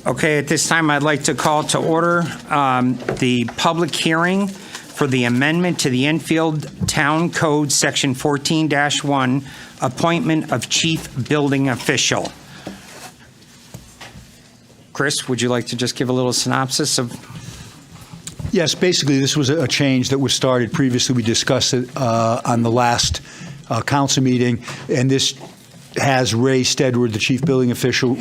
Okay, at this time, I'd like to call to order the public hearing for the amendment to the Enfield Town Code, Section 14-1, appointment of chief building official. Chris, would you like to just give a little synopsis of? Yes, basically, this was a change that was started previously. We discussed it on the last council meeting, and this has Ray Stedward, the chief building official,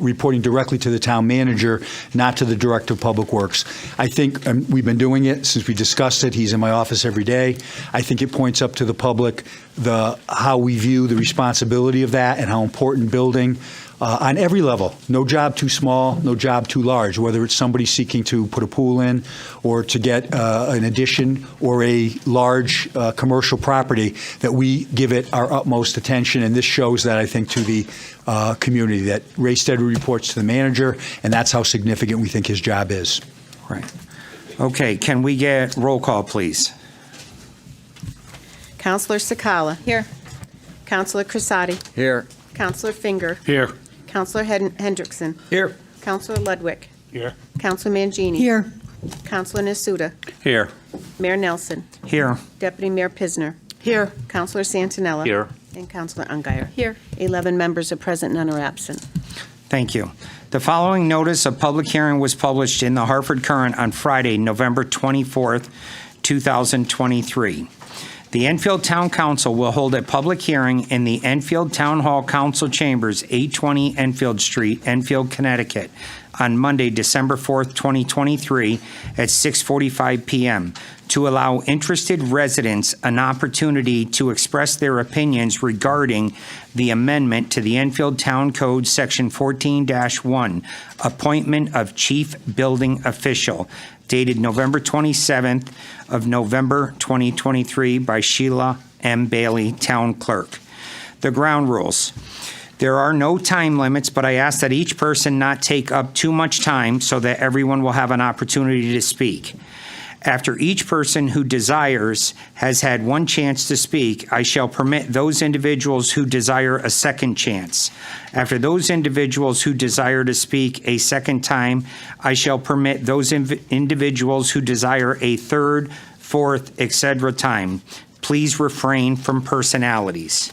reporting directly to the town manager, not to the director of public works. I think we've been doing it since we discussed it. He's in my office every day. I think it points up to the public how we view the responsibility of that and how important building on every level. No job too small, no job too large, whether it's somebody seeking to put a pool in or to get an addition or a large commercial property, that we give it our utmost attention. And this shows that, I think, to the community, that Ray Stedward reports to the manager, and that's how significant we think his job is. Right. Okay, can we get roll call, please? Councilor Sakala. Here. Councilor Crisati. Here. Councilor Finger. Here. Councilor Hendrickson. Here. Councilor Ludwig. Here. Councilor Mangini. Here. Councilor Nasuda. Here. Mayor Nelson. Here. Deputy Mayor Pisner. Here. Councilor Santinella. Here. And Councilor Ungary. Here. 11 members are present, none are absent. Thank you. The following notice of public hearing was published in the Hartford Courant on Friday, November 24th, 2023. The Enfield Town Council will hold a public hearing in the Enfield Town Hall Council Chambers, 820 Enfield Street, Enfield, Connecticut, on Monday, December 4th, 2023, at 6:45 p.m. to allow interested residents an opportunity to express their opinions regarding the amendment to the Enfield Town Code, Section 14-1, appointment of chief building official, dated November 27th of November 2023 by Sheila M. Bailey, Town Clerk. The ground rules. There are no time limits, but I ask that each person not take up too much time so that everyone will have an opportunity to speak. After each person who desires has had one chance to speak, I shall permit those individuals who desire a second chance. After those individuals who desire to speak a second time, I shall permit those individuals who desire a third, fourth, etc. time. Please refrain from personalities.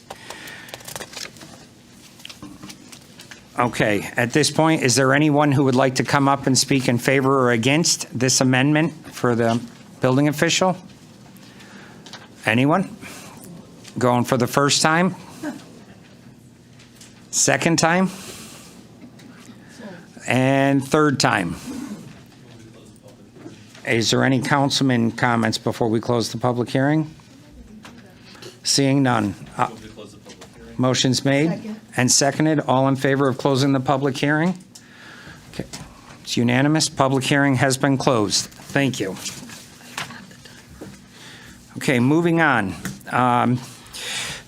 Okay, at this point, is there anyone who would like to come up and speak in favor or against this amendment for the building official? Anyone? Going for the first time? Second time? And third time? Is there any councilman comments before we close the public hearing? Seeing none. Motion's made and seconded. All in favor of closing the public hearing? Okay. It's unanimous. Public hearing has been closed. Thank you. Okay, moving on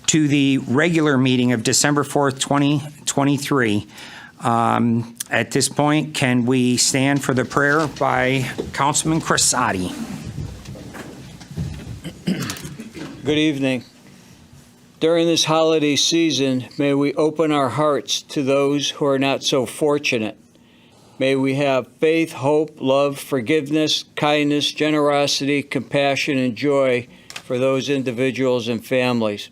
to the regular meeting of December 4th, 2023. At this point, can we stand for the prayer by Councilman Crisati? Good evening. During this holiday season, may we open our hearts to those who are not so fortunate. May we have faith, hope, love, forgiveness, kindness, generosity, compassion, and joy for those individuals and families.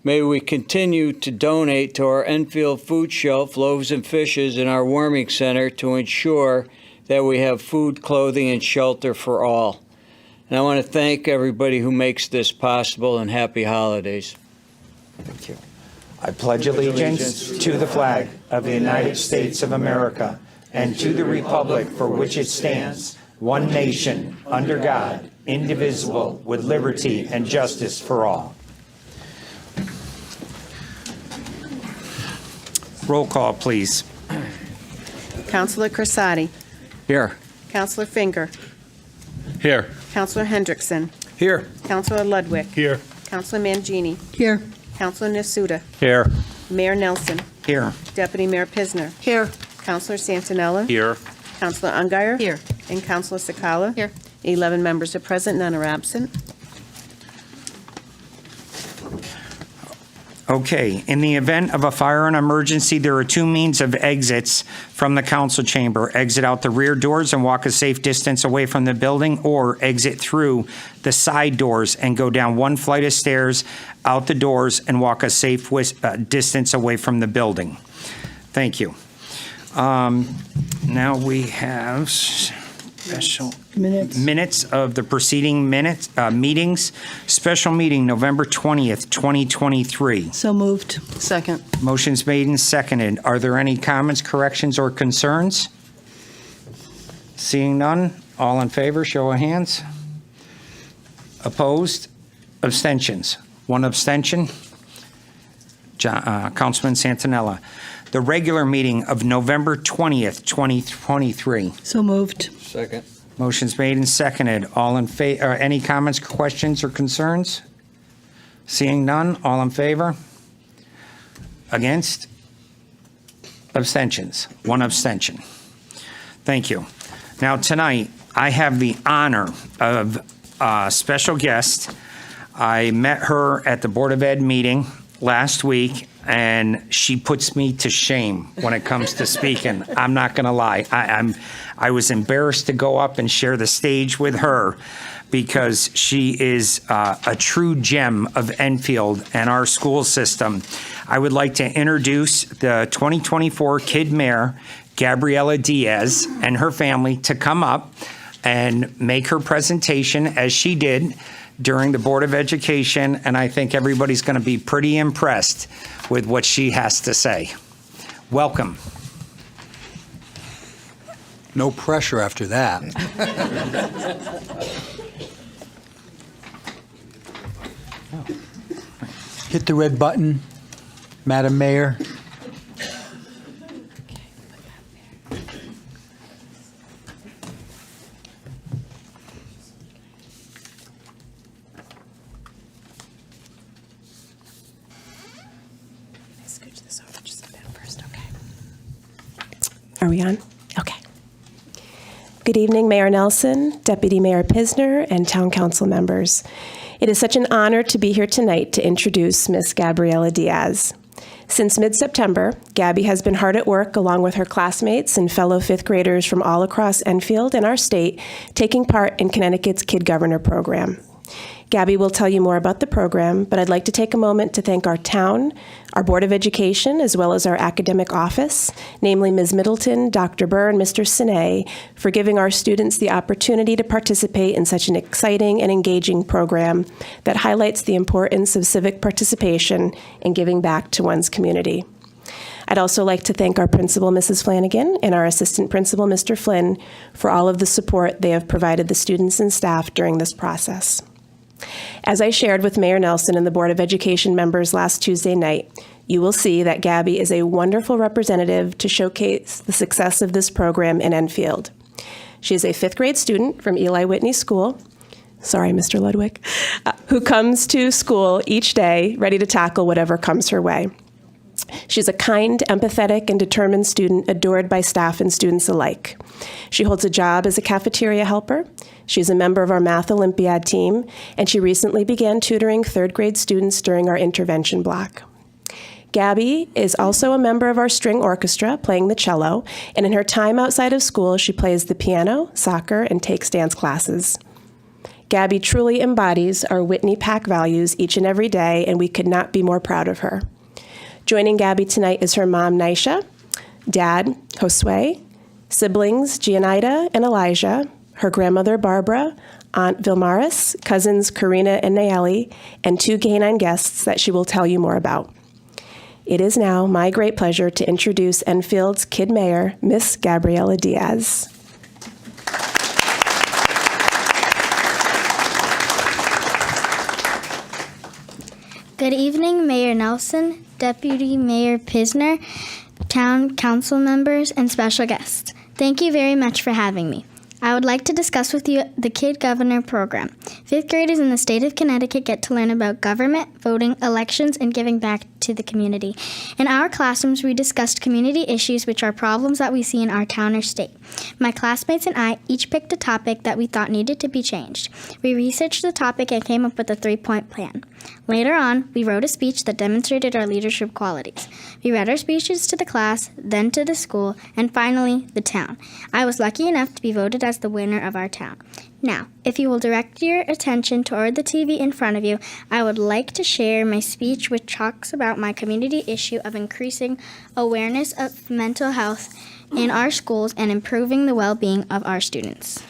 May we continue to donate to our Enfield Food Shelf, Loaves and Fishes, and our warming center to ensure that we have food, clothing, and shelter for all. And I want to thank everybody who makes this possible, and happy holidays. Thank you. I pledge allegiance to the flag of the United States of America and to the republic for which it stands, one nation, under God, indivisible, with liberty and justice for all. Roll call, please. Councilor Crisati. Here. Councilor Finger. Here. Councilor Hendrickson. Here. Councilor Ludwig. Here. Councilor Mangini. Here. Councilor Nasuda. Here. Mayor Nelson. Here. Deputy Mayor Pisner. Here. Councilor Santinella. Here. Councilor Ungary. Here. And Councilor Sakala. Here. 11 members are present, none are absent. Okay, in the event of a fire and emergency, there are two means of exits from the council chamber. Exit out the rear doors and walk a safe distance away from the building, or exit through the side doors and go down one flight of stairs, out the doors, and walk a safe distance away from the building. Thank you. Now we have special minutes of the preceding meetings. Special meeting, November 20th, 2023. So moved. Second. Motion's made and seconded. Are there any comments, corrections, or concerns? Seeing none, all in favor, show of hands. Opposed? Abstentions? One abstention. Councilman Santinella. The regular meeting of November 20th, 2023. So moved. Second. Motion's made and seconded. All in favor, any comments, questions, or concerns? Seeing none, all in favor? Against? Abstentions? One abstention. Thank you. Now, tonight, I have the honor of a special guest. I met her at the Board of Ed meeting last week, and she puts me to shame when it comes to speaking. I'm not going to lie. I was embarrassed to go up and share the stage with her because she is a true gem of Enfield and our school system. I would like to introduce the 2024 Kid Mayor, Gabriela Diaz, and her family to come up and make her presentation as she did during the Board of Education, and I think everybody's going to be pretty impressed with what she has to say. Welcome. No pressure after that. Hit the red button, Madam Mayor. Are we on? Okay. Good evening, Mayor Nelson, Deputy Mayor Pisner, and Town Council members. It is such an honor to be here tonight to introduce Miss Gabriela Diaz. Since mid-September, Gabby has been hard at work along with her classmates and fellow fifth graders from all across Enfield and our state, taking part in Connecticut's Kid Governor program. Gabby will tell you more about the program, but I'd like to take a moment to thank our town, our Board of Education, as well as our academic office, namely Ms. Middleton, Dr. Burr, and Mr. Sine, for giving our students the opportunity to participate in such an exciting and engaging program that highlights the importance of civic participation and giving back to one's community. I'd also like to thank our principal, Mrs. Flanagan, and our assistant principal, Mr. Flynn, for all of the support they have provided the students and staff during this process. As I shared with Mayor Nelson and the Board of Education members last Tuesday night, you will see that Gabby is a wonderful representative to showcase the success of this program in Enfield. She is a fifth grade student from Eli Whitney School, sorry, Mr. Ludwig, who comes to school each day ready to tackle whatever comes her way. She's a kind, empathetic, and determined student adored by staff and students alike. She holds a job as a cafeteria helper. She's a member of our Math Olympiad team, and she recently began tutoring third grade students during our intervention block. Gabby is also a member of our string orchestra, playing the cello, and in her time outside of school, she plays the piano, soccer, and takes dance classes. Gabby truly embodies our Whitney PAC values each and every day, and we could not be more proud of her. Joining Gabby tonight is her mom, Nisha, dad, Josue, siblings, Gianita and Elijah, her grandmother, Barbara, Aunt Vilmaris, cousins, Karina and Nayeli, and two canine guests that she will tell you more about. It is now my great pleasure to introduce Enfield's Kid Mayor, Miss Gabriela Diaz. Good evening, Mayor Nelson, Deputy Mayor Pisner, Town Council members, and special guests. Thank you very much for having me. I would like to discuss with you the Kid Governor program. Fifth graders in the state of Connecticut get to learn about government, voting, elections, and giving back to the community. In our classrooms, we discussed community issues, which are problems that we see in our town or state. My classmates and I each picked a topic that we thought needed to be changed. We researched the topic and came up with a 3-point plan. Later on, we wrote a speech that demonstrated our leadership qualities. We read our speeches to the class, then to the school, and finally, the town. I was lucky enough to be voted as the winner of our town. Now, if you will direct your attention toward the TV in front of you, I would like to share my speech which talks about my community issue of increasing awareness of mental health in our schools and improving the well-being of our students.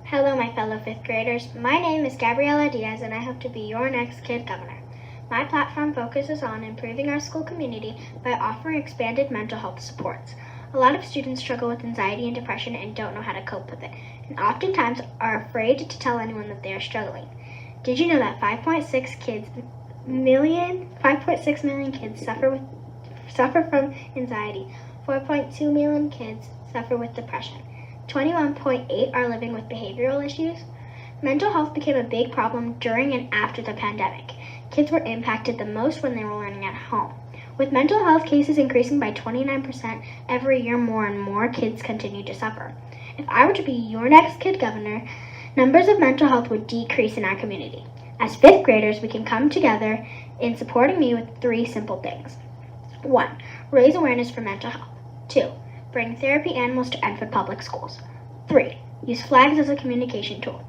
Hello, my fellow fifth graders. My name is Gabriela Diaz, and I hope to be your next kid governor. My platform focuses on improving our school community by offering expanded mental health supports. A lot of students struggle with anxiety and depression and don't know how to cope with it, and oftentimes are afraid to tell anyone that they are struggling. Did you know that 5.6 million kids suffer from anxiety? 4.2 million kids suffer with depression. 21.8 are living with behavioral issues. Mental health became a big problem during and after the pandemic. Kids were impacted the most when they were learning at home. With mental health cases increasing by 29% every year, more and more kids continue to suffer. If I were to be your next kid governor, numbers of mental health would decrease in our community. As fifth graders, we can come together in supporting me with 3 simple things. 1. Raise awareness for mental health. 2. Bring therapy animals to Enfield Public Schools. 3. Use flags as a communication tool.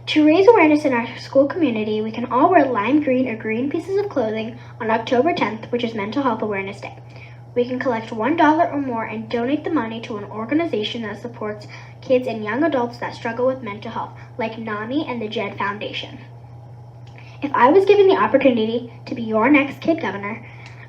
To raise awareness in our school community, we can all wear lime green or green pieces of clothing on October 10th, which is Mental Health Awareness Day. We can collect $1 or more and donate the money to an organization that supports kids and young adults that struggle with mental health, like NAMI and the JED Foundation. If I was given the opportunity to be your next kid governor,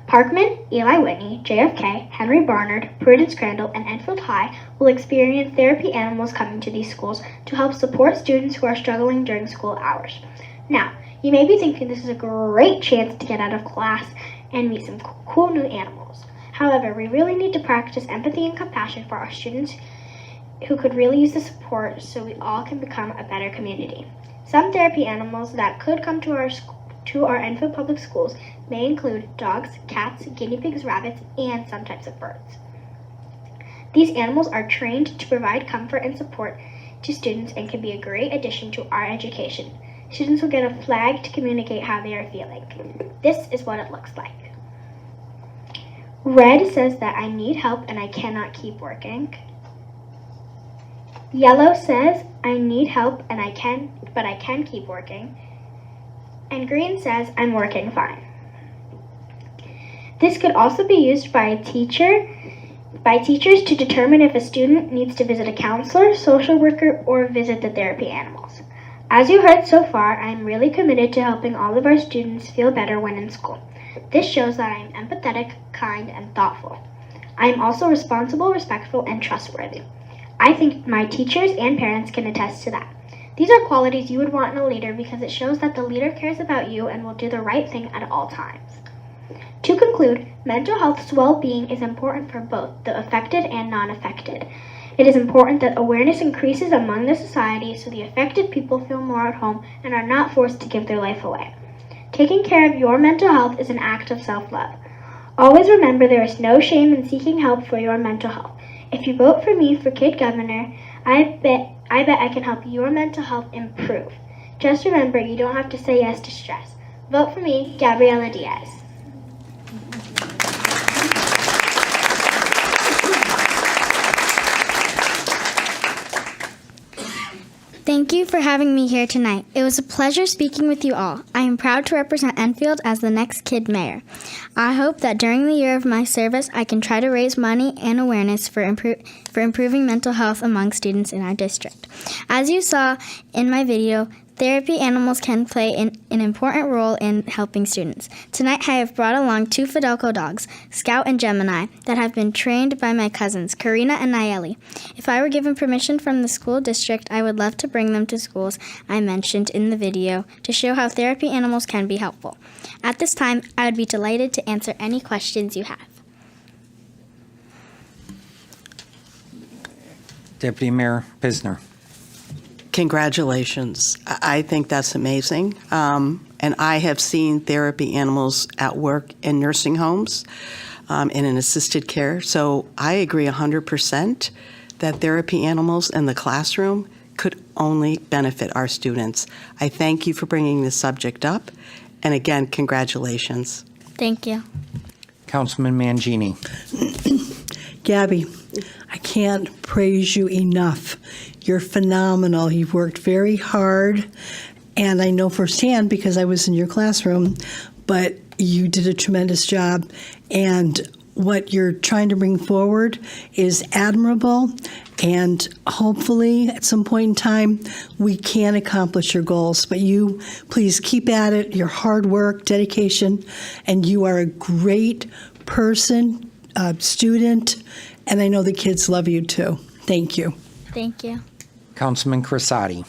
Parkman, Eli Whitney, JFK, Henry Barnard, Prudence Crandall, and Enfield High will experience therapy animals coming to these schools to help support students who are struggling during school hours. Now, you may be thinking this is a great chance to get out of class and meet some cool new animals. However, we really need to practice empathy and compassion for our students who could really use the support so we all can become a better community. Some therapy animals that could come to our Enfield Public Schools may include dogs, cats, guinea pigs, rabbits, and some types of birds. These animals are trained to provide comfort and support to students and can be a great addition to our education. Students will get a flag to communicate how they are feeling. This is what it looks like. Red says that I need help and I cannot keep working. Yellow says I need help and I can keep working. And green says I'm working fine. This could also be used by teachers to determine if a student needs to visit a counselor, social worker, or visit the therapy animals. As you heard so far, I am really committed to helping all of our students feel better when in school. This shows that I am empathetic, kind, and thoughtful. I am also responsible, respectful, and trustworthy. I think my teachers and parents can attest to that. These are qualities you would want in a leader because it shows that the leader cares about you and will do the right thing at all times. To conclude, mental health's well-being is important for both the affected and non-affected. It is important that awareness increases among the society so the affected people feel more at home and are not forced to give their life away. Taking care of your mental health is an act of self-love. Always remember there is no shame in seeking help for your mental health. If you vote for me for Kid Governor, I bet I can help your mental health improve. Just remember, you don't have to say yes to stress. Vote for me, Gabriela Diaz. Thank you for having me here tonight. It was a pleasure speaking with you all. I am proud to represent Enfield as the next kid mayor. I hope that during the year of my service, I can try to raise money and awareness for improving mental health among students in our district. As you saw in my video, therapy animals can play an important role in helping students. Tonight I have brought along 2 Fidelco dogs, Scout and Gemini, that have been trained by my cousins, Karina and Nayeli. If I were given permission from the school district, I would love to bring them to schools I mentioned in the video to show how therapy animals can be helpful. At this time, I would be delighted to answer any questions you have. Deputy Mayor Pisner. Congratulations. I think that's amazing. And I have seen therapy animals at work in nursing homes and in assisted care. So I agree 100% that therapy animals in the classroom could only benefit our students. I thank you for bringing this subject up, and again, congratulations. Thank you. Councilman Mangini. Gabby, I can't praise you enough. You're phenomenal. You've worked very hard, and I know firsthand because I was in your classroom, but you did a tremendous job, and what you're trying to bring forward is admirable, and hopefully at some point in time we can accomplish your goals. But you please keep at it, your hard work, dedication, and you are a great person, student, and I know the kids love you too. Thank you. Thank you. Councilman Crisati.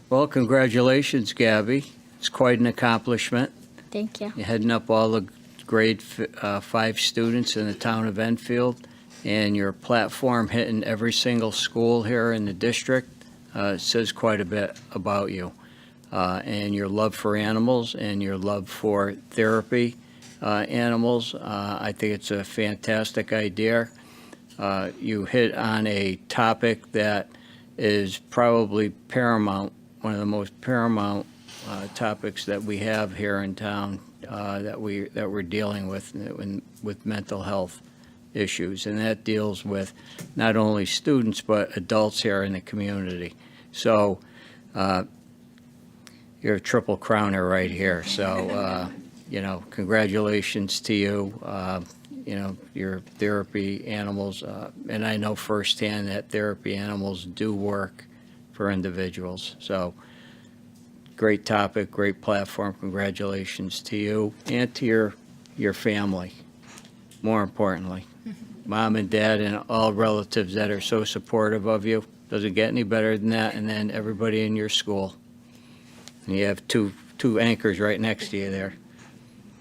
Well, congratulations, Gabby. It's quite an accomplishment. Thank you. You're heading up all the grade 5 students in the town of Enfield, and your platform hitting every single school here in the district says quite a bit about you, and your love for animals and your love for therapy animals. I think it's a fantastic idea. You hit on a topic that is probably paramount, one of the most paramount topics that we have here in town, that we're dealing with mental health issues, and that deals with not only students but adults here in the community. So you're a triple crowner right here. So congratulations to you. Your therapy animals, and I know firsthand that therapy animals do work for individuals. So great topic, great platform. Congratulations to you and to your family, more importantly. Mom and dad and all relatives that are so supportive of you. Doesn't get any better than that. And then everybody in your school. And you have two anchors right next to you there.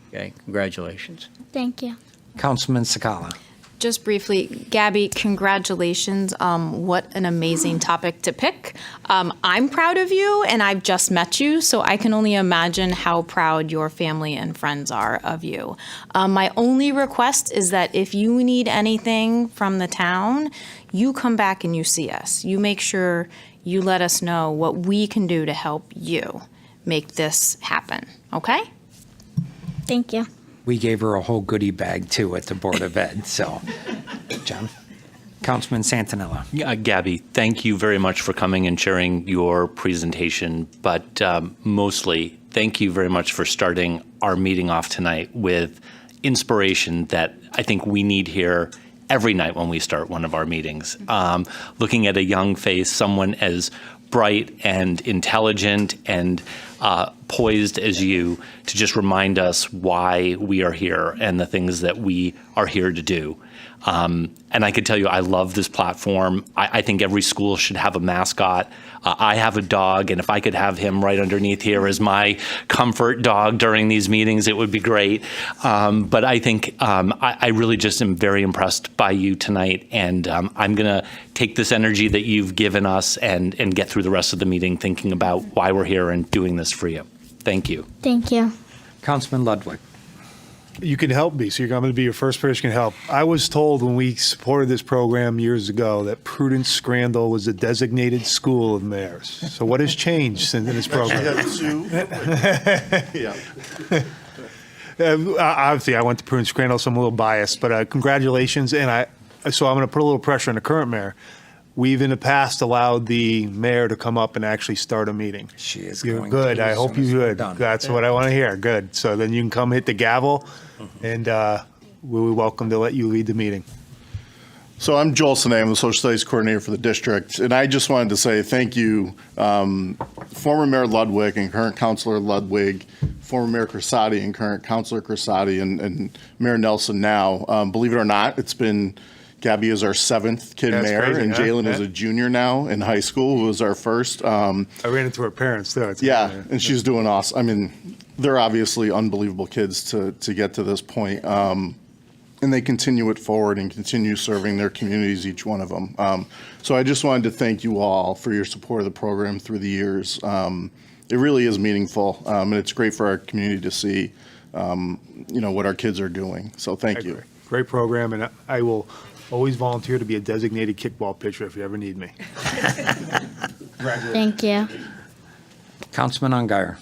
Okay, congratulations. Thank you. Councilman Sakala. Just briefly, Gabby, congratulations. What an amazing topic to pick. I'm proud of you, and I've just met you, so I can only imagine how proud your family and friends are of you. My only request is that if you need anything from the town, you come back and you see us. You make sure you let us know what we can do to help you make this happen, okay? Thank you. We gave her a whole goodie bag, too, at the Board of Ed, so. John. Councilman Santinella. Gabby, thank you very much for coming and sharing your presentation, but mostly, thank you very much for starting our meeting off tonight with inspiration that I think we need here every night when we start one of our meetings. Looking at a young face, someone as bright and intelligent and poised as you, to just remind us why we are here and the things that we are here to do. And I could tell you, I love this platform. I think every school should have a mascot. I have a dog, and if I could have him right underneath here as my comfort dog during these meetings, it would be great. But I think I really just am very impressed by you tonight, and I'm going to take this energy that you've given us and get through the rest of the meeting thinking about why we're here and doing this for you. Thank you. Thank you. Councilman Ludwig. You can help me, so I'm going to be your first person who can help. I was told when we supported this program years ago that Prudence Scrandall was a designated school of mayors. So what has changed since in this program? Yeah. Obviously, I went to Prudence Scrandall, so I'm a little biased, but congratulations. And so I'm going to put a little pressure on the current mayor. We've in the past allowed the mayor to come up and actually start a meeting. She is You're going good. to, I as hope soon as you we're good. done. That's what I want to hear. Good. So then you can come hit the gavel, and we'll be welcome to let you lead the meeting. So I'm Joel Sinay. I'm the social studies coordinator for the district, and I just wanted to say thank you, former Mayor Ludwig and current Councilor Ludwig, former Mayor Crisati and current Councilor Crisati, and Mayor Nelson now. Believe it or not, it's been Gabby is our 7th kid That's mayor, crazy, and huh? Jalen is Yeah. a junior now in high school, who was our first. I ran into her parents, too. It's Yeah, good. and she's doing awesome. I mean, they're obviously unbelievable kids to get to this point. And they continue it forward and continue serving their communities, each one of them. So I just wanted to thank you all for your support of the program through the years. It really is meaningful, and it's great for our community to see, what our kids are doing. So thank you. Great program, and I will always volunteer to be a designated kickball pitcher if you ever need me. Thank you. Councilman Ungary.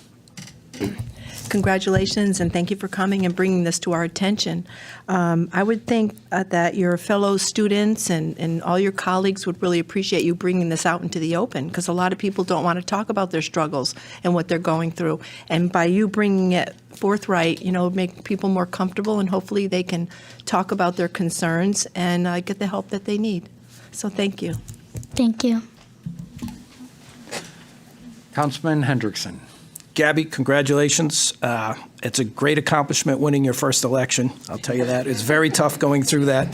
Congratulations, and thank you for coming and bringing this to our attention. I would think that your fellow students and all your colleagues would really appreciate you bringing this out into the open, because a lot of people don't want to talk about their struggles and what they're going through. And by you bringing it forthright, make people more comfortable, and hopefully they can talk about their concerns and get the help that they need. So thank you. Thank you. Councilman Hendrickson. Gabby, congratulations. It's a great accomplishment winning your first election. I'll tell you that. It's very tough going through that.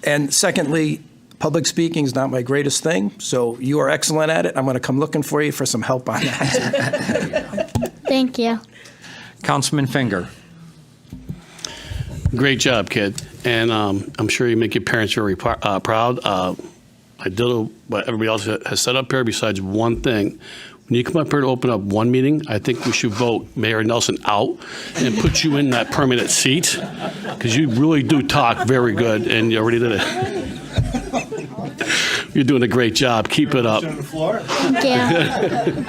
And secondly, public speaking is not my greatest thing, so you are excellent at it. I'm going to come looking for you for some help on that. Thank you. Councilman Finger. Great job, kid. And I'm sure you make your parents very proud. I did what everybody else has said up here besides one thing. When you come up here to open up one meeting, I think we should vote Mayor Nelson out and put you in that permanent seat, because you really do talk very good, and you already did it. You're doing a great job. Keep it up. Thank you.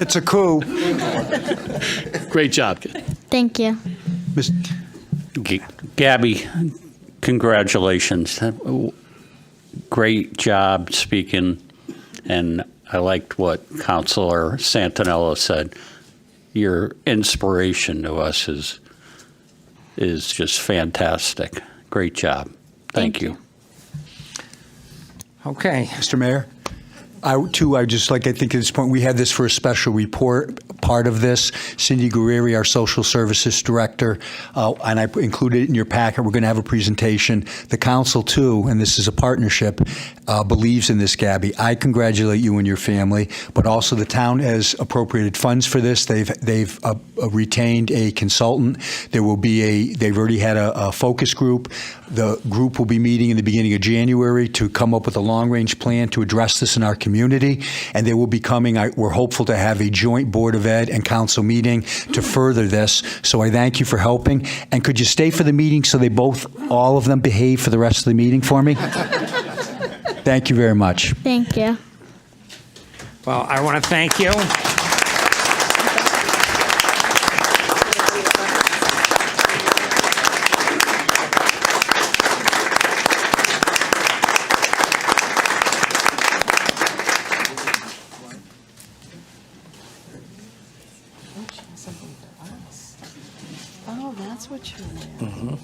It's a coup. Great job, kid. Thank you. Gabby, congratulations. Great job speaking, and I liked what Councilor Santinello said. Your inspiration to us is just fantastic. Great job. Thank you. Okay. Mr. Mayor? I think at this point, we had this for a special report. Part of this, Cindy Guerrieri, our Social Services Director, and I included it in your packet. We're going to have a presentation. The council, too, and this is a partnership, believes in this, Gabby. I congratulate you and your family, but also the town has appropriated funds for this. They've retained a consultant. They've already had a focus group. The group will be meeting in the beginning of January to come up with a long-range plan to address this in our community, and they will be coming. We're hopeful to have a joint Board of Ed and council meeting to further this. So I thank you for helping. And could you stay for the meeting so all of them behave for the rest of the meeting for me? Thank you very much. Thank you. Well, I want to thank you. Oh, that's what you're wearing.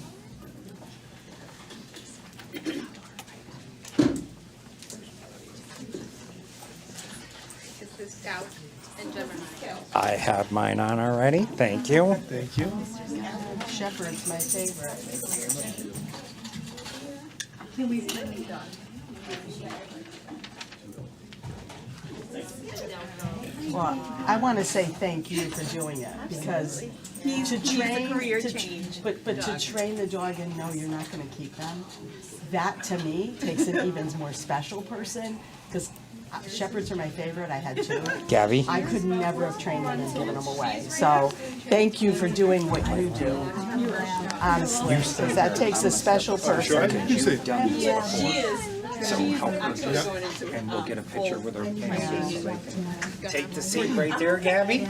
I have mine on already. Thank you. Thank you. Shepherd's my favorite. Can we finish done? Well, I want to say thank you for doing it, because He's a career change. But to train the dog and know you're not going to keep them, that to me takes an even more special person, because Shepherds are my favorite. I had two. Gabby? I could never have trained them and given them away. So thank you for doing what you do. Honestly, because that takes a special person. Yes, she is. So help her, and we'll get a picture with her. Take the seat right there, Gabby.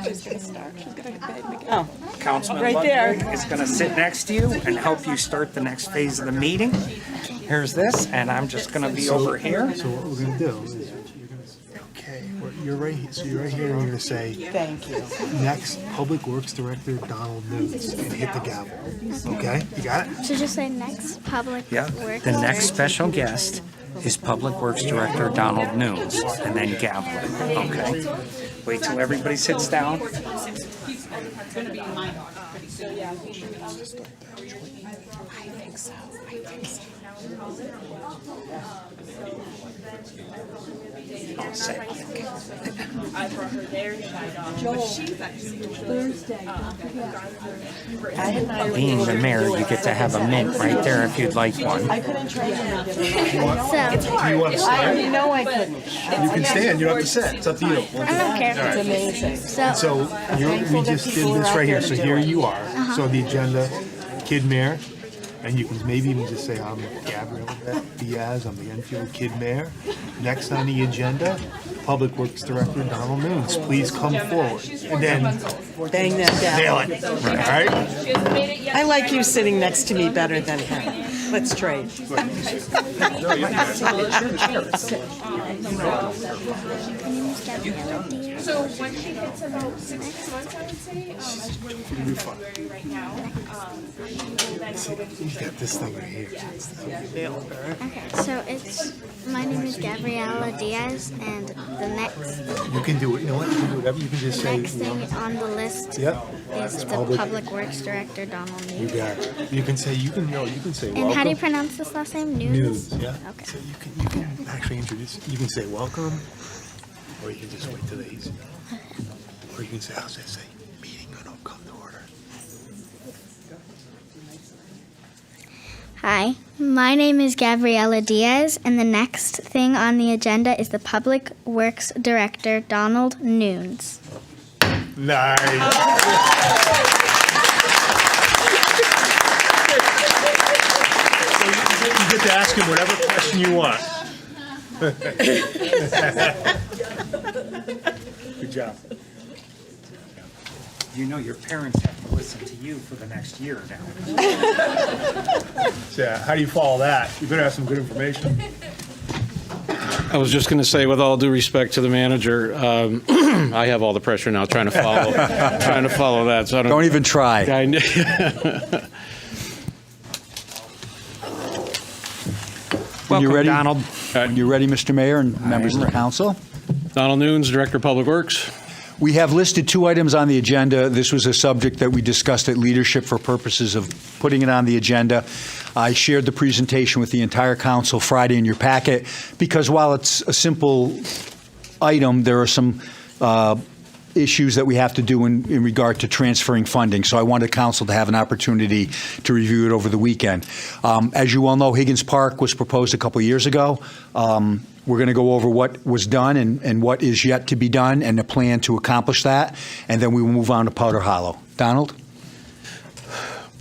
Oh, Councilman right there. Ludwig is going to sit next to you and help you start the next phase of the meeting. Here's this, and I'm just going to be over here. So what we're going to do is you're going to say, okay, you're right here. So you're right here, and you're going to say, thank you. Next, Public Works Director Donald News, and hit the gavel. Okay, you got it? So just say next public Yeah. works. The next special guest is Public Works Director Donald News, and then gavel. Okay. Wait till everybody sits down. I brought her there, shied off. But she's actually Thursday. Being the mayor, you get to have a mint right there if you'd like one. I couldn't train them and give them away. It's hard. You want to I know I couldn't. You can stand. You don't have to sit. It's up to you. I don't care. It's amazing. So we just did this right here. So here you are. So the agenda, Kid Mayor, And you can maybe even just say, I'm Gabriela Diaz, I'm the Enfield Kid Mayor. Next on the agenda, Public Works Director Donald Nunes, please come forward. And then Bang that down. nail it, all right? I like you sitting next to me better than him. Let's trade. So when she hits about 6 months, I would say, as we're looking at February right now, she will then go into. You got this thing right here. Okay, so my name is Gabriela Diaz, and the next You can do it, you know what, you can do whatever, you can just say. next thing on the list Yep. is the Public Works Director, Donald You Nunes. got it. You can say, you can say welcome. And how do you pronounce this last name? Nunes? Nunes, yeah. Okay. So you can actually introduce, you can say welcome, or you can just wait till he's, or you can say, how's that say, meeting gonna come to order. Hi, my name is Gabriela Diaz, and the next thing on the agenda is the Public Works Director, Donald Nunes. Nice. So you get to ask him whatever question you want. Good job. You know your parents have to listen to you for the next year now. So yeah, how do you follow that? You better have some good information. I was just going to say, with all due respect to the manager, I have all the pressure now trying to follow that. So I Don't even try. When you're ready, Donald. When you're ready, Mr. Mayor and members of the council. Donald Nunes, Director of Public Works. We have listed 2 items on the agenda. This was a subject that we discussed at leadership for purposes of putting it on the agenda. I shared the presentation with the entire council Friday in your packet because while it's a simple item, there are some issues that we have to do in regard to transferring funding. So I wanted council to have an opportunity to review it over the weekend. As you all know, Higgins Park was proposed a couple years ago. We're going to go over what was done and what is yet to be done and the plan to accomplish that. And then we will move on to Powder Hollow. Donald?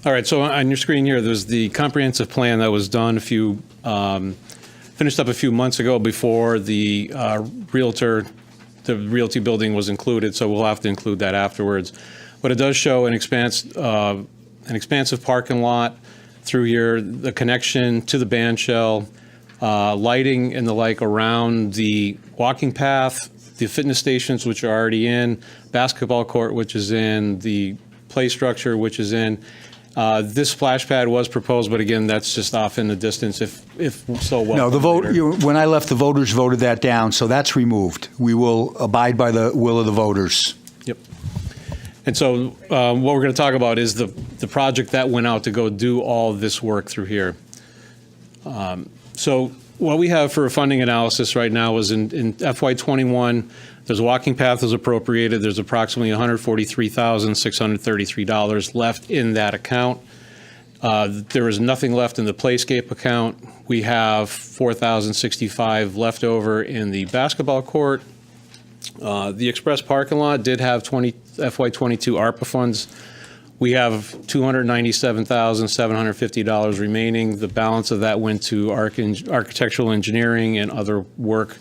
All right, so on your screen here, there's the comprehensive plan that was done finished up a few months ago before the Realty building was included, so we'll have to include that afterwards. But it does show an expansive parking lot through here, the connection to the band shell, lighting and the like around the walking path, the fitness stations, which are already in, basketball court, which is in, the play structure, which is in. This splash pad was proposed, but again, that's just off in the distance, if so well. No, the vote. When I left, the voters voted that down, so that's removed. We will abide by the will of the voters. Yep. And so what we're going to talk about is the project that went out to go do all this work through here. So what we have for a funding analysis right now is in FY21, there's a walking path was appropriated. There's approximately $143,633 left in that account. There is nothing left in the Playscape account. We have $4,065 left over in the basketball court. The Express parking lot did have FY22 ARPA funds. We have $297,750 remaining. The balance of that went to architectural engineering and other work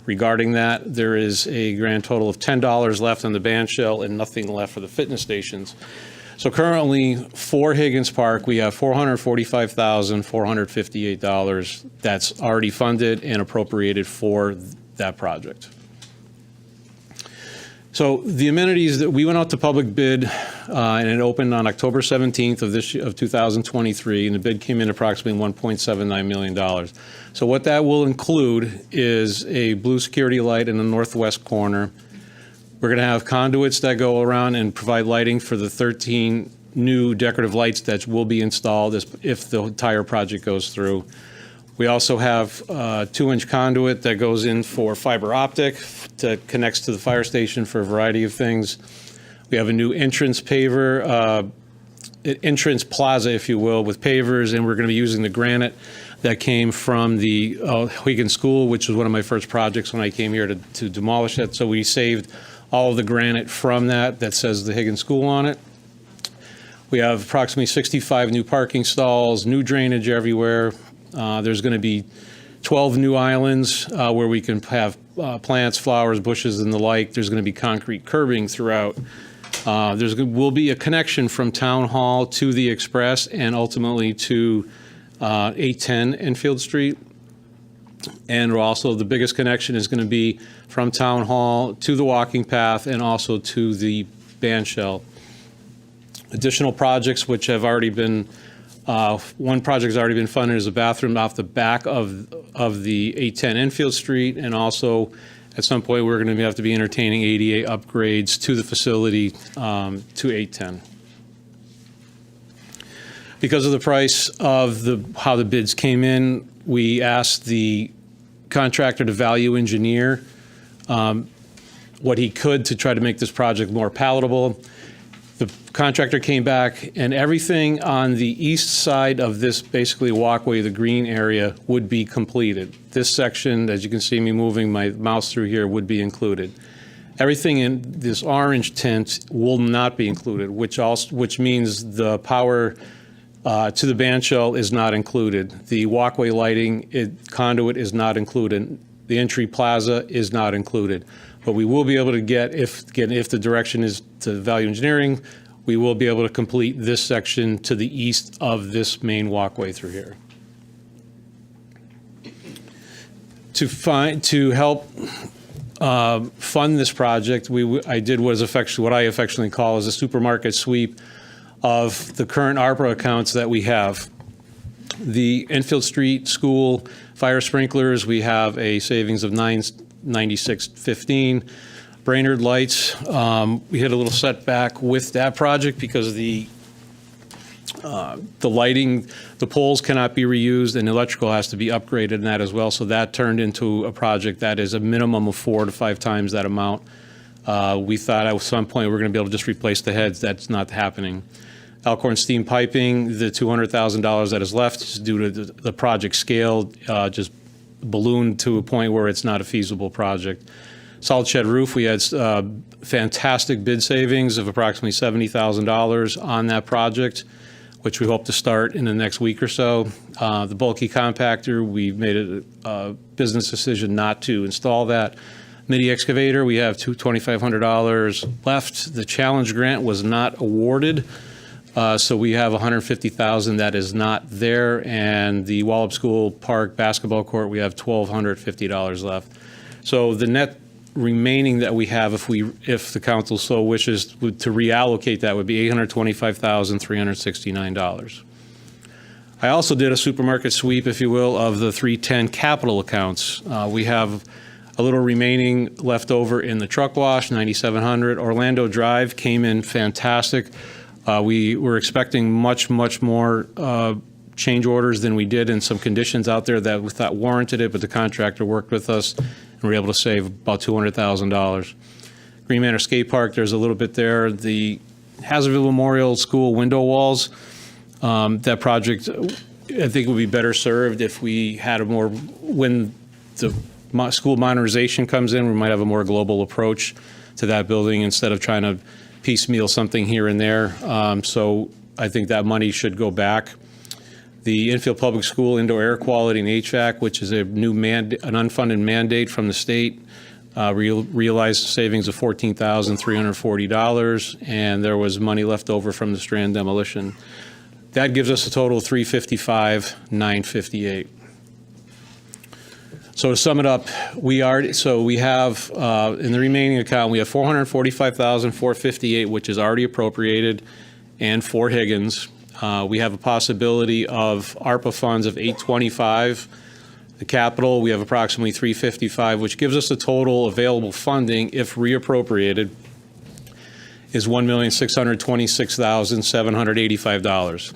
regarding that. There is a grand total of $10 left on the band shell and nothing left for the fitness stations. So currently, for Higgins Park, we have $445,458 that's already funded and appropriated for that project. So the amenities that we went out to public bid, and it opened on October 17th of 2023, and the bid came in approximately $1.79 million. So what that will include is a blue security light in the northwest corner. We're going to have conduits that go around and provide lighting for the 13 new decorative lights that will be installed if the entire project goes through. We also have a 2-inch conduit that goes in for fiber optic that connects to the fire station for a variety of things. We have a new entrance paver, entrance plaza, if you will, with pavers, and we're going to be using the granite that came from the Higgins School, which was one of my first projects when I came here to demolish it. So we saved all of the granite from that says the Higgins School on it. We have approximately 65 new parking stalls, new drainage everywhere. There's going to be 12 new islands where we can have plants, flowers, bushes, and the like. There's going to be concrete curbing throughout. Will be a connection from Town Hall to the Express and ultimately to 810 Enfield Street. And also the biggest connection is going to be from Town Hall to the walking path and also to the band shell. Additional projects which have already been, one project has already been funded is a bathroom off the back of the 810 Enfield Street, and also at some point we're going to have to be entertaining ADA upgrades to the facility to 810. Because of the price of how the bids came in, we asked the contractor to value engineer what he could to try to make this project more palatable. The contractor came back, and everything on the east side of this basically walkway, the green area, would be completed. This section, as you can see me moving my mouse through here, would be included. Everything in this orange tint will not be included, which means the power to the band shell is not included. The walkway lighting conduit is not included. The entry plaza is not included. But we will be able to get, if the direction is to value engineering, we will be able to complete this section to the east of this main walkway through here. To help fund this project, I did what I affectionately call as a supermarket sweep of the current ARPA accounts that we have. The Enfield Street School fire sprinklers, we have a savings of $996.15. Brainerd Lights, we hit a little setback with that project because the lighting, the poles cannot be reused, and electrical has to be upgraded in that as well. So that turned into a project that is a minimum of 4 to 5 times that amount. We thought at some point we were going to be able to just replace the heads. That's not happening. Alcorn Steam Piping, the $200,000 that is left is due to the project scale, just ballooned to a point where it's not a feasible project. Solid Shed Roof, we had fantastic bid savings of approximately $70,000 on that project, which we hope to start in the next week or so. The bulky compactor, we made a business decision not to install that. Midi excavator, we have $2,500 left. The challenge grant was not awarded, so we have $150,000 that is not there, and the Wallop School Park basketball court, we have $1,250 left. So the net remaining that we have, if the council so wishes to reallocate that, would be $825,369. I also did a supermarket sweep, if you will, of the 310 capital accounts. We have a little remaining left over in the truck wash, $9,700. Orlando Drive came in fantastic. We were expecting much more change orders than we did, and some conditions out there that we thought warranted it, but the contractor worked with us and we were able to save about $200,000. Green Manor Skate Park, there's a little bit there. The Hazardville Memorial School window walls, that project, I think would be better served if we had when the school modernization comes in, we might have a more global approach to that building instead of trying to piecemeal something here and there. So I think that money should go back. The Enfield Public School indoor air quality and HVAC, which is an unfunded mandate from the state, realized savings of $14,340, and there was money left over from the Strand demolition. That gives us a total of $355,958. So to sum it up, we have in the remaining account, we have $445,458, which is already appropriated, and for Higgins. We have a possibility of ARPA funds of $825. The capital, we have approximately $355, which gives us a total available funding, if reappropriated, is $1,626,785.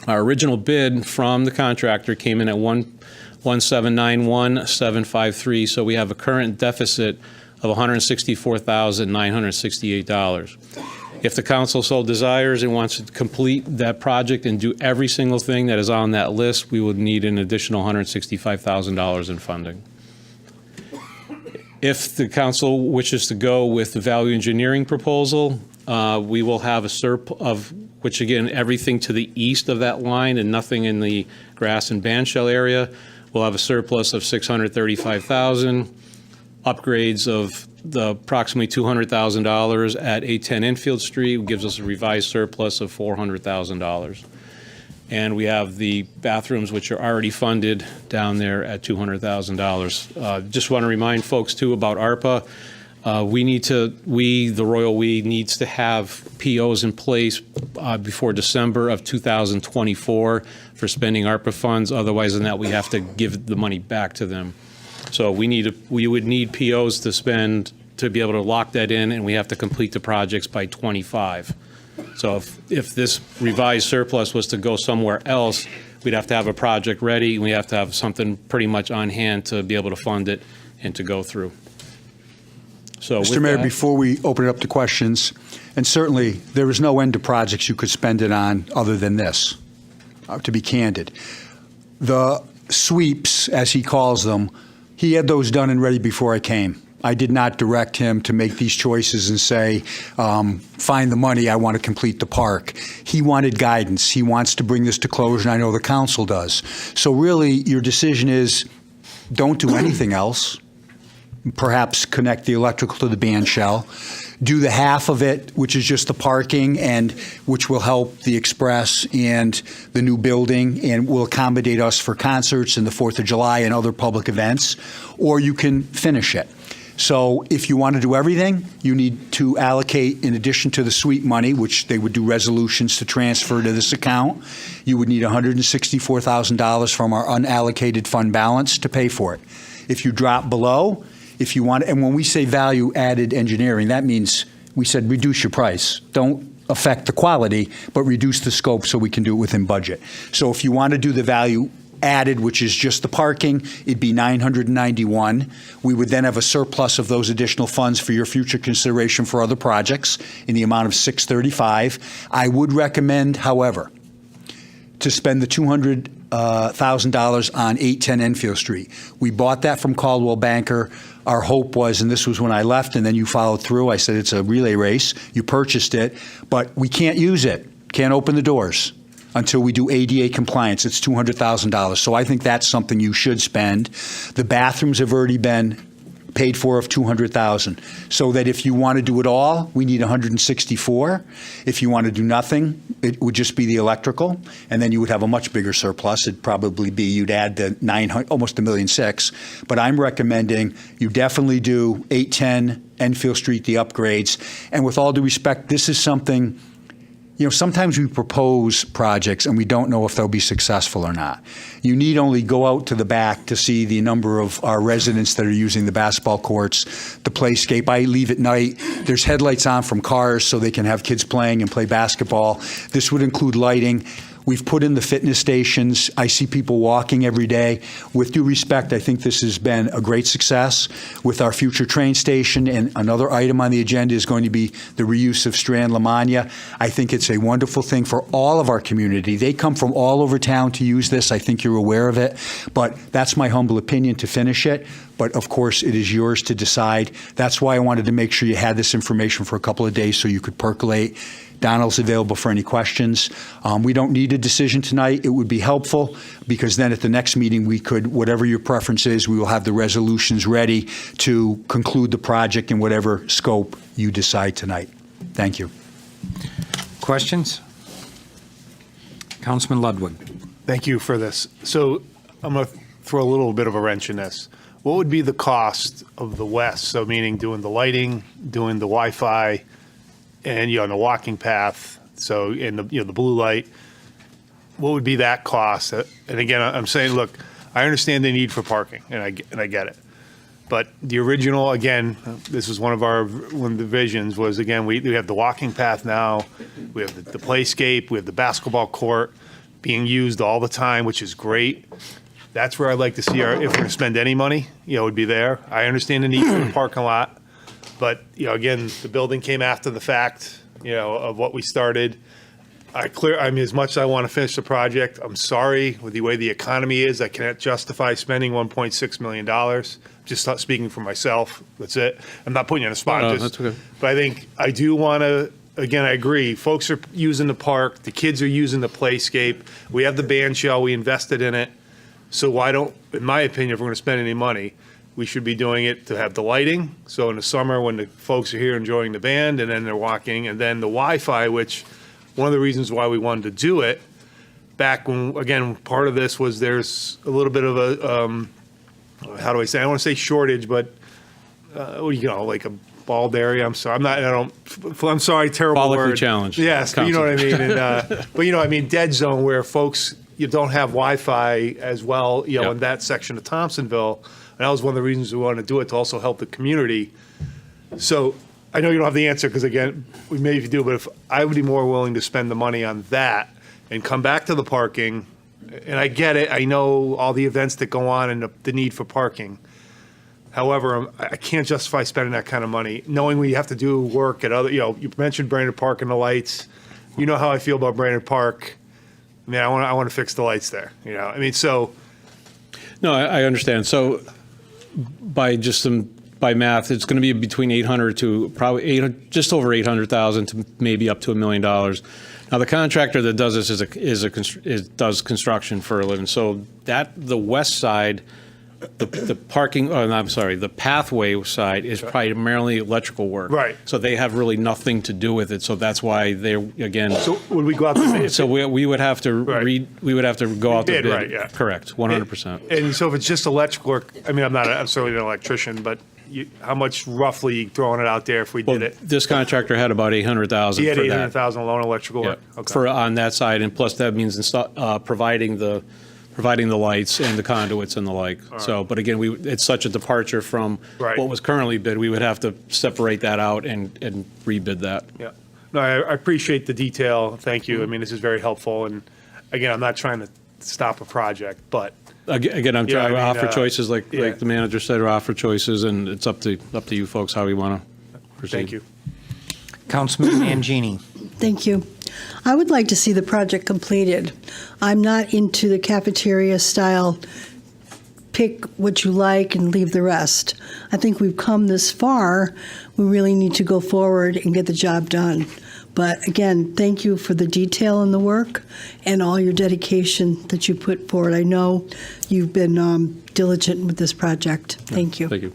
Our original bid from the contractor came in at $1,791,753, so we have a current deficit of $164,968. If the council so desires and wants to complete that project and do every single thing that is on that list, we would need an additional $165,000 in funding. If the council wishes to go with the value engineering proposal, we will have a which again, everything to the east of that line and nothing in the grass and bandshell area, we'll have a surplus of $635,000. Upgrades of the approximately $200,000 at 810 Enfield Street gives us a revised surplus of $400,000. And we have the bathrooms, which are already funded down there at $200,000. Just want to remind folks too about ARPA. The Royal We needs to have POs in place before December of 2024 for spending ARPA funds. Otherwise than that, we have to give the money back to them. So we would need POs to spend to be able to lock that in, and we have to complete the projects by 25. So if this revised surplus was to go somewhere else, we'd have to have a project ready, and we have to have something pretty much on hand to be able to fund it and to go through. So Mr. Mayor, before we open it up to questions, and certainly there is no end to projects you could spend it on other than this, to be candid. The sweeps, as he calls them, he had those done and ready before I came. I did not direct him to make these choices and say, find the money, I want to complete the park. He wanted guidance. He wants to bring this to closure, and I know the council does. So really, your decision is don't do anything else. Perhaps connect the electrical to the band shell. Do the half of it, which is just the parking, and which will help the Express and the new building and will accommodate us for concerts and the 4th of July and other public events, or you can finish it. So if you want to do everything, you need to allocate, in addition to the sweep money, which they would do resolutions to transfer to this account, you would need $164,000 from our unallocated fund balance to pay for it. If you drop below, if you want, and when we say value-added engineering, that means we said reduce your price. Don't affect the quality, but reduce the scope so we can do it within budget. So if you want to do the value added, which is just the parking, it'd be $991. We would then have a surplus of those additional funds for your future consideration for other projects in the amount of $635. I would recommend, however, to spend the $200,000 on 810 Enfield Street. We bought that from Caldwell Banker. Our hope was, and this was when I left, and then you followed through, I said it's a relay race. You purchased it, but we can't use it. Can't open the doors until we do ADA compliance. It's $200,000. So I think that's something you should spend. The bathrooms have already been paid for of $200,000. So that if you want to do it all, we need $164. If you want to do nothing, it would just be the electrical, and then you would have a much bigger surplus. It'd probably be, you'd add the almost $1.6 million. But I'm recommending you definitely do 810 Enfield Street, the upgrades. And with all due respect, this is something, sometimes we propose projects and we don't know if they'll be successful or not. You need only go out to the back to see the number of our residents that are using the basketball courts, the playscape. I leave at night. There's headlights on from cars so they can have kids playing and play basketball. This would include lighting. We've put in the fitness stations. I see people walking every day. With due respect, I think this has been a great success with our future train station, and another item on the agenda is going to be the reuse of Strand Lamagna. I think it's a wonderful thing for all of our community. They come from all over town to use this. I think you're aware of it, but that's my humble opinion to finish it. But of course, it is yours to decide. That's why I wanted to make sure you had this information for a couple of days so you could percolate. Donald's available for any questions. We don't need a decision tonight. It would be helpful because then at the next meeting we could, whatever your preference is, we will have the resolutions ready to conclude the project in whatever scope you decide tonight. Thank you. Questions? Councilman Ludwig. Thank you for this. So I'm going to throw a little bit of a wrench in this. What would be the cost of the west? So meaning doing the lighting, doing the Wi-Fi, and the walking path, so in the the blue light, what would be that cost? And again, I'm saying, look, I understand the need for parking, and I get it, but the original, again, this was one of the visions was, again, we have the walking path now, we have the playscape, we have the basketball court being used all the time, which is great. That's where I'd like to see if we're going to spend any money, it would be there. I understand the need for the parking lot. But, again, the building came after the fact, of what we started. As much as I want to finish the project, I'm sorry, with the way the economy is, I cannot justify spending $1.6 million. Just not speaking for myself. That's it. I'm not putting you on the spot. That's okay. But I think I do want to again, I agree. Folks are using the park. The kids are using the playscape. We have the band shell. We invested in it. So why don't, in my opinion, if we're going to spend any money, we should be doing it to have the lighting. So in the summer when the folks are here enjoying the band and then they're walking, and then the Wi-Fi, which one of the reasons why we wanted to do it back when, again, part of this was there's a little bit of a, how do I say, I don't want to say shortage, but, like a bald area. I'm sorry. I'm sorry, terrible Follically word. challenged. Yes, but you know what I mean. And, but dead zone where folks, you don't have Wi-Fi as well, in that section of Thompsonville. And that was one of the reasons we wanted to do it, to also help the community. So I know you don't have the answer because, again, we maybe do, but if I would be more willing to spend the money on that and come back to the parking, and I get it, I know all the events that go on and the need for parking. However, I can't justify spending that kind of money, knowing we have to do work at other, you mentioned Brainerd Park and the lights. You know how I feel about Brainerd Park. I mean, I want to fix the lights there, so. No, I understand. So by math, it's going to be between 800 to probably just over 800,000 to maybe up to $1 million. Now, the contractor that does this does construction for a living. So the west side, the parking, the pathway side is primarily electrical work. Right. So they have really nothing to do with it. So that's why they're, again. So would we go out to So we would have to we would have to go out to bid. Right, yeah. Correct, 100%. And so if it's just electrical work, I'm certainly not an electrician, but how much roughly throwing it out there if we did it? This contractor had about 800,000 He had for that. 800,000 alone electrical work? Okay. For on that side, and plus that means providing the lights and the conduits and the like. So, but again, it's such a departure from what was currently bid. We would have to separate that out and rebid that. Yeah. No, I appreciate the detail. Thank you. This is very helpful. And again, I'm not trying to stop a project, but. Again, I'm trying to offer choices, like the manager said, or offer choices, and it's up to you folks how you want to proceed. Thank you. Councilman Mangini. Thank you. I would like to see the project completed. I'm not into the cafeteria style, pick what you like and leave the rest. I think we've come this far. We really need to go forward and get the job done. But again, thank you for the detail in the work and all your dedication that you put forward. I know you've been diligent with this project. Thank you. Thank you.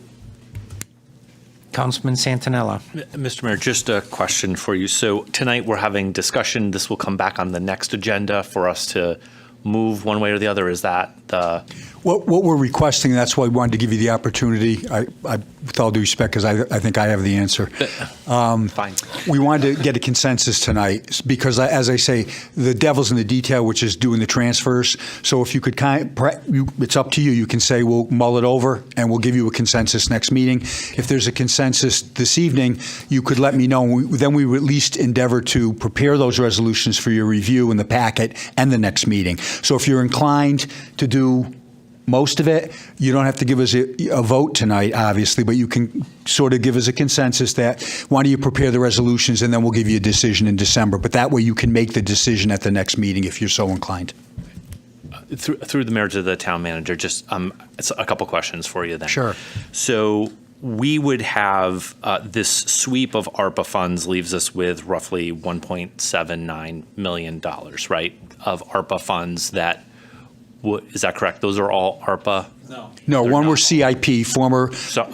Councilman Santinella. Mr. Mayor, just a question for you. So tonight we're having discussion. This will come back on the next agenda for us to move one way or the other. Is that the? What we're requesting, that's why we wanted to give you the opportunity, with all due respect, because I think I have the answer. Fine. We wanted to get a consensus tonight because, as I say, the devil's in the detail, which is doing the transfers. So if you could it's up to you. You can say we'll mull it over and we'll give you a consensus next meeting. If there's a consensus this evening, you could let me know. Then we would at least endeavor to prepare those resolutions for your review in the packet and the next meeting. So if you're inclined to do most of it, you don't have to give us a vote tonight, obviously, but you can sort of give us a consensus that why don't you prepare the resolutions and then we'll give you a decision in December. But that way you can make the decision at the next meeting if you're so inclined. Through the mayor to the town manager, just it's a couple questions for you then. Sure. So we would have this sweep of ARPA funds leaves us with roughly $1.79 million, right, of ARPA funds that. Is that correct? Those are all ARPA? No, one were CIP, former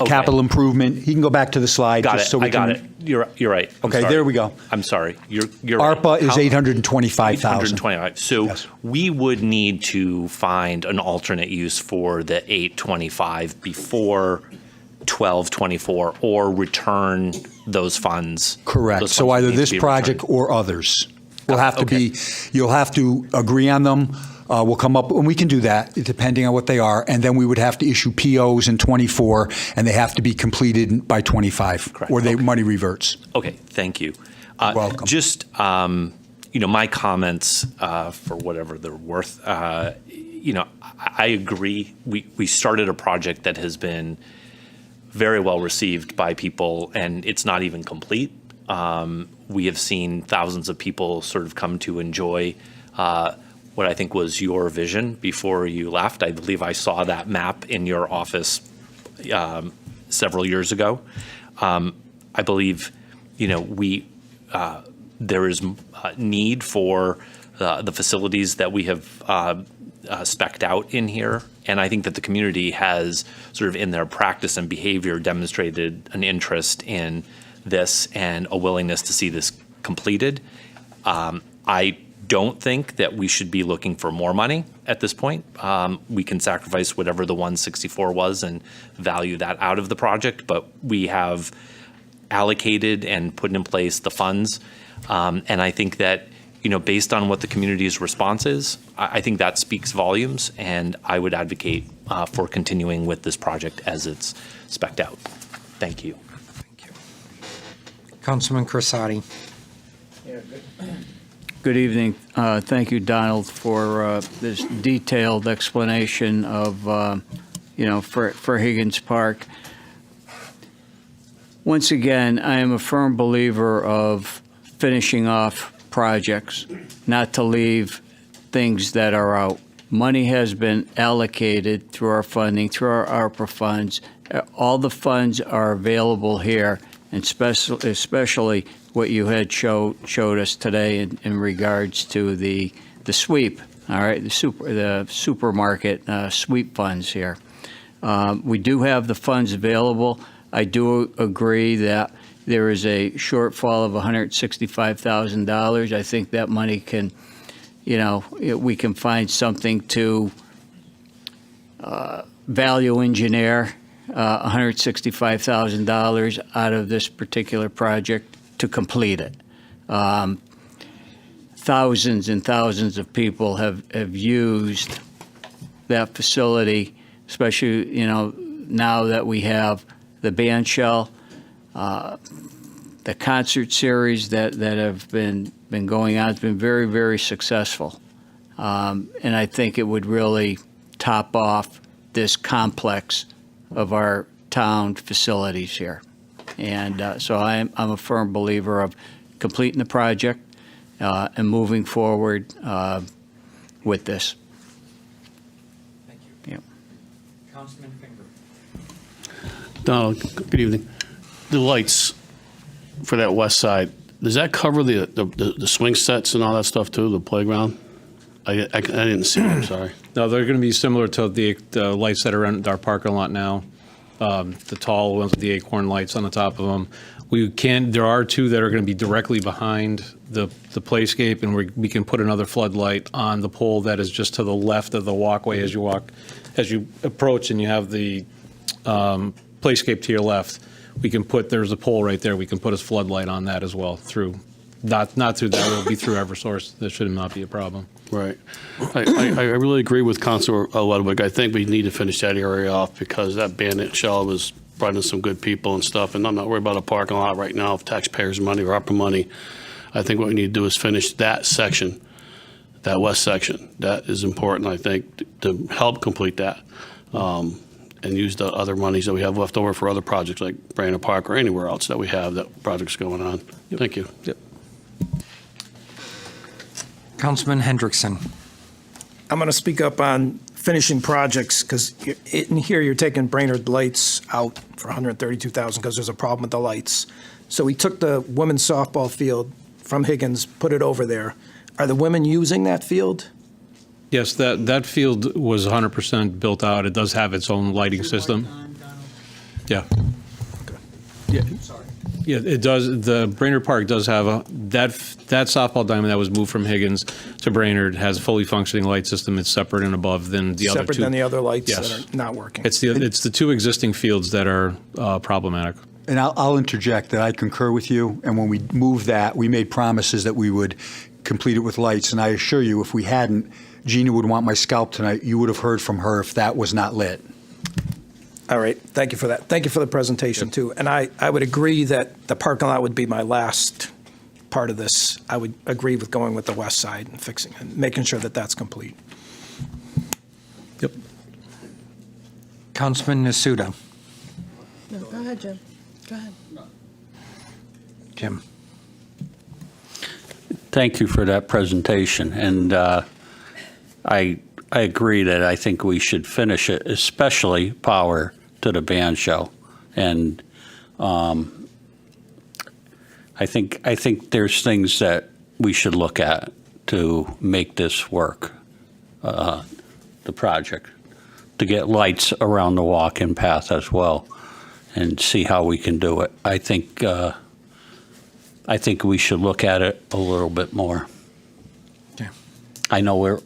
capital improvement. You can go back to the slide. Got just it. So we I got can, it. You're right. Okay, there we go. I'm sorry. You're ARPA right. is 825,000. 825. So we would need to find an alternate use for the 825 before 1224 or return those funds. Correct. Those So funds either need to this be project returned. or others. Will have to be. You'll have to agree on them. We'll come up, and we can do that depending on what they are, and then we would have to issue POs in 24, and they have to be completed by 25, Correct. or money reverts. Okay, thank you. Welcome. Just, my comments, for whatever they're worth, I agree. We started a project that has been very well received by people, and it's not even complete. We have seen thousands of people sort of come to enjoy what I think was your vision before you left. I believe I saw that map in your office several years ago. I believe, there is need for the facilities that we have spec'd out in here. And I think that the community has sort of in their practice and behavior demonstrated an interest in this and a willingness to see this completed. I don't think that we should be looking for more money at this point. We can sacrifice whatever the 164 was and value that out of the project, but we have allocated and put in place the funds. And I think that, based on what the community's response is, I think that speaks volumes, and I would advocate for continuing with this project as it's spec'd out. Thank you. Councilman Crisati. Good evening. Thank you, Donald, for this detailed explanation of, for Higgins Park. Once again, I am a firm believer of finishing off projects, not to leave things that are out. Money has been allocated through our funding, through our ARPA funds. All the funds are available here, and especially what you had showed us today in regards to the sweep, all right, the supermarket sweep funds here. We do have the funds available. I do agree that there is a shortfall of $165,000. I think that money can, we can find something to value engineer $165,000 out of this particular project to complete it. Thousands and thousands of people have used that facility, especially, now that we have the band shell, the concert series that have been going on. It's been very, very successful. And I think it would really top off this complex of our town facilities here. And so I'm a firm believer of completing the project and moving forward with this. Thank you. Yep. Councilman Finger. Donald, good evening. The lights for that west side, does that cover the swing sets and all that stuff too, the playground? I didn't see it, I'm sorry. No, they're going to be similar to the lights that are in our parking lot now. The tall ones with the acorn lights on the top of them. There are two that are going to be directly behind the playscape, and we can put another floodlight on the pole that is just to the left of the walkway as you approach, and you have the playscape to your left. There's a pole right there. We can put a floodlight on that as well not through that. It will be through Eversource. That should not be a problem. Right. I really agree with Councilor Ludwig. I think we need to finish that area off because that bandit shell was brought in some good people and stuff, and I'm not worried about a parking lot right now of taxpayers' money or ARPA money. I think what we need to do is finish that section, that west section. That is important, I think, to help complete that. And use the other monies that we have left over for other projects like Brainerd Park or anywhere else that we have that projects going on. Yep. Thank you. Yep. Councilman Hendrickson. I'm going to speak up on finishing projects because in here you're taking Brainerd lights out for $132,000 because there's a problem with the lights. So we took the women's softball field from Higgins, put it over there. Are the women using that field? Yes, that field was 100% built out. It does have its own lighting system. Yeah. Yeah. Yeah, it does. The Brainerd Park does have that softball diamond that was moved from Higgins to Brainerd has a fully functioning light system. It's separate and above than the other two. Separate than the other lights Yes. that are not working. It's the two existing fields that are problematic. And I'll interject that I concur with you. And when we moved that, we made promises that we would complete it with lights. And I assure you, if we hadn't, Gina would want my scalp tonight. You would have heard from her if that was not lit. All right. Thank you for that. Thank you for the presentation, too. And I would agree that the parking lot would be my last part of this. I would agree with going with the west side and fixing it, and making sure that that's complete. Yep. Councilman Nasuda. No, go ahead, Jim. Go ahead. Jim. Thank you for that presentation. And I agree that I think we should finish it, especially power to the band show. And I think there's things that we should look at to make this work, the project, to get lights around the walk-in path as well, and see how we can do it. I think we should look at it a little bit more. Okay. I know we're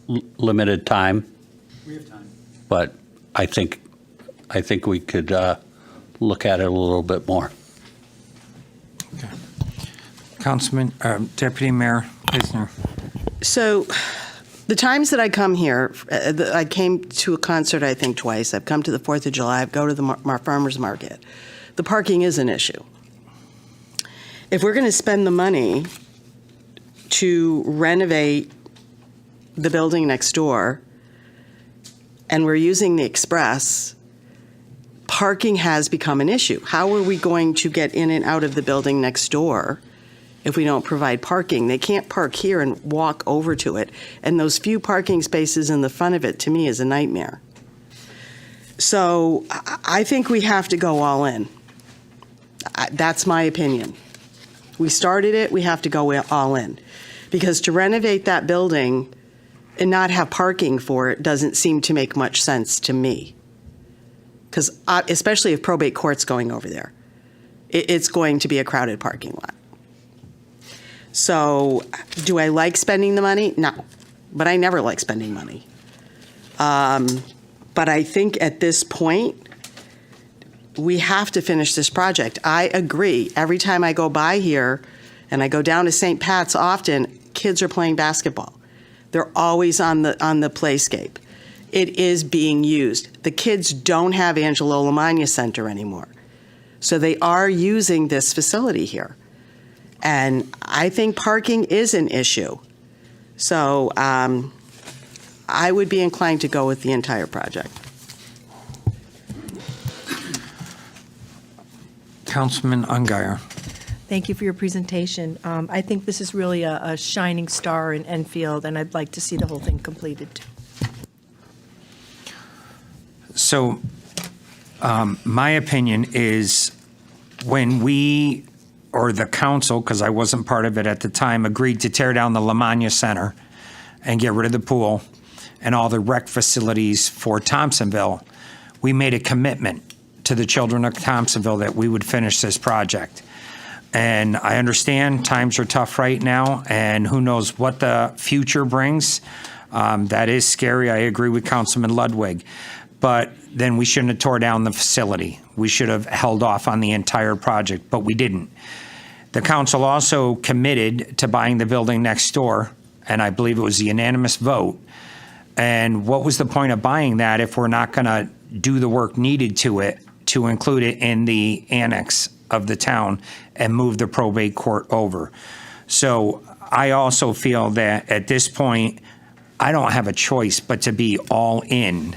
limited time. We have time. But I think we could look at it a little bit more. Councilman, Deputy Mayor Pisner. So the times that I come here, I came to a concert, I think, twice. I've come to the 4th of July. I go to the farmer's market. The parking is an issue. If we're going to spend the money to renovate the building next door, and we're using the Express, parking has become an issue. How are we going to get in and out of the building next door if we don't provide parking? They can't park here and walk over to it. And those few parking spaces in the front of it, to me, is a nightmare. So I think we have to go all in. That's my opinion. We started it, we have to go all in. Because to renovate that building and not have parking for it doesn't seem to make much sense to me. Because especially if probate court's going over there, it's going to be a crowded parking lot. So do I like spending the money? No, but I never like spending money. But I think at this point, we have to finish this project. I agree. Every time I go by here, and I go down to St. Pat's often, kids are playing basketball. They're always on the playscape. It is being used. The kids don't have Angelo Lamagna Center anymore. So they are using this facility here. And I think parking is an issue. So I would be inclined to go with the entire project. Councilman Ungary. Thank you for your presentation. I think this is really a shining star in Enfield, and I'd like to see the whole thing completed. So my opinion is when we, or the council, because I wasn't part of it at the time, agreed to tear down the Lamagna Center and get rid of the pool and all the rec facilities for Thompsonville, we made a commitment to the children of Thompsonville that we would finish this project. And I understand times are tough right now, and who knows what the future brings. That is scary. I agree with Councilman Ludwig. But then we shouldn't have tore down the facility. We should have held off on the entire project, but we didn't. The council also committed to buying the building next door, and I believe it was a unanimous vote. And what was the point of buying that if we're not going to do the work needed to it to include it in the annex of the town and move the probate court over? So I also feel that at this point, I don't have a choice but to be all in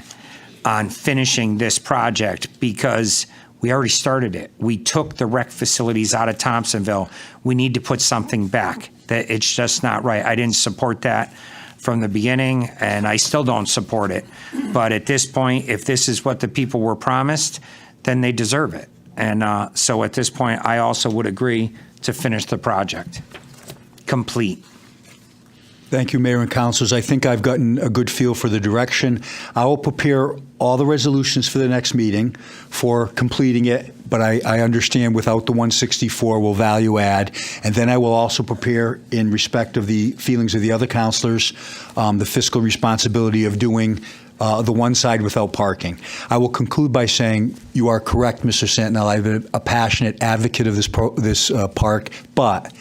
on finishing this project because we already started it. We took the rec facilities out of Thompsonville. We need to put something back. That it's just not right. I didn't support that from the beginning, and I still don't support it. But at this point, if this is what the people were promised, then they deserve it. And so at this point, I also would agree to finish the project complete. Thank you, Mayor and Councilors. I think I've gotten a good feel for the direction. I will prepare all the resolutions for the next meeting for completing it, but I understand without the 164 will value add. And then I will also prepare, in respect of the feelings of the other councilors, the fiscal responsibility of doing the one side without parking. I will conclude by saying you are correct, Mr. Santinelli. I've been a passionate advocate of this park, but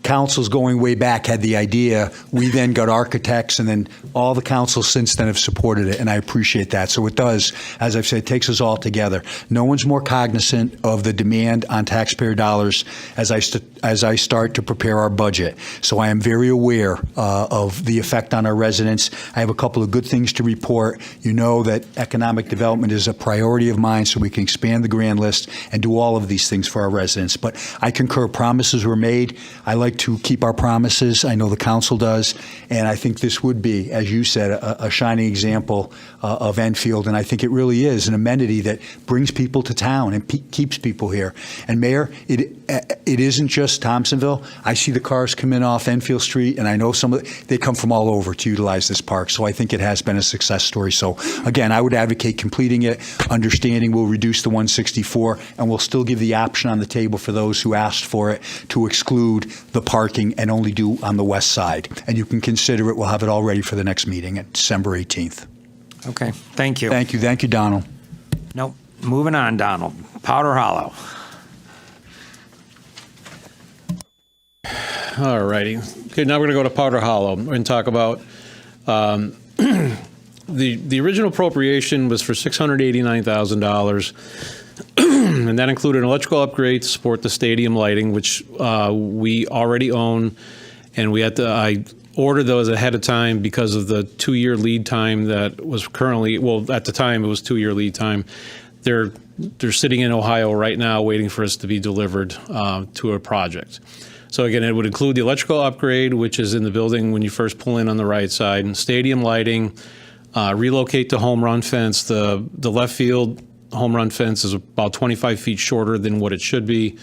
councils going way back had the idea. We then got architects, and then all the councils since then have supported it, and I appreciate that. So it does, as I've said, it takes us all together. No one's more cognizant of the demand on taxpayer dollars as I start to prepare our budget. So I am very aware of the effect on our residents. I have a couple of good things to report. You know that economic development is a priority of mine, so we can expand the grand list and do all of these things for our residents. But I concur, promises were made. I like like to keep our promises. I know the council does. And I think this would be, as you said, a shining example of Enfield. And I think it really is an amenity that brings people to town and keeps people here. And Mayor, it isn't just Thompsonville. I see the cars come in off Enfield Street, and I know they come from all over to utilize this park. So I think it has been a success story. So again, I would advocate completing it, understanding we'll reduce the 164, and we'll still give the option on the table for those who asked for it to exclude the parking and only do on the west side. And you can consider it. We'll have it all ready for the next meeting at December 18th. Okay, thank you. Thank you. Thank you, Donald. Nope. Moving on, Donald. Powder Hollow. All righty. Okay, now we're going to go to Powder Hollow and talk about the original appropriation was for $689,000, and that included an electrical upgrade to support the stadium lighting, which we already own, and I ordered those ahead of time because of the 2-year lead time that was currently, well, at the time it was 2-year lead time. They're sitting in Ohio right now waiting for us to be delivered to a project. So again, it would include the electrical upgrade, which is in the building when you first pull in on the right side, and stadium lighting, relocate the home run fence. The left field home run fence is about 25 feet shorter than what it should be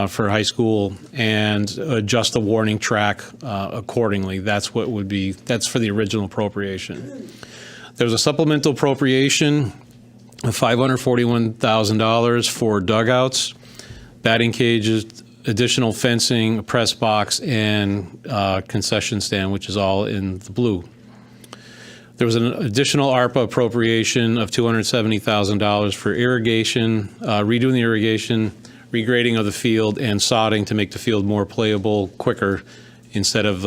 for high school, and adjust the warning track accordingly. That's for the original appropriation. There was a supplemental appropriation of $541,000 for dugouts, batting cages, additional fencing, a press box, and concession stand, which is all in the blue. There was an additional ARPA appropriation of $270,000 for irrigation, redoing the irrigation, regrading of the field, and sodding to make the field more playable quicker instead of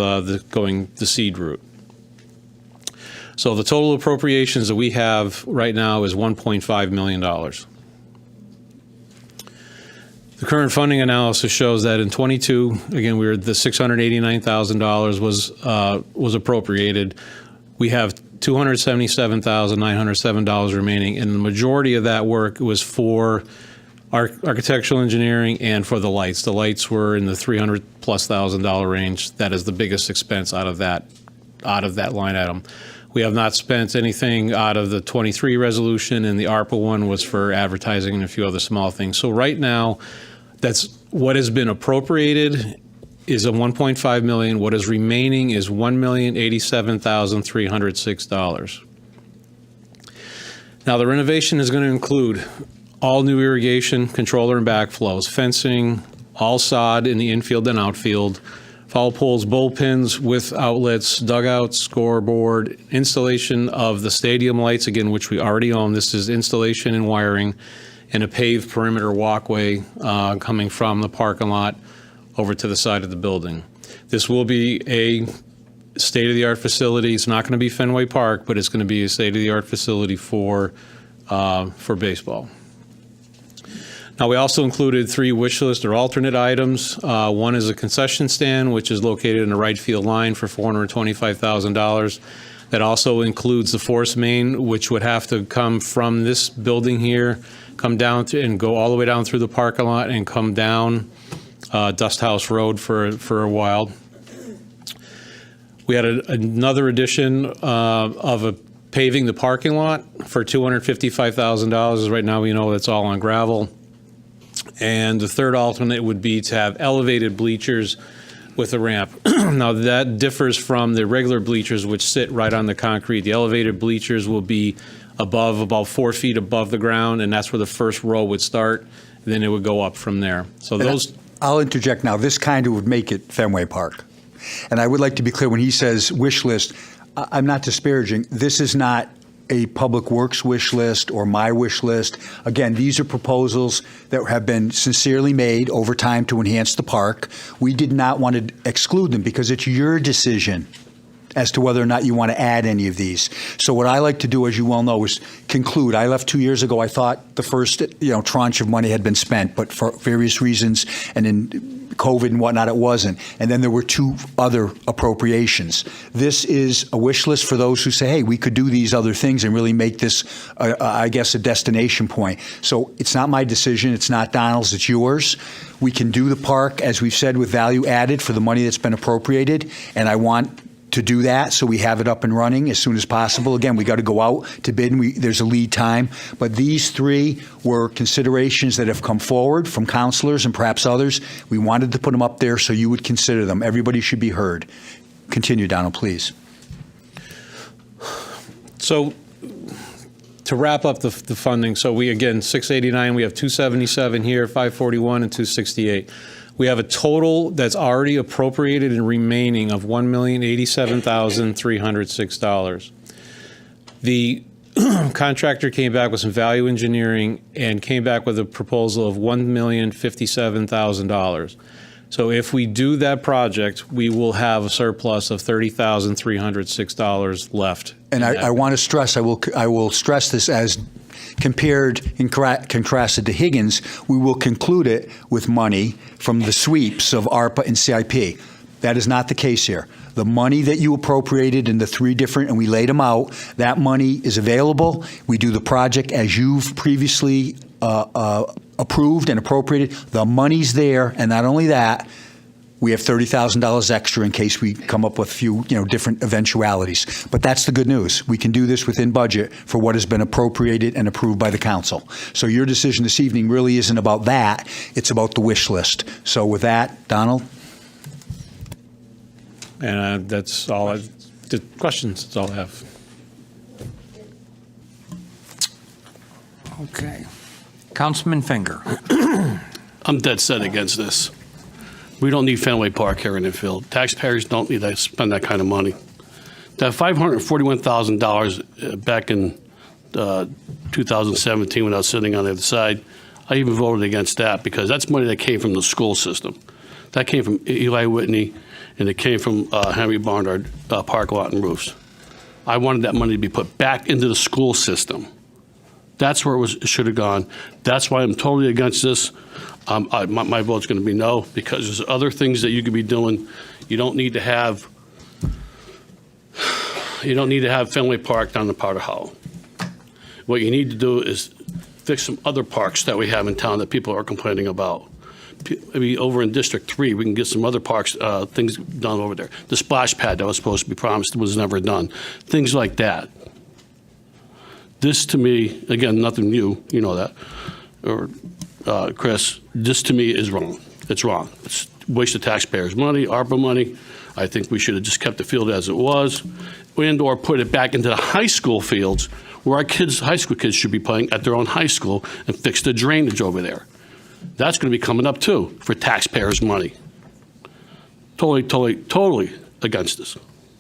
going the seed route. So the total appropriations that we have right now is $1.5 million. The current funding analysis shows that in '22, again, the $689,000 was appropriated. We have $277,907 remaining, and the majority of that work was for architectural engineering and for the lights. The lights were in the $300,000+ range. That is the biggest expense out of that line item. We have not spent anything out of the '23 resolution, and the ARPA one was for advertising and a few other small things. So right now, that's what has been appropriated is a $1.5 million. What is remaining is $1,087,306. Now the renovation is going to include all new irrigation, controller and backflows, fencing, all sod in the infield and outfield, foul poles, bullpens with outlets, dugouts, scoreboard, installation of the stadium lights, again, which we already own. This is installation and wiring, and a paved perimeter walkway coming from the parking lot over to the side of the building. This will be a state-of-the-art facility. It's not going to be Fenway Park, but it's going to be a state-of-the-art facility for baseball. Now, we also included 3 wish list or alternate items. One is a concession stand, which is located in the right field line for $425,000. That also includes the force main, which would have to come from this building here, come down and go all the way down through the parking lot and come down Dust House Road for a while. We had another addition of paving the parking lot for $255,000. Right now we know that's all on gravel. And the third alternate would be to have elevated bleachers with a ramp. Now that differs from the regular bleachers, which sit right on the concrete. The elevated bleachers will be about 4 feet above the ground, and that's where the first row would start. And then it would go up from there. So those. I'll interject now. This kind of would make it Fenway Park. And I would like to be clear, when he says wish list, I'm not disparaging. This is not a public works wish list or my wish list. Again, these are proposals that have been sincerely made over time to enhance the park. We did not want to exclude them because it's your decision as to whether or not you want to add any of these. So what I like to do, as you well know, is conclude. I left 2 years ago. I thought the first tranche of money had been spent, but for various reasons and in COVID and whatnot, it wasn't. And then there were 2 other appropriations. This is a wish list for those who say, hey, we could do these other things and really make this, I guess, a destination point. So it's not my decision. It's not Donald's. It's yours. We can do the park, as we've said, with value added for the money that's been appropriated. And I want to do that so we have it up and running as soon as possible. Again, we got to go out to bid, and there's a lead time. But these 3 were considerations that have come forward from counselors and perhaps others. We wanted to put them up there so you would consider them. Everybody should be heard. Continue, Donald, please. So to wrap up the funding, so we, again, 689, we have 277 here, 541, and 268. We have a total that's already appropriated and remaining of $1,087,306. The contractor came back with some value engineering and came back with a proposal of $1,057,000. So if we do that project, we will have a surplus of $30,306 left. And I want to stress, I will stress this as compared and contrasted to Higgins, we will conclude it with money from the sweeps of ARPA and CIP. That is not the case here. The money that you appropriated in the 3 different, and we laid them out, that money is available. We do the project as you've previously approved and appropriated. The money's there, and not only that, we have $30,000 extra in case we come up with a few, different eventualities. But that's the good news. We can do this within budget for what has been appropriated and approved by the council. So your decision this evening really isn't about that. It's about the wish list. So with that, Donald? And that's all the questions, that's all I have. Okay. Councilman Finger. I'm dead set against this. We don't need Fenway Park here in Enfield. Taxpayers don't need to spend that kind of money. That $541,000 back in 2017 when I was sitting on the other side, I even voted against that because that's money that came from the school system. That came from Eli Whitney, and it came from Henry Barnard park lot and roofs. I wanted that money to be put back into the school system. That's where it should have gone. That's why I'm totally against this. My vote's going to be no, because there's other things that you could be doing. You don't need to have Fenway Park down the Powder Hollow. What you need to do is fix some other parks that we have in town that people are complaining about. Maybe over in District 3, we can get some other parks, things done over there. The splash pad that was supposed to be promised was never done. Things like that. This to me, again, nothing new, you know that, or Chris, this to me is wrong. It's wrong. It's a waste of taxpayers' money, ARPA money. I think we should have just kept the field as it was, and or put it back into the high school fields where our kids, high school kids should be playing at their own high school and fix the drainage over there. That's going to be coming up too for taxpayers' money. Totally against this.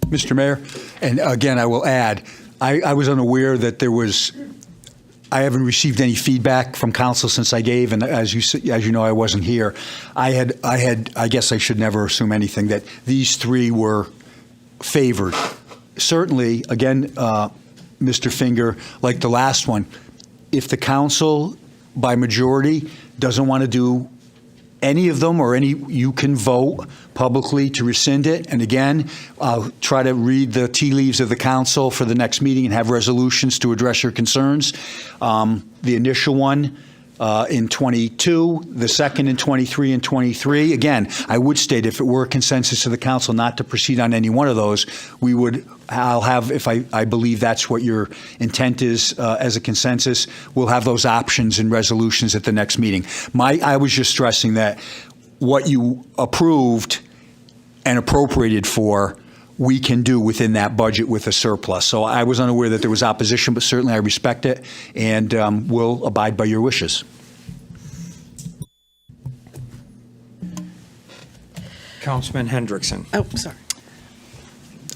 Mr. Mayor, and again, I will add, I was unaware that there was, I haven't received any feedback from council since I gave, and as you know, I wasn't here. I guess I should never assume anything, that these 3 were favored. Certainly, again, Mr. Finger, like the last one, if the council by majority doesn't want to do any of them, or you can vote publicly to rescind it. And again, I'll try to read the tea leaves of the council for the next meeting and have resolutions to address your concerns. The initial one in 22, the second in 23 and 23. Again, I would state if it were a consensus of the council not to proceed on any one of those, I'll have, if I believe that's what your intent is as a consensus, we'll have those options and resolutions at the next meeting. I was just stressing that what you approved and appropriated for, we can do within that budget with a surplus. So I was unaware that there was opposition, but certainly I respect it and will abide by your wishes. Councilman Hendrickson. Oh, sorry.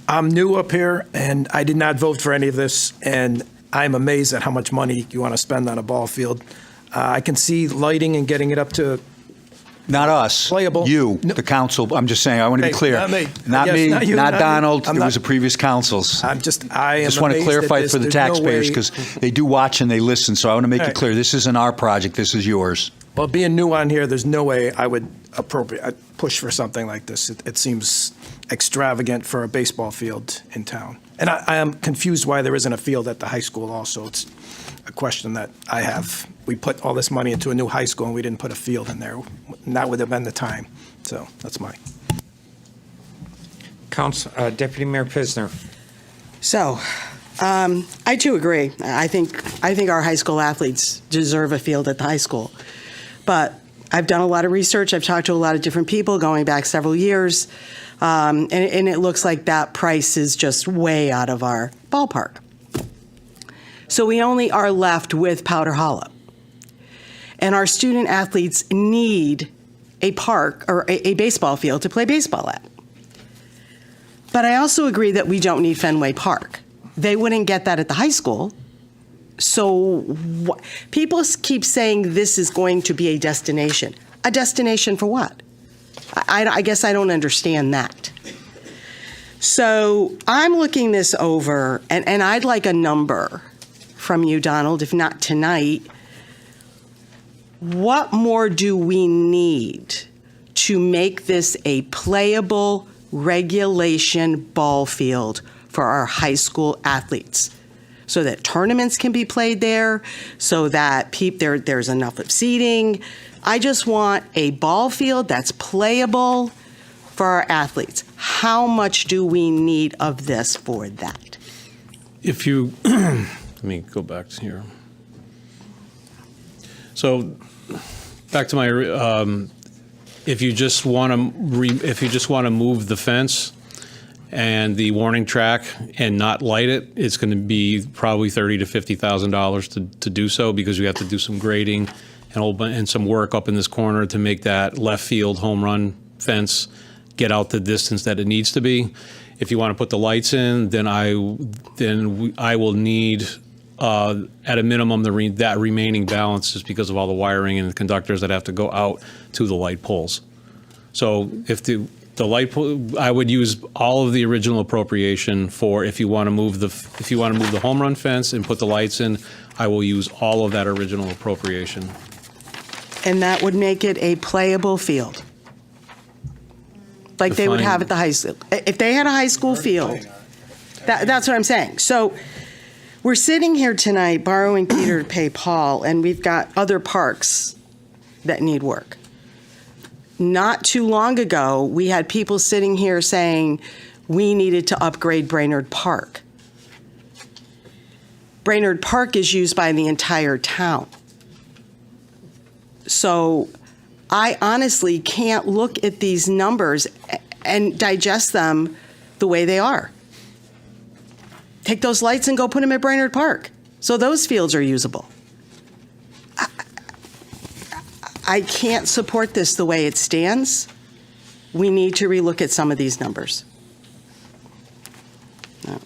I'm new up here, and I did not vote for any of this, and I'm amazed at how much money you want to spend on a ball field. I can see lighting and getting it up to not us, playable. You, the council. I'm just saying, I want to be clear. Not me. Not Yes, me, not you, not not Donald. me. It was the previous councils. I am just want to amazed clarify at it this. for the There's no taxpayers way- because they do watch and they listen. So I want to make it Right. clear, this isn't our project, this is yours. Well, being new on here, there's no way I would appropriate. I'd push for something like this. It seems extravagant for a baseball field in town. And I am confused why there isn't a field at the high school also. It's a question that I have. We put all this money into a new high school and we didn't put a field in there. And that would have been the time. So that's my. Deputy Mayor Pisner. So, I too agree. I think our high school athletes deserve a field at the high school. But I've done a lot of research. I've talked to a lot of different people going back several years. And it looks like that price is just way out of our ballpark. So we only are left with Powder Hollow. And our student athletes need a park or a baseball field to play baseball at. But I also agree that we don't need Fenway Park. They wouldn't get that at the high school. So people keep saying this is going to be a destination. A destination for what? I guess I don't understand that. So I'm looking this over, and I'd like a number from you, Donald, if not tonight. What more do we need to make this a playable regulation ball field for our high school athletes so that tournaments can be played there, so that there's enough of seating? I just want a ball field that's playable for our athletes. How much do we need of this for that? If you, let me go back to here. So back to my, if you just want to move the fence and the warning track and not light it, it's going to be probably $30,000 to $50,000 to do so, because we have to do some grading and some work up in this corner to make that left field home run fence get out the distance that it needs to be. If you want to put the lights in, then I will need at a minimum that remaining balance, is because of all the wiring and the conductors that have to go out to the light poles. So if the light pole, I would use all of the original appropriation for, if you want to move the home run fence and put the lights in, I will use all of that original appropriation. And that would make it a playable field, like they would have at the high school. If they had a high school field, that's what I'm saying. So we're sitting here tonight borrowing Peter to pay Paul, and we've got other parks that need work. Not too long ago, we had people sitting here saying we needed to upgrade Brainerd Park. Brainerd Park is used by the entire town. So I honestly can't look at these numbers and digest them the way they are. Take those lights and go put them at Brainerd Park, so those fields are usable. I can't support this the way it stands. We need to relook at some of these numbers. No.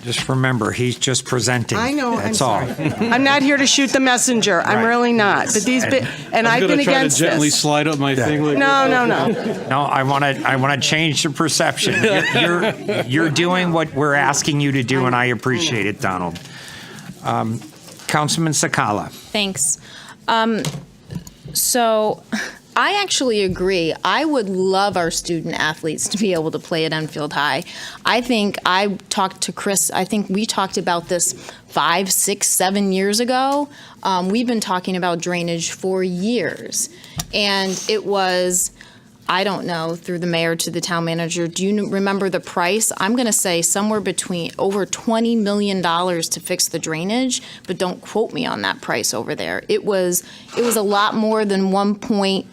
Just remember, he's just presenting. I know, That's I'm all. sorry. I'm not here to shoot the messenger. I'm really not. But these, and I've been against try to gently this. slide up my thing. Like No. No, I want to change the perception. You're doing what we're asking you to do, and I appreciate it, Donald. Councilman Sakala. Thanks. So I actually agree. I would love our student athletes to be able to play at Enfield High. I talked to Chris, I think we talked about this 5, 6, 7 years ago. We've been talking about drainage for years. And it was, I don't know, through the mayor to the town manager, do you remember the price? I'm going to say somewhere between over $20 million to fix the drainage, but don't quote me on that price over there. It was a lot more than 1.2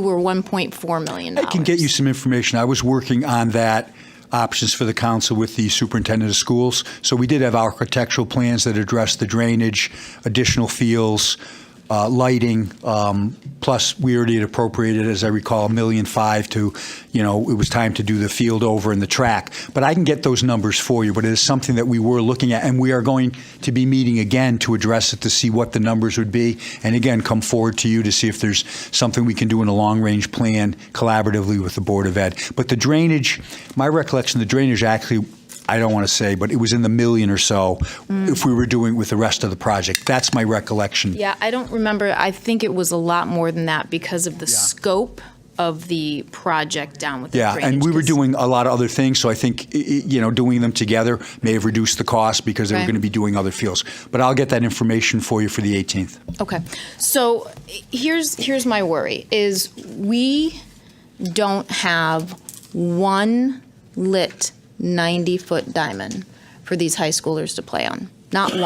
or $1.4 million. I can get you some information. I was working on that options for the council with the superintendent of schools. So we did have architectural plans that address the drainage, additional fields, lighting, plus we already had appropriated, as I recall, $1.5 million to, it was time to do the field over and the track. But I can get those numbers for you, but it is something that we were looking at, and we are going to be meeting again to address it, to see what the numbers would be, and again, come forward to you to see if there's something we can do in a long-range plan collaboratively with the Board of Ed. But the drainage, my recollection, the drainage actually I don't want to say, but it was in the million or so if we were doing with the rest of the project. That's my recollection. Yeah, I don't remember. I think it was a lot more than that because of the scope of the project down with the Yeah, drainage. and we were doing a lot of other things, so I think, doing them together may have reduced the cost because they were Right. going to be doing other fields. But I'll get that information for you for the 18th. Okay, so here's my worry, is we don't have one lit 90-foot diamond for these high schoolers to play on. Not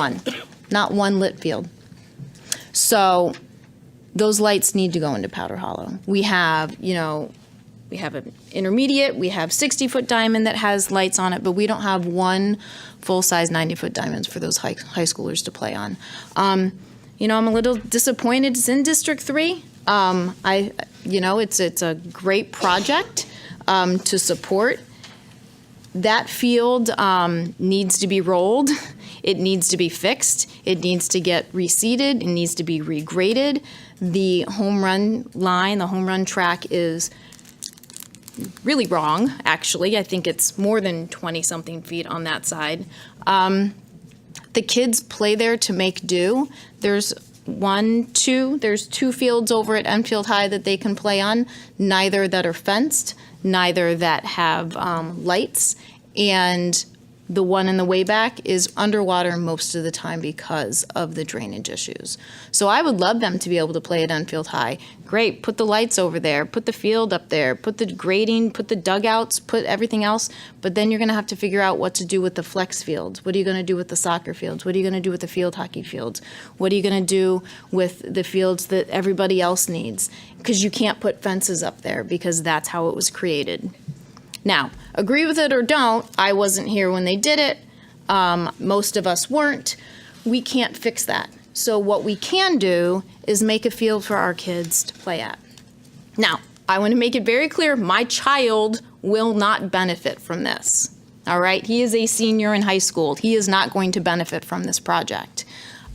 one lit field. So those lights need to go into Powder Hollow. We have an intermediate, we have 60-foot diamond that has lights on it, but we don't have one full-size 90-foot diamonds for those high schoolers to play on. I'm a little disappointed it's in District 3. It's a great project to support. That field needs to be rolled. It needs to be fixed. It needs to get reseeded. It needs to be regraded. The home run line, the home run track is really wrong, actually. I think it's more than 20-something feet on that side. The kids play there to make do. There's two fields over at Enfield High that they can play on, neither that are fenced, neither that have lights, and the one in the way back is underwater most of the time because of the drainage issues. So I would love them to be able to play at Enfield High. Great, put the lights over there, put the field up there, put the grading, put the dugouts, put everything else, but then you're gonna have to figure out what to do with the flex fields. What are you gonna do with the soccer fields? What are you gonna do with the field hockey fields? What are you gonna do with the fields that everybody else needs? Because you can't put fences up there because that's how it was created. Now, agree with it or don't, I wasn't here when they did it. Most of us weren't. We can't fix that. So what we can do is make a field for our kids to play at. Now, I want to make it very clear, my child will not benefit from this. All right? He is a senior in high school. He is not going to benefit from this project.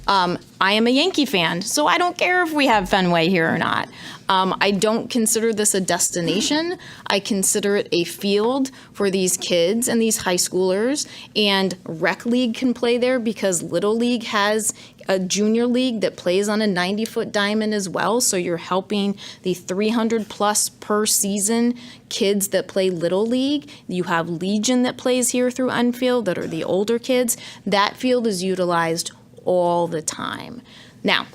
I am a Yankee fan, so I don't care if we have Fenway here or not. I don't consider this a destination. I consider it a field for these kids and these high schoolers, and Rec League can play there because Little League has a junior league that plays on a 90-foot diamond as well, so you're helping the 300-plus per season kids that play Little League. You have Legion that plays here through Enfield that are the older kids. That field is utilized all the time. Now,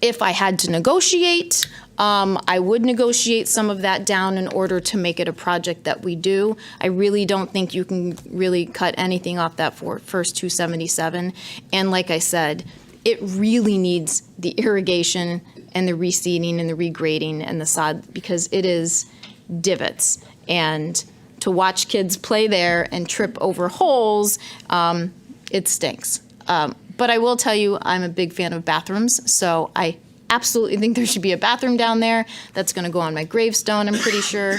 if I had to negotiate, I would negotiate some of that down in order to make it a project that we do. I really don't think you can really cut anything off that first 277. And like I said, it really needs the irrigation and the reseeding and the regrading and the sod because it is divots. And to watch kids play there and trip over holes, it stinks. But I will tell you, I'm a big fan of bathrooms, so I absolutely think there should be a bathroom down there. That's going to go on my gravestone, I'm pretty sure.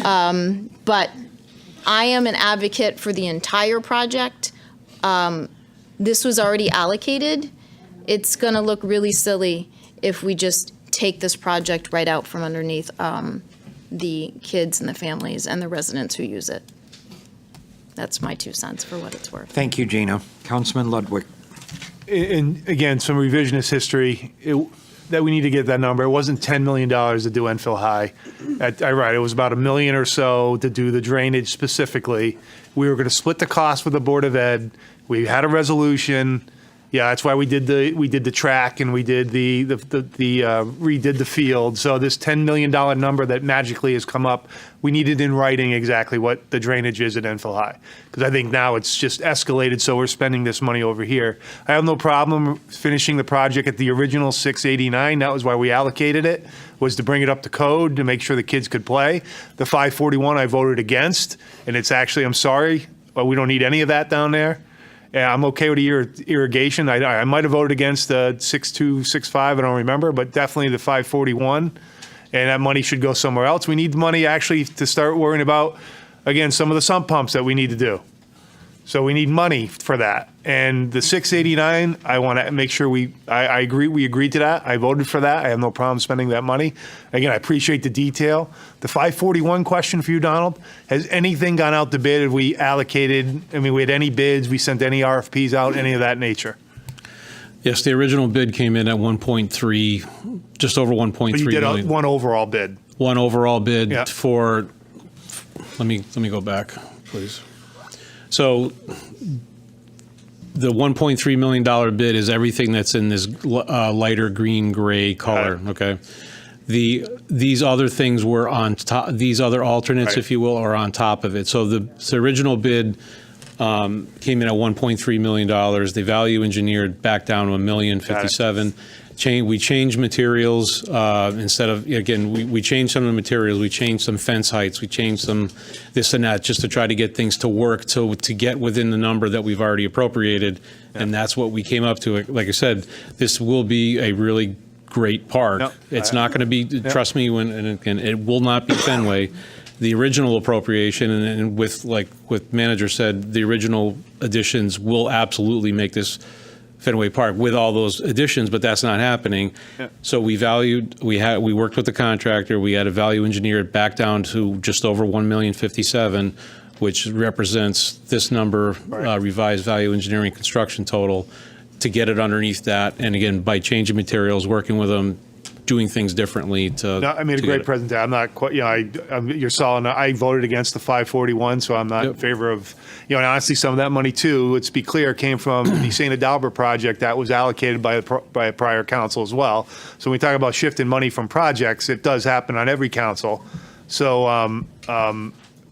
But I am an advocate for the entire project. This was already allocated. It's going to look really silly if we just take this project right out from underneath the kids and the families and the residents who use it. That's my 2 cents for what it's worth. Thank you, Gina. Councilman Ludwig. And again, some revisionist history, that we need to get that number. It wasn't $10 million to do Enfield High. It was about $1 million or so to do the drainage specifically. We were going to split the cost with the Board of Ed. We had a resolution. Yeah, that's why we did the track and we did redid the field. So this $10 million number that magically has come up, we needed in writing exactly what the drainage is at Enfield High. Because I think now it's just escalated, so we're spending this money over here. I have no problem finishing the project at the original 689. That was why we allocated it, was to bring it up to code to make sure the kids could play. The 541 I voted against, and it's actually, I'm sorry, but we don't need any of that down there. Yeah, I'm okay with the irrigation. I might have voted against the 6265, I don't remember, but definitely the 541. And that money should go somewhere else. We need the money actually to start worrying about, again, some of the sump pumps that we need to do. So we need money for that. And the 689, I want to make sure I agree, we agreed to that. I voted for that. I have no problem spending that money. Again, I appreciate the detail. The 541 question for you, Donald, has anything gone out to bid? Have we allocated, we had any bids, we sent any RFPs out, any of that nature? Yes, the original bid came in at 1.3, just over 1.3 But you did million. one overall bid. One overall bid Yeah. for, let me go back, please. So the $1.3 million bid is everything that's in this lighter green gray color, okay? These other things were on top, these other alternates, Right. if you will, are on top of it. So the original bid came in at $1.3 million. They value engineered back down to $1,057,000. We changed materials instead of, again, we changed some of the materials. We changed some fence heights. We changed some this and that just to try to get things to work to get within the number that we've already appropriated. And that's what we came up to. Like I said, this will be a really great park. No, It's not going to be, trust me, and it will not be Fenway. The original appropriation, and with manager said, the original additions will absolutely make this Fenway Park with all those additions, but that's not happening. Yeah. So we worked with the contractor. We had a value engineer it back down to just over $1,057,000, which represents this number, revised value engineering construction total, to get it underneath that. And again, by changing materials, working with them, doing things differently to. No, I made a to great get it. presentation. I'm not quite, you're solid. I voted against the 541, so I'm not in favor of, and honestly, some of that money too, let's be clear, came from the St. Adalbert project that was allocated by a prior council as well. So when we talk about shifting money from projects, it does happen on every council. So,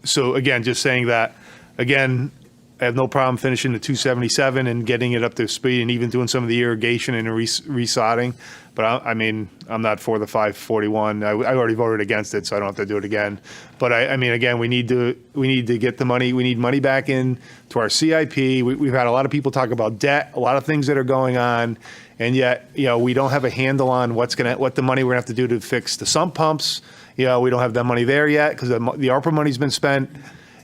so again, just saying that, again, I have no problem finishing the 277 and getting it up to speed and even doing some of the irrigation and resodding. But I'm not for the 541. I already voted against it, so I don't have to do it again. But again, we need to get the money. We need money back in to our CIP. We've had a lot of people talk about debt, a lot of things that are going on, and yet we don't have a handle on what the money we're gonna have to do to fix the sump pumps. We don't have that money there yet because the ARPA money's been spent.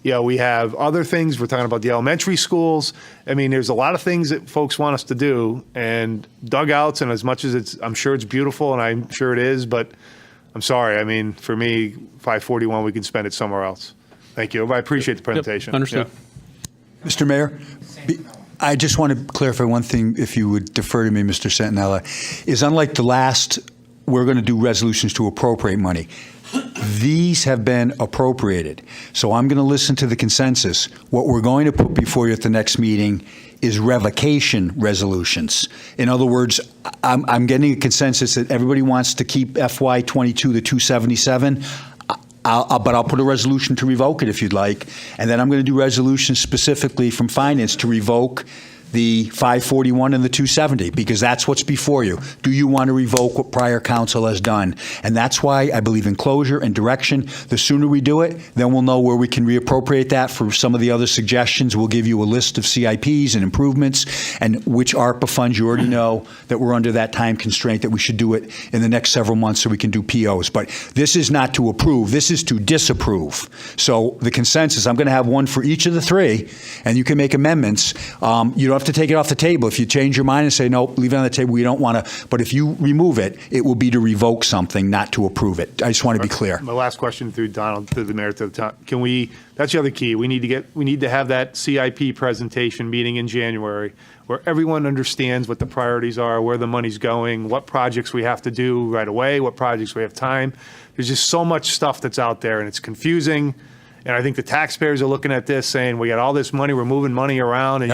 We have other things. We're talking about the elementary schools. There's a lot of things that folks want us to do, and dugouts, and as much as I'm sure it's beautiful, and I'm sure it is, but I'm sorry. For me, 541, we can spend it somewhere else. Thank you. I appreciate the presentation. Understood. Yeah. Mr. Mayor, I just want to clarify one thing, if you would defer to me, Mr. Santinella, is unlike the last, we're going to do resolutions to appropriate money. These have been appropriated. So I'm going to listen to the consensus. What we're going to put before you at the next meeting is revocation resolutions. In other words, I'm getting a consensus that everybody wants to keep FY22 the 277. But I'll put a resolution to revoke it if you'd like. And then I'm going to do resolutions specifically from finance to revoke the 541 and the 270, because that's what's before you. Do you want to revoke what prior council has done? And that's why I believe in closure and direction. The sooner we do it, then we'll know where we can reappropriate that for some of the other suggestions. We'll give you a list of CIPs and improvements and which ARPA funds you already know that we're under that time constraint that we should do it in the next several months so we can do POs. But this is not to approve. This is to disapprove. So the consensus, I'm going to have one for each of the three, and you can make amendments. You don't have to take it off the table. If you change your mind and say, nope, leave it on the table, we don't want to. But if you remove it, it will be to revoke something, not to approve it. I just want to be clear. My last question through Donald, to the mayor, to the top. That's the other key. We need to have that CIP presentation meeting in January where everyone understands what the priorities are, where the money's going, what projects we have to do right away, what projects we have time. There's just so much stuff that's out there, and it's confusing. And I think the taxpayers are looking at this saying, we got all this money, we're moving money around, and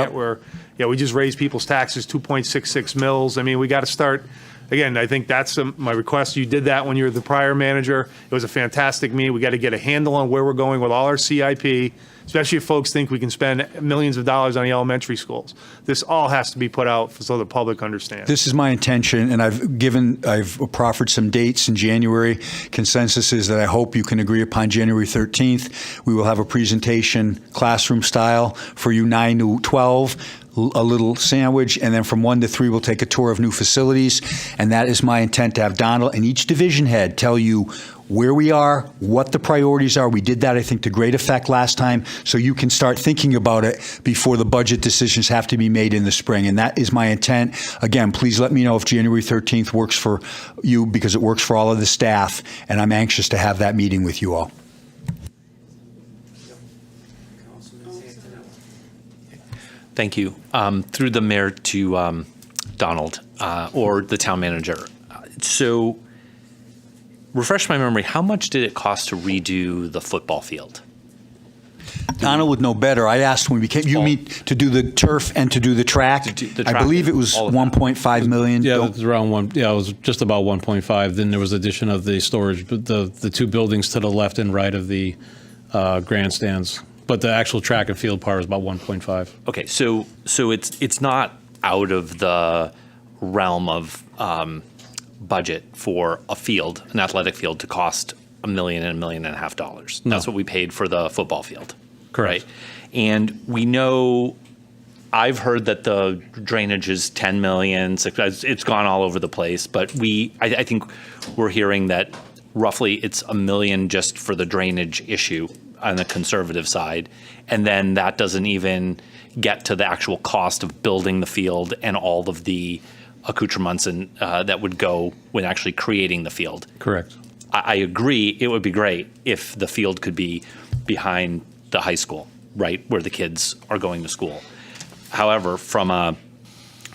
yet we just raised people's taxes 2.66 mils. We got to start, again, I think that's my request. You did that when you were the prior manager. It was a fantastic meeting. We got to get a handle on where we're going with all our CIP, especially if folks think we can spend millions of dollars on the elementary schools. This all has to be put out so the public understands. This is my intention, and I've proffered some dates in January. Consensus is that I hope you can agree upon January 13th. We will have a presentation, classroom style, for you 9 to 12. A little sandwich, and then from 1 to 3 we'll take a tour of new facilities, and that is my intent, to have Donald and each division head tell you where we are, what the priorities are. We did that, I think, to great effect last time, so you can start thinking about it before the budget decisions have to be made in the spring. And that is my intent. Again, please let me know if January 13th works for you, because it works for all of the staff, and I'm anxious to have that meeting with you all. Thank you. Through the mayor to Donald, or the town manager. So, refresh my memory, how much did it cost to redo the football field? Donald would know better. I asked when we came, you mean to do the turf and to do the track? I believe it was 1.5 million. Yeah, it was around one. Yeah, it was just about 1.5. Then there was addition of the storage, the two buildings to the left and right of the grandstands. But the actual track and field part was about 1.5. Okay, so it's not out of the realm of budget for a field, an athletic field, to cost $1 million and $1.5 million. That's what we paid for the football field. Correct. Right? And we know, I've heard that the drainage is 10 million. It's gone all over the place, but I think we're hearing that roughly it's $1 million just for the drainage issue on the conservative side, and then that doesn't even get to the actual cost of building the field and all of the accoutrements and that would go when actually creating the field. Correct. I agree. It would be great if the field could be behind the high school, right, where the kids are going to school. However, from a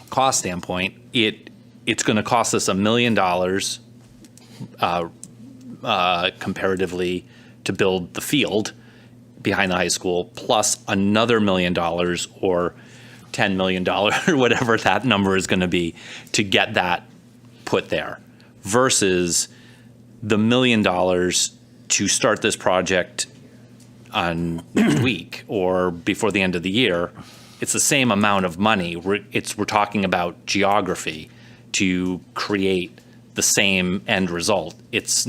cost standpoint, it's going to cost us $1 million comparatively to build the field behind the high school, plus another $1 million or $10 million, whatever that number is going to be, to get that put there, versus the $1 million to start this project on next week or before the end of the year. It's the same amount of money. We're talking about geography to create the same end result. There's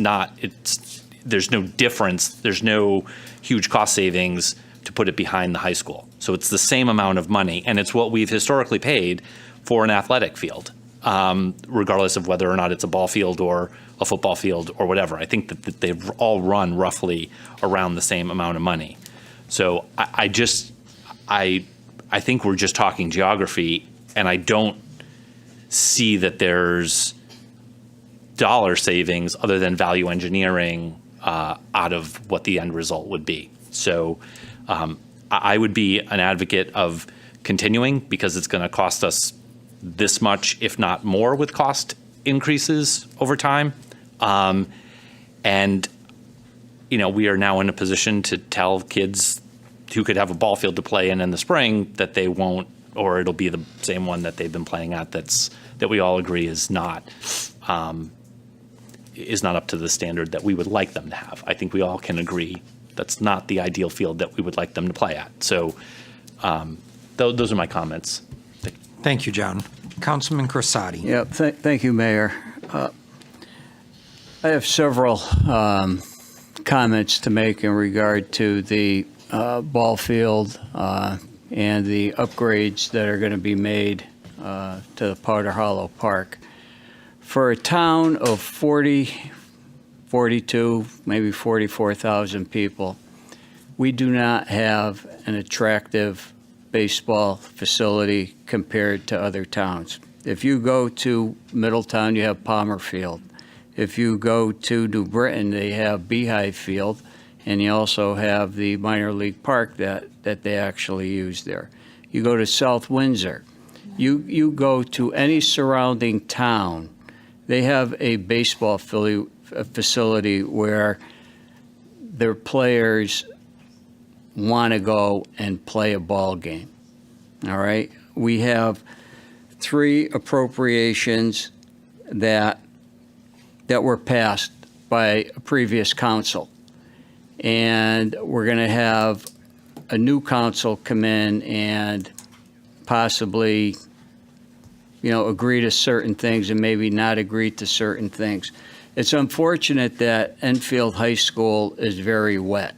no difference. There's no huge cost savings to put it behind the high school. So it's the same amount of money, and it's what we've historically paid for an athletic field, regardless of whether or not it's a ball field or a football field or whatever. I think that they've all run roughly around the same amount of money. So I think we're just talking geography, and I don't see that there's dollar savings other than value engineering out of what the end result would be. So I would be an advocate of continuing, because it's going to cost us this much, if not more, with cost increases over time. And, we are now in a position to tell kids who could have a ball field to play in the spring that they won't, or it'll be the same one that they've been playing at that we all agree is not up to the standard that we would like them to have. I think we all can agree that's not the ideal field that we would like them to play at. So those are my comments. Thank you, John. Councilman Crissati. Yeah, thank you, Mayor. I have several comments to make in regard to the ball field and the upgrades that are going to be made to the Powder Hollow Park. For a town of 42, maybe 44,000 people, we do not have an attractive baseball facility compared to other towns. If you go to Middletown, you have Palmer Field. If you go to New Britain, they have Beehive Field, and you also have the minor league park that they actually use there. You go to South Windsor. You go to any surrounding town, they have a baseball facility where their players want to go and play a ball game. All right? We have 3 appropriations that were passed by a previous council. And we're going to have a new council come in and possibly, agree to certain things and maybe not agree to certain things. It's unfortunate that Enfield High School is very wet.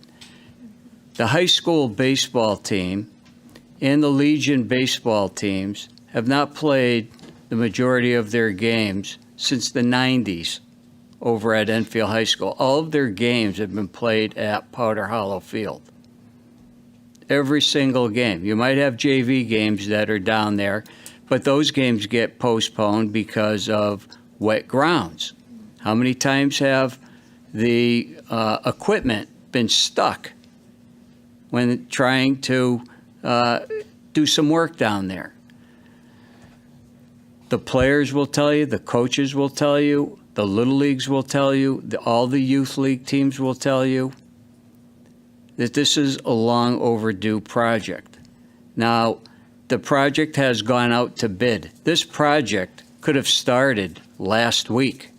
The high school baseball team and the Legion baseball teams have not played the majority of their games since the 90s over at Enfield High School. All of their games have been played at Powder Hollow Field. Every single game. You might have JV games that are down there, but those games get postponed because of wet grounds. How many times have the equipment been stuck when trying to do some work down there? The players will tell you, the coaches will tell you, the Little Leagues will tell you, all the youth league teams will tell you that this is a long overdue project. Now, the project has gone out to bid. This project could have started last week.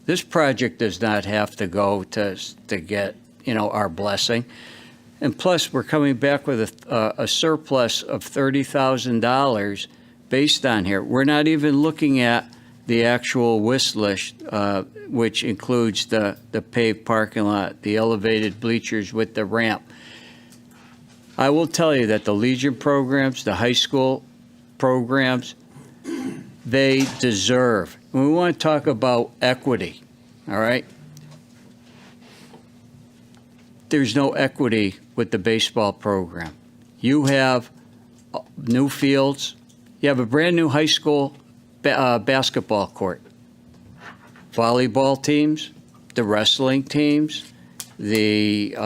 This project does not have to go to get, our blessing. And plus, we're coming back with a surplus of $30,000 based on here. We're not even looking at the actual wish list, which includes the paved parking lot, the elevated bleachers with the ramp. I will tell you that the Legion programs, the high school programs, they deserve. And we want to talk about equity, all right? There's no equity with the baseball program. You have new fields. You have a brand new high school basketball court. Volleyball teams, the wrestling teams, the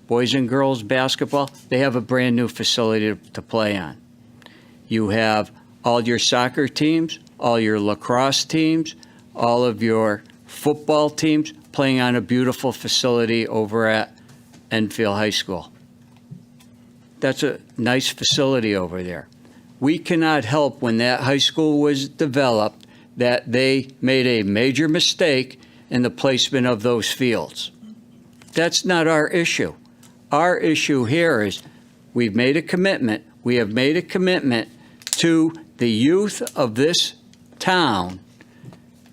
boys and girls basketball, they have a brand new facility to play on. You have all your soccer teams, all your lacrosse teams, all of your football teams playing on a beautiful facility over at Enfield High School. That's a nice facility over there. We cannot help when that high school was developed that they made a major mistake in the placement of those fields. That's not our issue. Our issue here is we've made a commitment. We have made a commitment to the youth of this town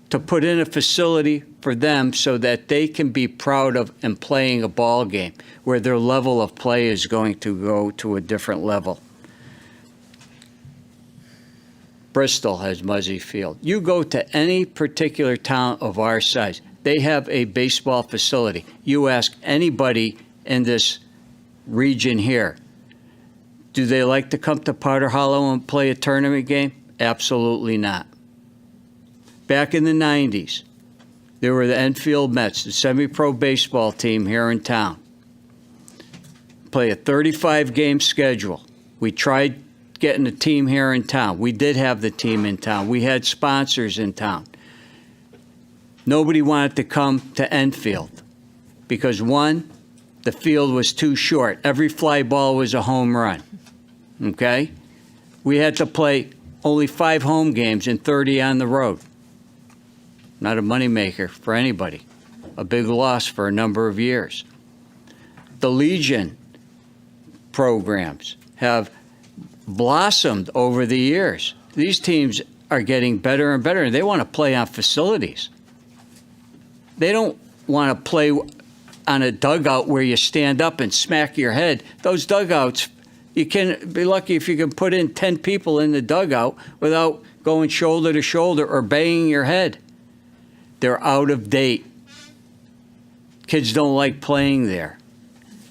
to put in a facility for them so that they can be proud of and playing a ball game where their level of play is going to go to a different level. Bristol has Muzzy Field. You go to any particular town of our size, they have a baseball facility. You ask anybody in this region here, do they like to come to Powder Hollow and play a tournament game? Absolutely not. Back in the 90s, there were the Enfield Mets, the semi-pro baseball team here in town. Play a 35-game schedule. We tried getting a team here in town. We did have the team in town. We had sponsors in town. Nobody wanted to come to Enfield because, one, the field was too short. Every fly ball was a home run, okay? We had to play only 5 home games and 30 on the road. Not a moneymaker for anybody. A big loss for a number of years. The Legion programs have blossomed over the years. These teams are getting better and better, and they want to play on facilities. They don't want to play on a dugout where you stand up and smack your head. Those dugouts, you can be lucky if you can put in 10 people in the dugout without going shoulder to shoulder or banging your head. They're out of date. Kids don't like playing there.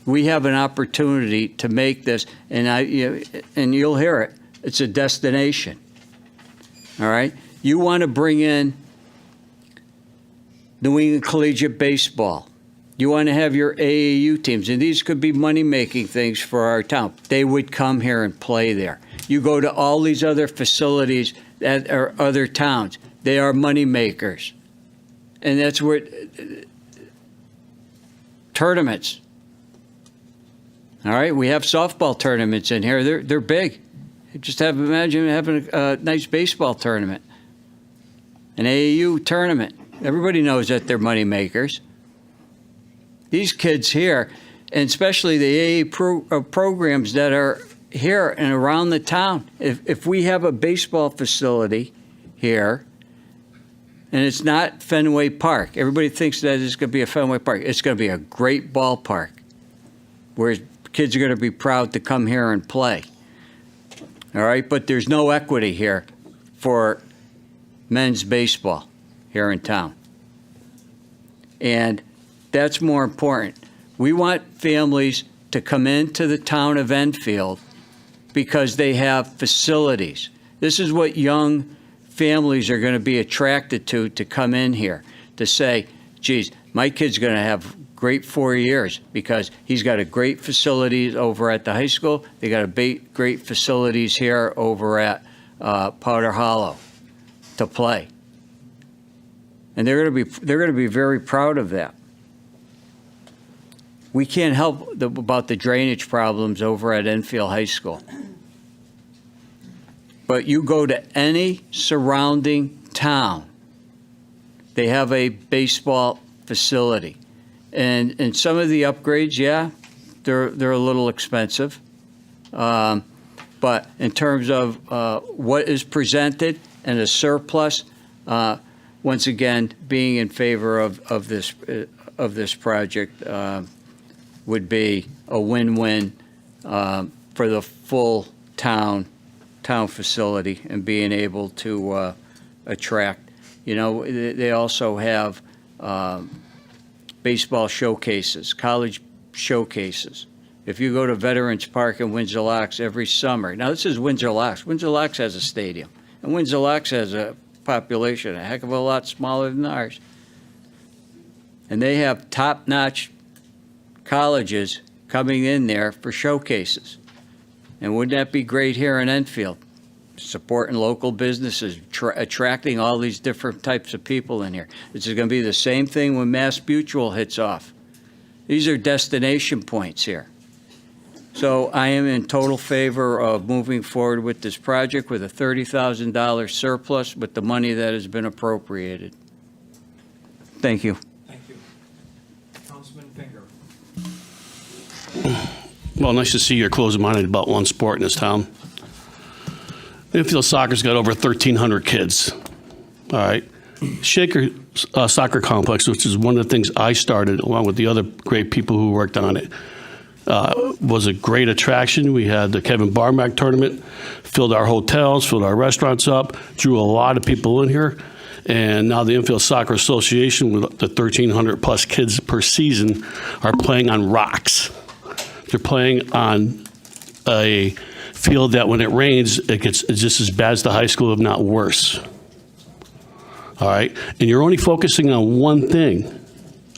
We have an opportunity to make this, and you'll hear it, it's a destination. All right? You want to bring in New England Collegiate Baseball. You want to have your AAU teams, and these could be money-making things for our town. They would come here and play there. You go to all these other facilities that are other towns. They are money makers. And that's where tournaments. All right, we have softball tournaments in here. They're big. Just imagine having a nice baseball tournament, an AAU tournament. Everybody knows that they're money makers. These kids here, and especially the AA programs that are here and around the town, if we have a baseball facility here, and it's not Fenway Park. Everybody thinks that it's going to be a Fenway Park. It's going to be a great ballpark where kids are going to be proud to come here and play. All right, but there's no equity here for men's baseball here in town. And that's more important. We want families to come into the town of Enfield because they have facilities. This is what young families are going to be attracted to come in here, to say, geez, my kid's going to have great 4 years because he's got a great facilities over at the high school. They got great facilities here over at Powder Hollow to play. And they're going to be very proud of that. We can't help about the drainage problems over at Enfield High School. But you go to any surrounding town, they have a baseball facility. And some of the upgrades, yeah, they're a little expensive. But in terms of what is presented and a surplus, once again, being in favor of this project would be a win-win for the full town facility and being able to attract. You know, they also have baseball showcases, college showcases. If you go to Veterans Park in Windsor Locks every summer, now this is Windsor Locks. Windsor Locks has a stadium, and Windsor Locks has a population a heck of a lot smaller than ours. And they have top-notch colleges coming in there for showcases. And wouldn't that be great here in Enfield? Supporting local businesses, attracting all these different types of people in here. This is going to be the same thing when Mass Mutual hits off. These are destination points here. So I am in total favor of moving forward with this project with a $30,000 surplus with the money that has been appropriated. Thank you. Thank you. Councilman Finger. Well, nice to see you're closing-minded about one sport in this town. Enfield Soccer's got over 1,300 kids. All right. Shaker Soccer Complex, which is one of the things I started along with the other great people who worked on it, was a great attraction. We had the Kevin Barmack tournament, filled our hotels, filled our restaurants up, drew a lot of people in here. And now the Enfield Soccer Association, with the 1,300 plus kids per season, are playing on rocks. They're playing on a field that when it rains, it's just as bad as the high school, if not worse. All right? And you're only focusing on one thing,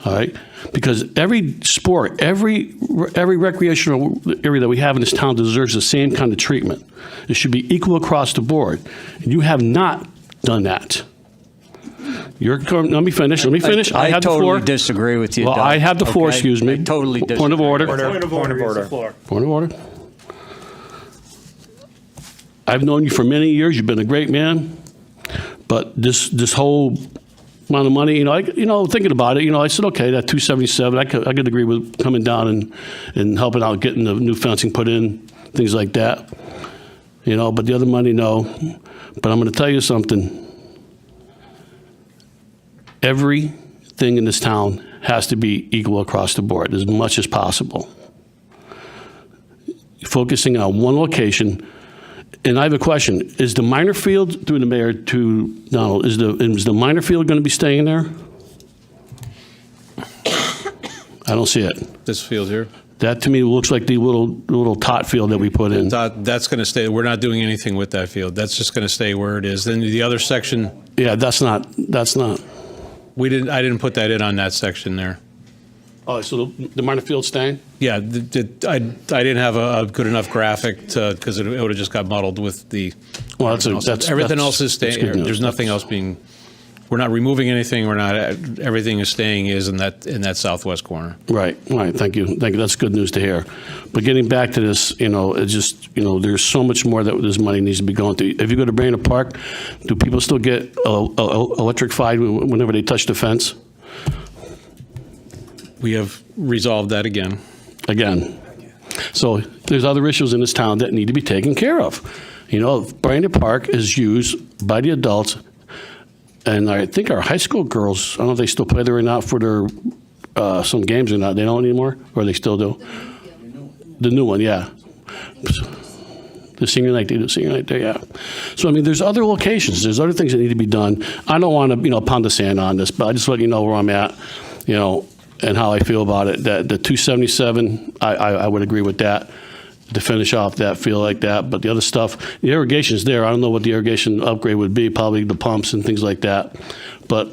all right? Because every sport, every recreational area that we have in this town deserves the same kind of treatment. It should be equal across the board. And you have not done that. Let me finish. I have the floor. Totally disagree with you, Well, Doug. I have the floor, Okay? excuse me. I totally disagree. Point of order. Point of order. Point of order. I've known you for many years. You've been a great man. But this whole amount of money, thinking about it, I said, okay, that 277, I could agree with coming down and helping out, getting the new fencing put in, things like that. But the other money, no. But I'm going to tell you something. Everything in this town has to be equal across the board as much as possible. Focusing on one location. And I have a question. Is the minor field, through the mayor to Donald, is the minor field going to be staying there? I don't see it. This field here? That to me looks like the little tot field that we put in. That's going to stay. We're not doing anything with that field. That's just going to stay where it is. Then the other section. Yeah, that's not. I didn't put that in on that section there. Oh, so the minor field's staying? Yeah, I didn't have a good enough graphic because it would have just got muddled with the. Well, everything else is staying. There's nothing else being. We're not removing anything. We're not. Everything is staying in that southwest corner. Right. Thank you. That's good news to hear. But getting back to this, it's just there's so much more that this money needs to be going to. If you go to Brainerd Park, do people still get electrified whenever they touch the fence? We have resolved that again. So there's other issues in this town that need to be taken care of. Brainerd Park is used by the adults, and I think our high school girls, I don't know if they still play there or not for their some games or not. They don't anymore, or they still do? The new one, yeah. The senior night, they do senior night there, yeah. So, there's other locations. There's other things that need to be done. I don't want to, pound the sand on this, but I just let you know where I'm at. and how I feel about it. That the 277, I would agree with that, to finish off that field like that. But the other stuff, the irrigation's there. I don't know what the irrigation upgrade would be, probably the pumps and things like that. But,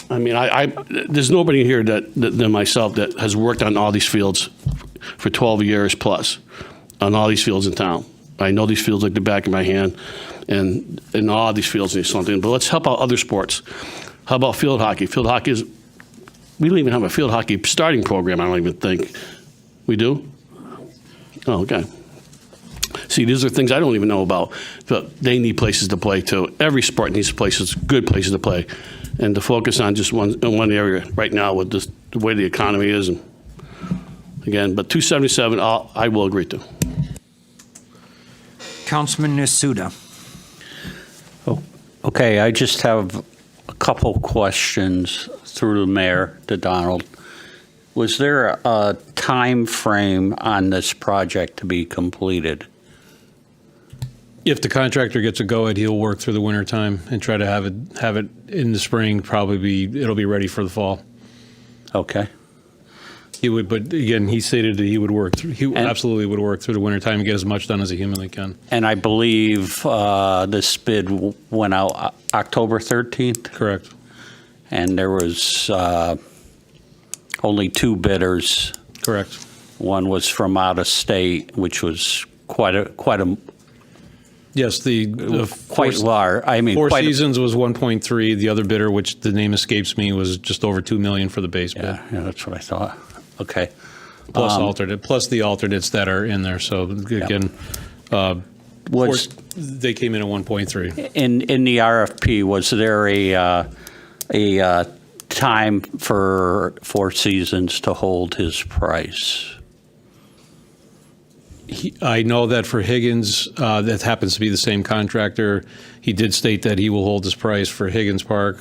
I mean, there's nobody here than myself that has worked on all these fields for 12 years plus, on all these fields in town. I know these fields like the back of my hand, and all these fields need something. But let's help out other sports. How about field hockey? Field hockey we don't even have a field hockey starting program, I don't even think. We do? Oh, okay. See, these are things I don't even know about, but they need places to play too. Every sport needs places, good places to play. And to focus on just one area right now with the way the economy is, and again, but 277, I will agree to. Councilman Nasuda. Okay, I just have a couple questions through the mayor to Donald. Was there a time frame on this project to be completed? If the contractor gets a go-ahead, he'll work through the winter time and try to have it in the spring. It'll be ready for the fall. Okay. He would, but again, he stated that he would work through. He absolutely would work through the winter time and get as much done as he humanly can. And I believe this bid went out October 13th? Correct. And there was only 2 bidders. Correct. One was from out of state, which was quite a Yes, quite large. I mean, Four Seasons was 1.3. The other bidder, which the name escapes me, was just over $2 million for the base bid. Yeah, that's what I thought. Okay. Plus the alternates that are in there. So again, they came in at 1.3. In the RFP, was there a time for Four Seasons to hold his price? I know that for Higgins, that happens to be the same contractor. He did state that he will hold his price for Higgins Park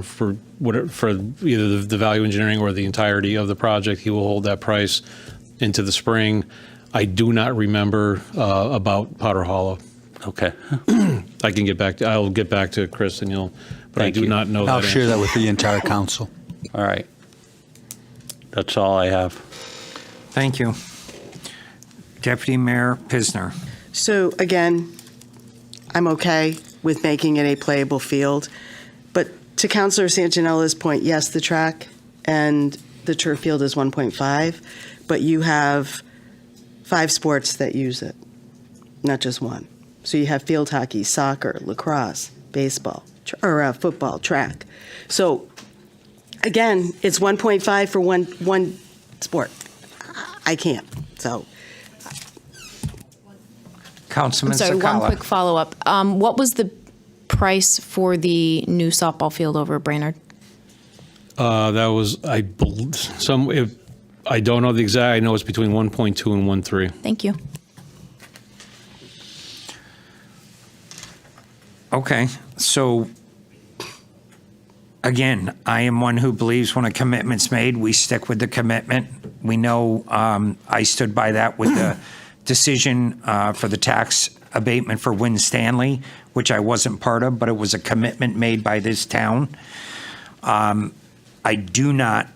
for either the value engineering or the entirety of the project. He will hold that price into the spring. I do not remember about Powder Hollow. Okay. I'll get back to Chris and but I do not know that. I'll share that with the entire council. All right. That's all I have. Thank you. Deputy Mayor Pisner. So again, I'm okay with making it a playable field. But to Councilor Santinella's point, yes, the track and the turf field is 1.5, but you have 5 sports that use it, not just one. So you have field hockey, soccer, lacrosse, baseball, or football, track. So again, it's 1.5 for one sport. I can't, so. Councilman I'm sorry, Sakala. one quick follow-up. What was the price for the new softball field over at Brainerd? That was, I don't know the exact, I know it's between 1.2 and 1.3. Thank you. Okay, so again, I am one who believes when a commitment's made, we stick with the commitment. We know I stood by that with the decision for the tax abatement for Win Stanley, which I wasn't part of, but it was a commitment made by this town. I do not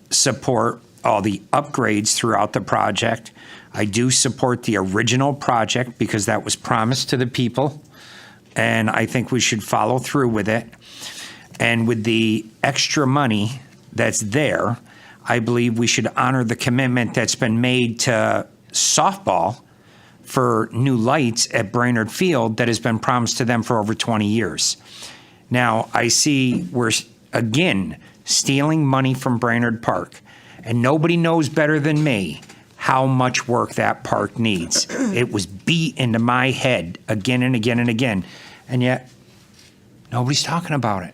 support all the upgrades throughout the project. I do support the original project because that was promised to the people, and I think we should follow through with it. And with the extra money that's there, I believe we should honor the commitment that's been made to softball for new lights at Brainerd Field that has been promised to them for over 20 years. Now, I see we're, again, stealing money from Brainerd Park, and nobody knows better than me how much work that park needs. It was beat into my head again and again and again, and yet nobody's talking about it.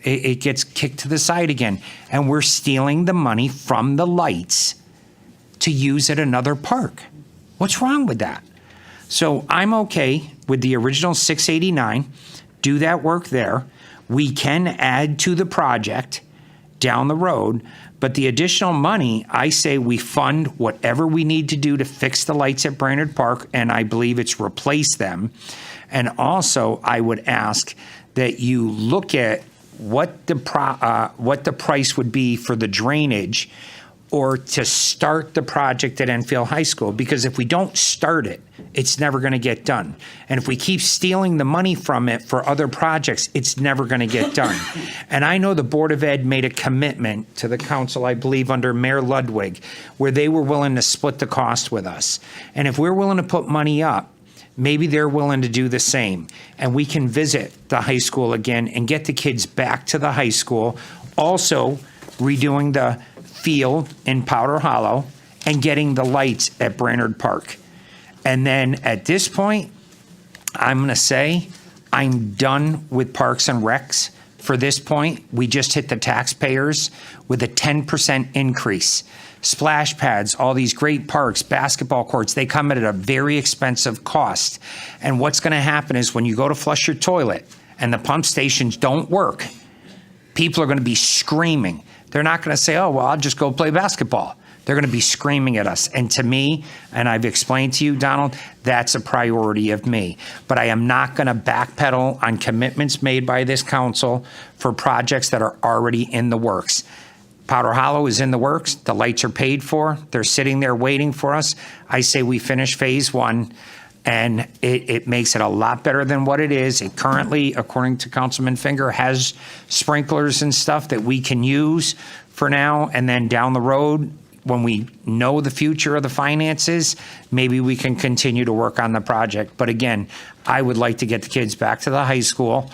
It gets kicked to the side again, and we're stealing the money from the lights to use at another park. What's wrong with that? So I'm okay with the original 689, do that work there. We can add to the project down the road, but the additional money, I say we fund whatever we need to do to fix the lights at Brainerd Park, and I believe it's replace them. And also, I would ask that you look at what the price would be for the drainage or to start the project at Enfield High School, because if we don't start it, it's never going to get done. And if we keep stealing the money from it for other projects, it's never going to get done. And I know the Board of Ed made a commitment to the council, I believe under Mayor Ludwig, where they were willing to split the cost with us. And if we're willing to put money up, maybe they're willing to do the same. And we can visit the high school again and get the kids back to the high school. Also, redoing the field in Powder Hollow and getting the lights at Brainerd Park. And then at this point, I'm going to say I'm done with Parks and Recs. For this point, we just hit the taxpayers with a 10% increase. Splash pads, all these great parks, basketball courts, they come at a very expensive cost. And what's going to happen is when you go to flush your toilet and the pump stations don't work, people are going to be screaming. They're not going to say, oh, well, I'll just go play basketball. They're going to be screaming at us. And to me, and I've explained to you, Donald, that's a priority of me. But I am not going to backpedal on commitments made by this council for projects that are already in the works. Powder Hollow is in the works. The lights are paid for. They're sitting there waiting for us. I say we finish phase 1. And it makes it a lot better than what it is. It currently, according to Councilman Finger, has sprinklers and stuff that we can use for now. And then down the road, when we know the future of the finances, maybe we can continue to work on the project. But again, I would like to get the kids back to the high school,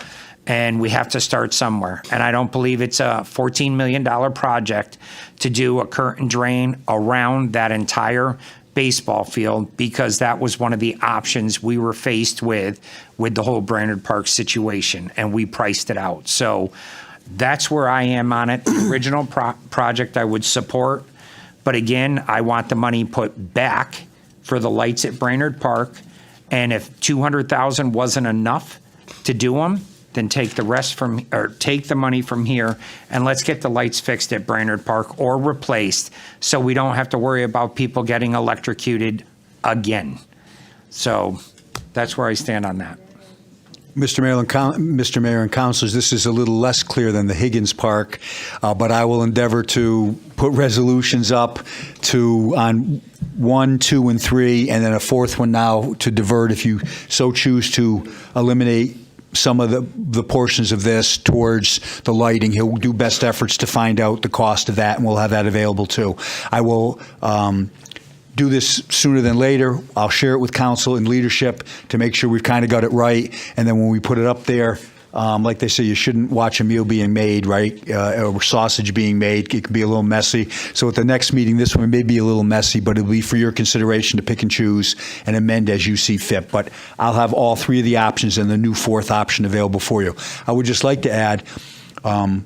and we have to start somewhere. And I don't believe it's a $14 million project to do a curtain drain around that entire baseball field, because that was one of the options we were faced with the whole Brainerd Park situation, and we priced it out. So that's where I am on it. The original project I would support, but again, I want the money put back for the lights at Brainerd Park, and if $200,000 wasn't enough to do them, then take the money from here and let's get the lights fixed at Brainerd Park or replaced, so we don't have to worry about people getting electrocuted again. So that's where I stand on that. Mr. Mayor and Councilors, this is a little less clear than the Higgins Park, but I will endeavor to put resolutions up on 1, 2, and 3, and then a 4th one now to divert, if you so choose, to eliminate some of the portions of this towards the lighting. He'll do best efforts to find out the cost of that, and we'll have that available too. I will do this sooner than later. I'll share it with council and leadership to make sure we've kind of got it right, and then when we put it up there, like they say, you shouldn't watch a meal being made, right? Or sausage being made. It can be a little messy. So at the next meeting, this one may be a little messy, but it'll be for your consideration to pick and choose and amend as you see fit. But I'll have all 3 of the options and the new 4th option available for you. I would just like to add, a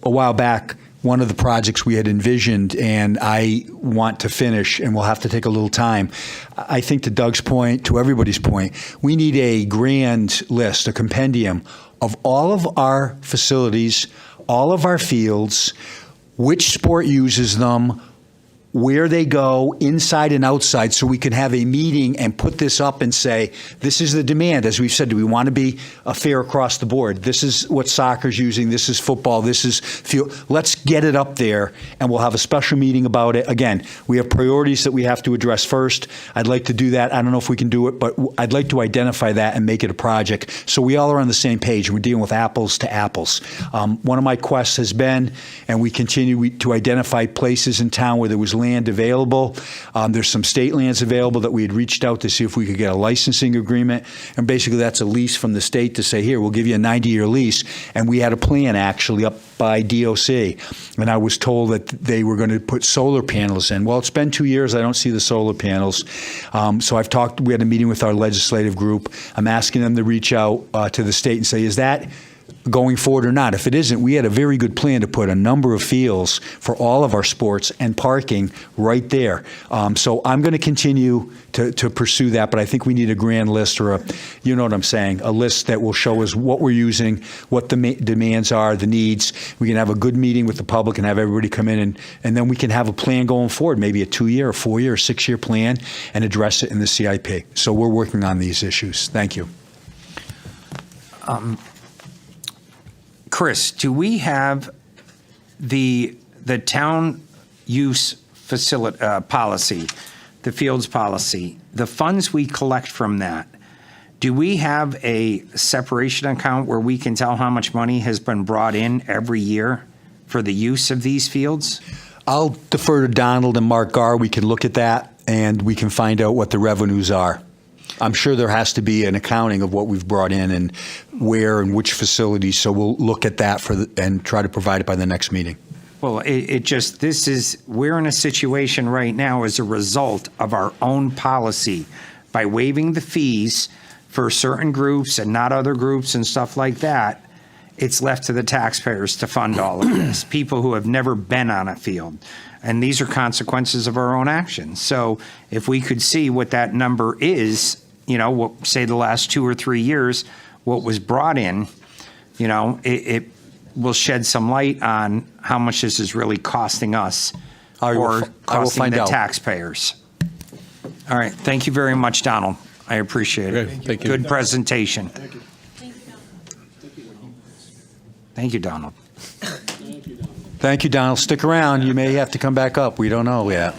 while back, one of the projects we had envisioned and I want to finish, and we'll have to take a little time. I think to Doug's point, to everybody's point, we need a grand list, a compendium of all of our facilities, all of our fields, which sport uses them, where they go, inside and outside, so we can have a meeting and put this up and say, this is the demand. As we've said, do we want to be fair across the board? This is what soccer's using. This is football. This is field. Let's get it up there, and we'll have a special meeting about it. Again, we have priorities that we have to address first. I'd like to do that. I don't know if we can do it, but I'd like to identify that and make it a project so we all are on the same page and we're dealing with apples to apples. One of my quests has been, and we continue to identify places in town where there was land available. There's some state lands available that we had reached out to see if we could get a licensing agreement. And basically that's a lease from the state to say, here, we'll give you a 90-year lease. And we had a plan actually up by DOC. And I was told that they were going to put solar panels in. Well, it's been 2 years. I don't see the solar panels. So we had a meeting with our legislative group. I'm asking them to reach out to the state and say, is that going forward or not? If it isn't, we had a very good plan to put a number of fields for all of our sports and parking right there. So I'm going to continue to pursue that, but I think we need a grand list, or you know what I'm saying, a list that will show us what we're using, what the demands are, the needs. We can have a good meeting with the public and have everybody come in, and then we can have a plan going forward, maybe a 2-year, or 4-year, or 6-year plan, and address it in the CIP. So we're working on these issues. Thank you. Chris, do we have the town use facility policy, the fields policy, the funds we collect from that? Do we have a separation account where we can tell how much money has been brought in every year for the use of these fields? I'll defer to Donald and Mark Garr. We can look at that, and we can find out what the revenues are. I'm sure there has to be an accounting of what we've brought in and where and which facilities, so we'll look at that and try to provide it by the next meeting. Well, we're in a situation right now as a result of our own policy by waiving the fees for certain groups and not other groups and stuff like that. It's left to the taxpayers to fund all of this, people who have never been on a field. And these are consequences of our own actions. So if we could see what that number is, say the last 2 or 3 years, what was brought in, it will shed some light on how much this is really costing us or costing the taxpayers. All right. Thank you very much, Donald. I appreciate it. Thank you. Good presentation. Thank you, Donald. Thank you, Donald. Stick around. You may have to come back up. We don't know yet.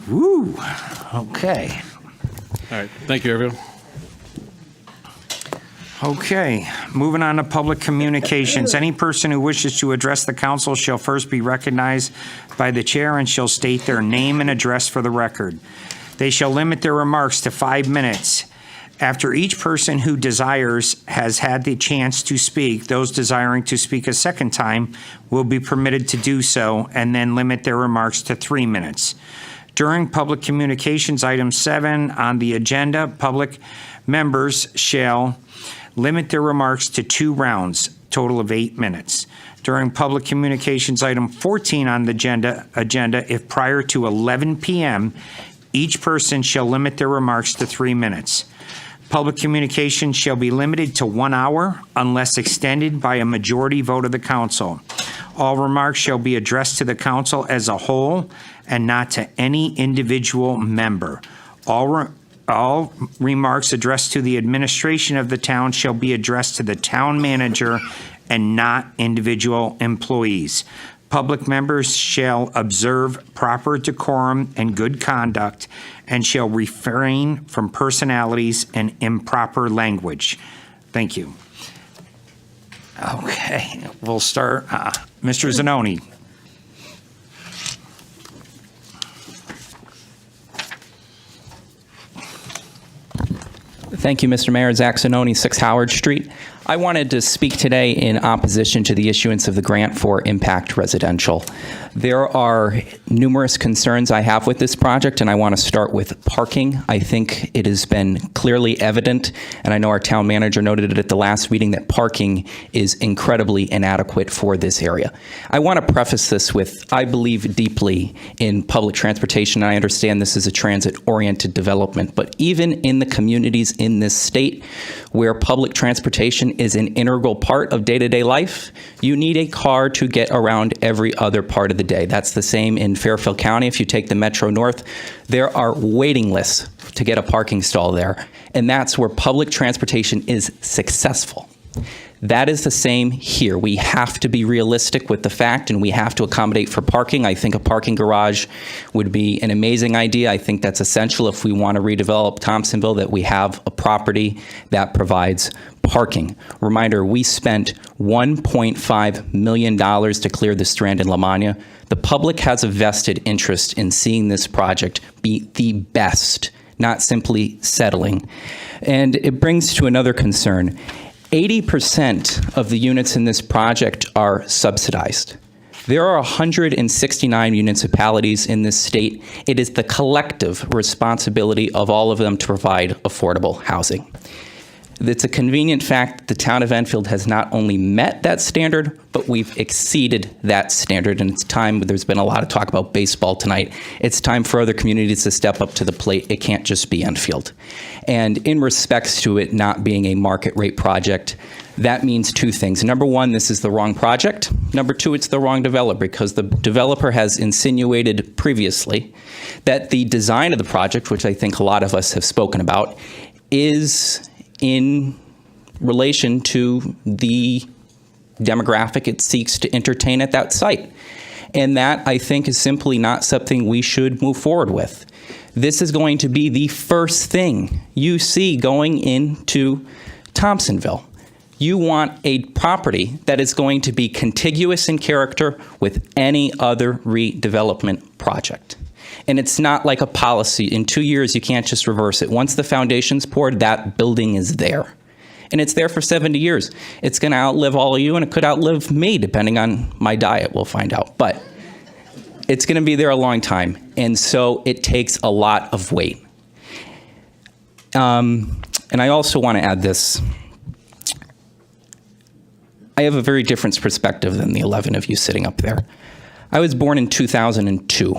Woo. Okay. All right. Thank you, everyone. Okay, moving on to public communications. Any person who wishes to address the council shall first be recognized by the chair and shall state their name and address for the record. They shall limit their remarks to 5 minutes. After each person who desires has had the chance to speak, those desiring to speak a second time will be permitted to do so and then limit their remarks to 3 minutes. During public communications, item 7 on the agenda, public members shall limit their remarks to 2 rounds, total of 8 minutes. During public communications, item 14 on the agenda, if prior to 11 p.m., each person shall limit their remarks to 3 minutes. Public communication shall be limited to 1 hour unless extended by a majority vote of the council. All remarks shall be addressed to the council as a whole and not to any individual member. All remarks addressed to the administration of the town shall be addressed to the town manager and not individual employees. Public members shall observe proper decorum and good conduct and shall refrain from personalities and improper language. Thank you. Okay, we'll start. Mr. Zanoni. Thank you, Mr. Mayor. Zach Zanoni, 6 Howard Street. I wanted to speak today in opposition to the issuance of the grant for Impact Residential. There are numerous concerns I have with this project, and I want to start with parking. I think it has been clearly evident, and I know our town manager noted it at the last meeting, that parking is incredibly inadequate for this area. I want to preface this with, I believe deeply in public transportation. I understand this is a transit-oriented development, but even in the communities in this state where public transportation is an integral part of day-to-day life, you need a car to get around every other part of the day. That's the same in Fairfield County. If you take the Metro North, there are waiting lists to get a parking stall there, and that's where public transportation is successful. That is the same here. We have to be realistic with the fact, and we have to accommodate for parking. I think a parking garage would be an amazing idea. I think that's essential if we want to redevelop Thompsonville, that we have a property that provides parking. Reminder, we spent $1.5 million to clear the Strand in Lamagna. The public has a vested interest in seeing this project be the best, not simply settling. And it brings to another concern. 80% of the units in this project are subsidized. There are 169 municipalities in this state. It is the collective responsibility of all of them to provide affordable housing. It's a convenient fact that the town of Enfield has not only met that standard, but we've exceeded that standard. And it's time, there's been a lot of talk about baseball tonight. It's time for other communities to step up to the plate. It can't just be Enfield. And in respects to it not being a market rate project, that means 2 things. Number 1, this is the wrong project. Number 2, it's the wrong developer, because the developer has insinuated previously that the design of the project, which I think a lot of us have spoken about, is in relation to the demographic it seeks to entertain at that site. And that, I think, is simply not something we should move forward with. This is going to be the first thing you see going into Thompsonville. You want a property that is going to be contiguous in character with any other redevelopment project. And it's not like a policy. In 2 years, you can't just reverse it. Once the foundation's poured, that building is there. And it's there for 70 years. It's going to outlive all of you, and it could outlive me, depending on my diet, we'll find out. But it's going to be there a long time. And so it takes a lot of weight. And I also want to add this. I have a very different perspective than the 11 of you sitting up there. I was born in 2002.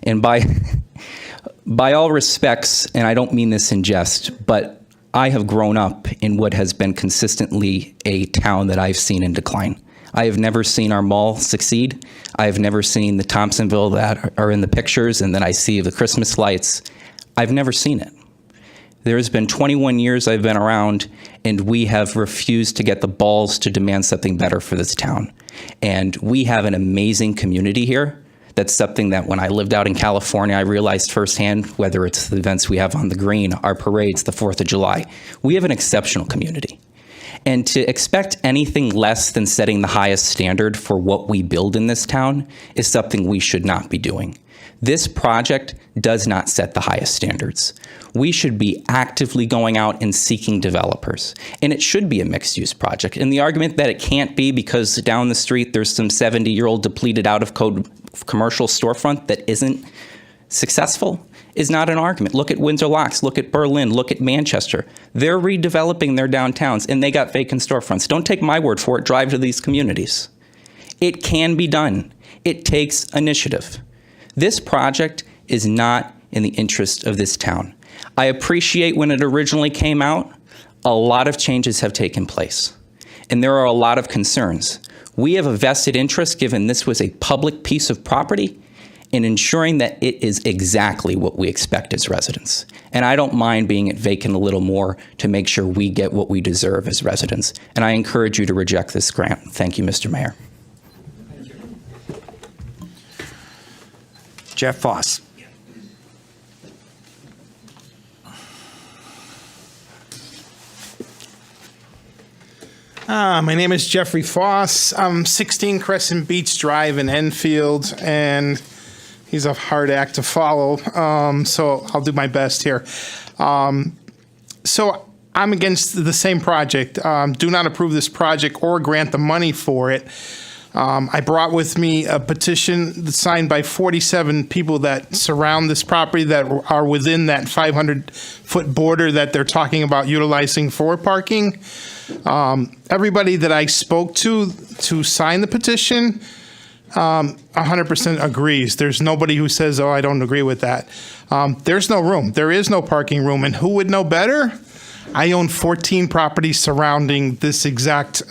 And by all respects, and I don't mean this in jest, but I have grown up in what has been consistently a town that I've seen in decline. I have never seen our mall succeed. I have never seen the Thompsonville that are in the pictures and that I see of the Christmas lights. I've never seen it. There's been 21 years I've been around, and we have refused to get the balls to demand something better for this town. And we have an amazing community here. That's something that when I lived out in California, I realized firsthand, whether it's the events we have on the Green, our parades, the 4th of July. We have an exceptional community. And to expect anything less than setting the highest standard for what we build in this town is something we should not be doing. This project does not set the highest standards. We should be actively going out and seeking developers. And it should be a mixed-use project. And the argument that it can't be because down the street there's some 70-year-old depleted out-of-code commercial storefront that isn't successful is not an argument. Look at Windsor Locks, look at Berlin, look at Manchester. They're redeveloping their downtowns, and they got vacant storefronts. Don't take my word for it. Drive to these communities. It can be done. It takes initiative. This project is not in the interest of this town. I appreciate when it originally came out, a lot of changes have taken place, and there are a lot of concerns. We have a vested interest, given this was a public piece of property, in ensuring that it is exactly what we expect as residents. And I don't mind being it vacant a little more to make sure we get what we deserve as residents. And I encourage you to reject this grant. Thank you, Mr. Mayor. Jeff Foss. My name is Jeffrey Foss. I'm 16 Crescent Beach Drive in Enfield, and he's a hard act to follow, so I'll do my best here. So I'm against the same project. Do not approve this project or grant the money for it. I brought with me a petition signed by 47 people that surround this property that are within that 500-foot border that they're talking about utilizing for parking. Everybody that I spoke to sign the petition 100% agrees. There's nobody who says, oh, I don't agree with that. There's no room. There is no parking room. And who would know better? I own 14 properties surrounding this exact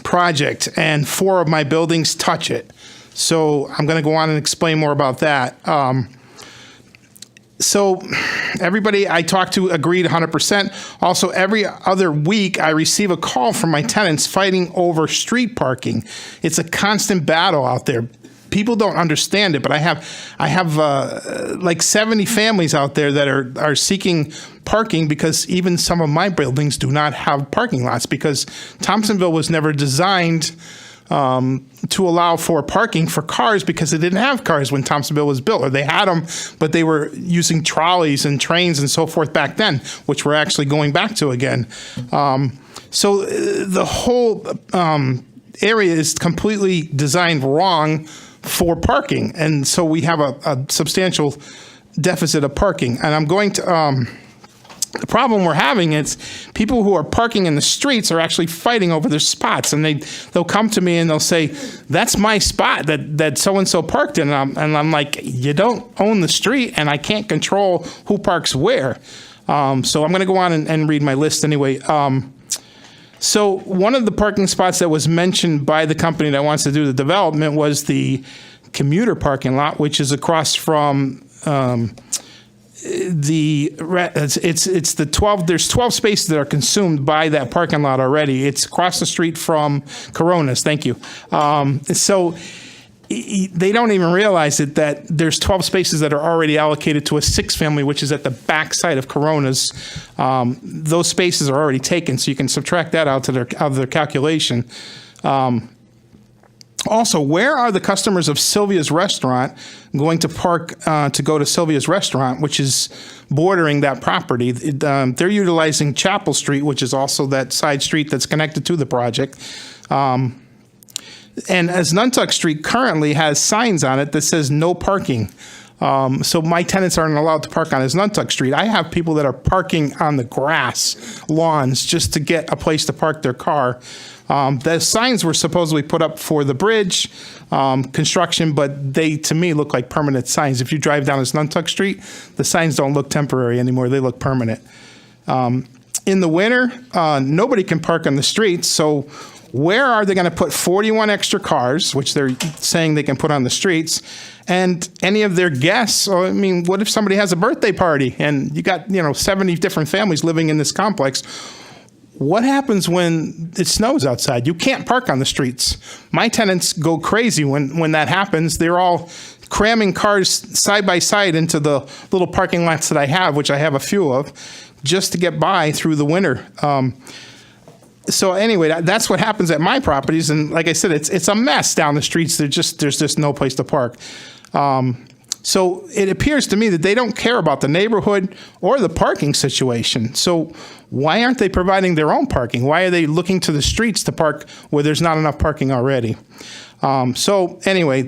project, and 4 of my buildings touch it. So I'm going to go on and explain more about that. So everybody I talked to agreed 100%. Also, every other week, I receive a call from my tenants fighting over street parking. It's a constant battle out there. People don't understand it, but I have like 70 families out there that are seeking parking because even some of my buildings do not have parking lots because Thompsonville was never designed to allow for parking for cars because they didn't have cars when Thompsonville was built, or they had them, but they were using trolleys and trains and so forth back then, which we're actually going back to again. So the whole area is completely designed wrong for parking, and so we have a substantial deficit of parking. And I'm going to the problem we're having is people who are parking in the streets are actually fighting over their spots, and they'll come to me and they'll say, that's my spot that so-and-so parked in, and I'm like, you don't own the street, and I can't control who parks where. So I'm going to go on and read my list anyway. So one of the parking spots that was mentioned by the company that wants to do the development was the commuter parking lot, which is across from it's the 12. There's 12 spaces that are consumed by that parking lot already. It's across the street from Coronas. Thank you. So they don't even realize it, that there's 12 spaces that are already allocated to a 6-family, which is at the back side of Coronas. Those spaces are already taken, so you can subtract that out of their calculation. Also, where are the customers of Sylvia's Restaurant going to park to go to Sylvia's Restaurant, which is bordering that property? They're utilizing Chapel Street, which is also that side street that's connected to the project. And as Nantucket Street currently has signs on it that says no parking. So my tenants aren't allowed to park on Nantucket Street. I have people that are parking on the grass lawns just to get a place to park their car. The signs were supposedly put up for the bridge construction, but they, to me, look like permanent signs. If you drive down Nantucket Street, the signs don't look temporary anymore. They look permanent. In the winter, nobody can park on the streets, so where are they going to put 41 extra cars, which they're saying they can put on the streets, and any of their guests? I mean, what if somebody has a birthday party and you got 70 different families living in this complex? What happens when it snows outside? You can't park on the streets. My tenants go crazy when that happens. They're all cramming cars side by side into the little parking lots that I have, which I have a few of, just to get by through the winter. So anyway, that's what happens at my properties, and like I said, it's a mess down the streets. There's just no place to park. So it appears to me that they don't care about the neighborhood or the parking situation. So why aren't they providing their own parking? Why are they looking to the streets to park where there's not enough parking already? So anyway,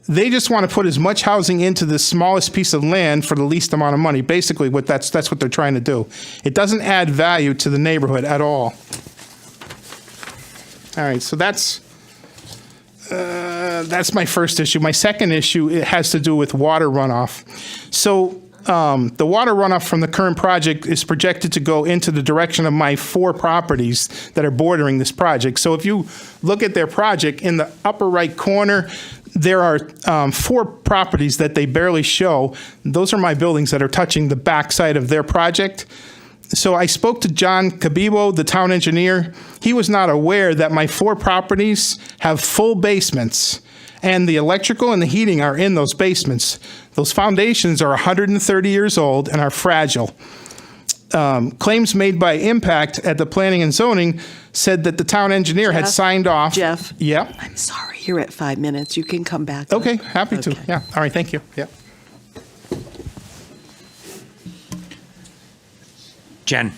they just want to put as much housing into the smallest piece of land for the least amount of money. Basically, that's what they're trying to do. It doesn't add value to the neighborhood at all. All right, so that's my first issue. My second issue, it has to do with water runoff. So the water runoff from the current project is projected to go into the direction of my 4 properties that are bordering this project. So if you look at their project, in the upper right corner, there are 4 properties that they barely show. Those are my buildings that are touching the backside of their project. So I spoke to John Cabibo, the town engineer. He was not aware that my 4 properties have full basements, and the electrical and the heating are in those basements. Those foundations are 130 years old and are fragile. Claims made by Impact at the Planning and Zoning said that the town engineer had signed off. Jeff? Yeah? I'm sorry, you're at 5 minutes. You can come back. Okay, happy to. Yeah, all right, thank you. Yeah. Jen.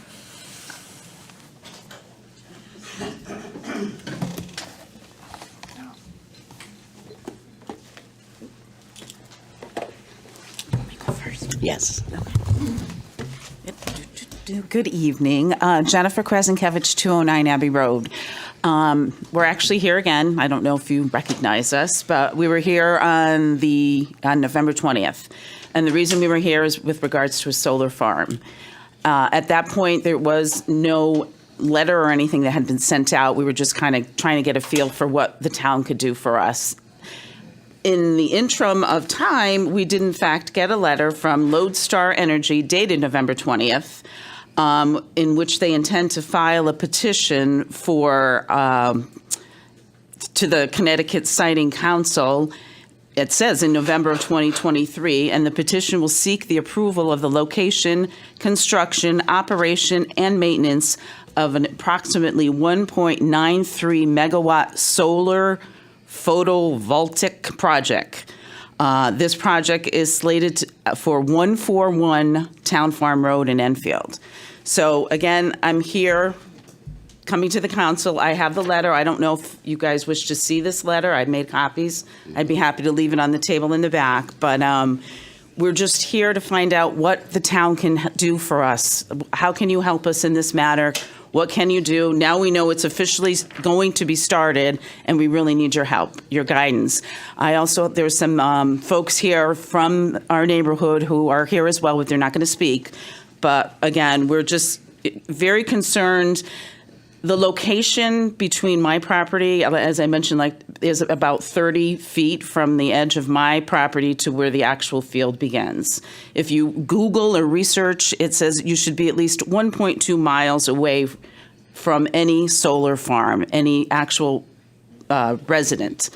Yes. Good evening. Jennifer Krasinkiewicz, 209 Abbey Road. We're actually here again. I don't know if you recognize us, but we were here on November 20th. And the reason we were here is with regards to a solar farm. At that point, there was no letter or anything that had been sent out. We were just kind of trying to get a feel for what the town could do for us. In the interim of time, we did in fact get a letter from Lodestar Energy dated November 20th, in which they intend to file a petition to the Connecticut Siting Council. It says in November of 2023, and the petition will seek the approval of the location, construction, operation, and maintenance of an approximately 1.93 megawatt solar photovoltaic project. This project is slated for 141 Town Farm Road in Enfield. So again, I'm here coming to the council. I have the letter. I don't know if you guys wish to see this letter. I've made copies. I'd be happy to leave it on the table in the back. But we're just here to find out what the town can do for us. How can you help us in this matter? What can you do? Now we know it's officially going to be started, and we really need your help, your guidance. There's some folks here from our neighborhood who are here as well, but they're not going to speak. But again, we're just very concerned The location between my property, as I mentioned, is about 30 feet from the edge of my property to where the actual field begins. If you Google or research, it says you should be at least 1.2 miles away from any solar farm, any actual residency.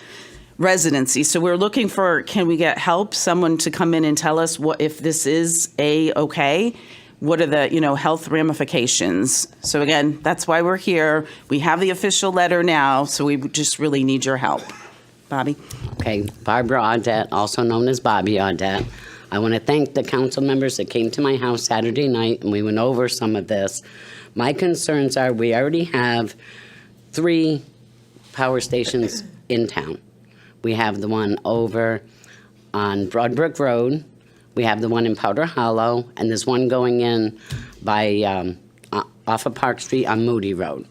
So we're looking for, can we get help, someone to come in and tell us what if this is okay? What are the, health ramifications? So again, that's why we're here. We have the official letter now, so we just really need your help. Bobby? Okay, Barbara Audette, also known as Bobby Audette. I want to thank the council members that came to my house Saturday night, and we went over some of this. My concerns are we already have 3 power stations in town. We have the one over on Broadbrook Road. We have the one in Powder Hollow, and there's one going in by off of Park Street on Moody Road.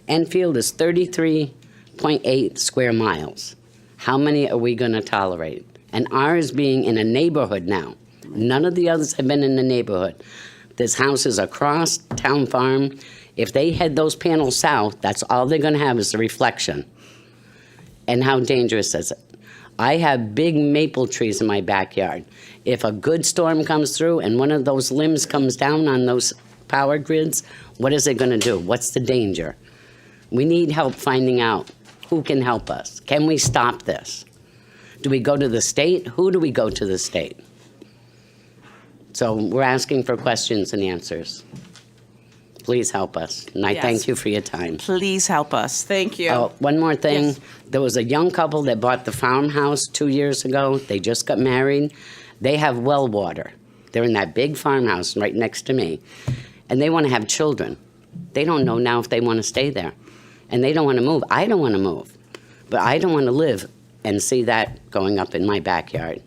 Enfield is 33.8 square miles. How many are we going to tolerate? And ours being in a neighborhood now. None of the others have been in the neighborhood. This house is across Town Farm. If they head those panels south, that's all they're going to have is the reflection. And how dangerous is it? I have big maple trees in my backyard. If a good storm comes through and one of those limbs comes down on those power grids, what is it going to do? What's the danger? We need help finding out who can help us. Can we stop this? Do we go to the state? Who do we go to the state? So we're asking for questions and answers. Please help us. And I Yes. thank you for your time. Please help us. Thank you. Oh, one more thing. Yes. There was a young couple that bought the farmhouse 2 years ago. They just got married. They have well water. They're in that big farmhouse right next to me. And they want to have children. They don't know now if they want to stay there. And they don't want to move. I don't want to move. But I don't want to live and see that going up in my backyard.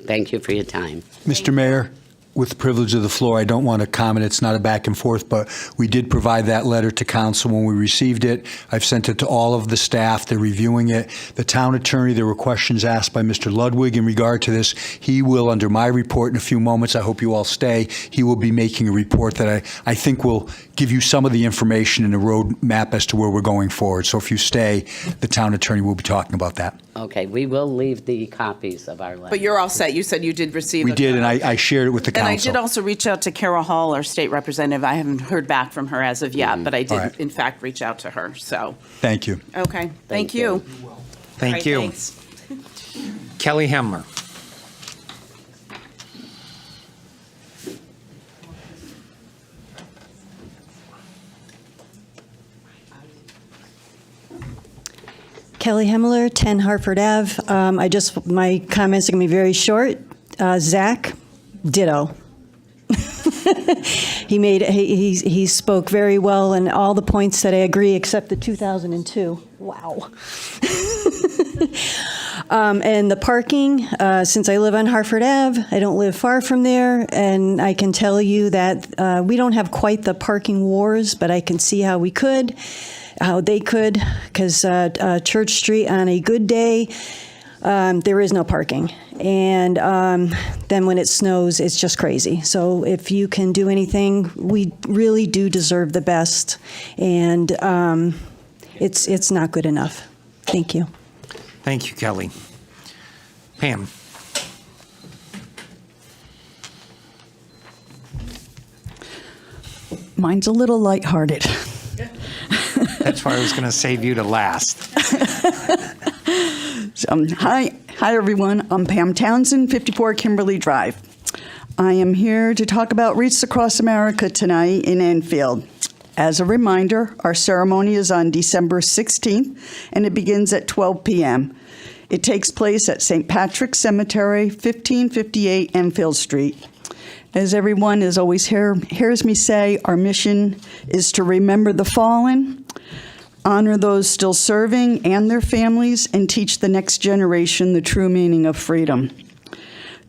Thank you for your time. Mr. Mayor, with the privilege of the floor, I don't want to comment. It's not a back and forth, but we did provide that letter to council when we received it. I've sent it to all of the staff. They're reviewing it. The town attorney, there were questions asked by Mr. Ludwig in regard to this. He will, under my report in a few moments, I hope you all stay, he will be making a report that I think will give you some of the information and a road map as to where we're going forward. So if you stay, the town attorney will be talking about that. Okay, we will leave the copies of our letter. But you're all set. You said you did receive We it. did, and I shared it with the council. And I did also reach out to Carol Hall, our state representative. I haven't heard back from her as of yet, but I did, All right. in fact, reach out to her. So, Thank you. okay. Thank you. Thank All right, you. thanks. Kelly Hemler. Kelly Hemmler, 10 Hartford Ave. My comments are going to be very short. Zach, ditto. He spoke very well and all the points that I agree except the 2002. Wow. And the parking, since I live on Hartford Ave, I don't live far from there, and I can tell you that we don't have quite the parking wars, but I can see how we could, how they could, because Church Street on a good day, there is no parking. And then when it snows, it's just crazy. So if you can do anything, we really do deserve the best, and it's not good enough. Thank you. Thank you, Kelly. Pam. Mine's a little lighthearted. That's why I was going to save you to last. Hi, everyone. I'm Pam Townsend, 54 Kimberly Drive. I am here to talk about Wreaths Across America tonight in Enfield. As a reminder, our ceremony is on December 16th, and it begins at 12 p.m. It takes place at St. Patrick's Cemetery, 1558 Enfield Street. As everyone is always hears me say, our mission is to remember the fallen, honor those still serving and their families, and teach the next generation the true meaning of freedom.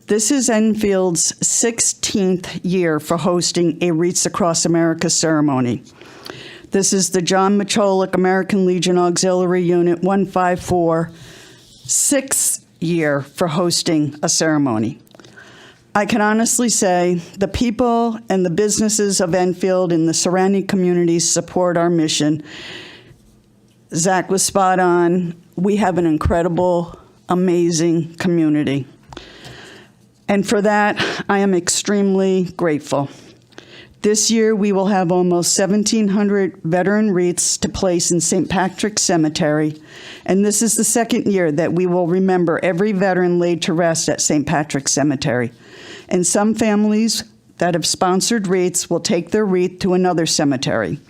This is Enfield's 16th year for hosting a Wreaths Across America ceremony. This is the John Micholik American Legion Auxiliary Unit 154, 6th year for hosting a ceremony. I can honestly say the people and the businesses of Enfield and the surrounding communities support our mission. Zach was spot on. We have an incredible, amazing community. And for that, I am extremely grateful. This year, we will have almost 1,700 veteran wreaths to place in St. Patrick's Cemetery, and this is the second year that we will remember every veteran laid to rest at St. Patrick's Cemetery. And some families that have sponsored wreaths will take their wreath to another cemetery.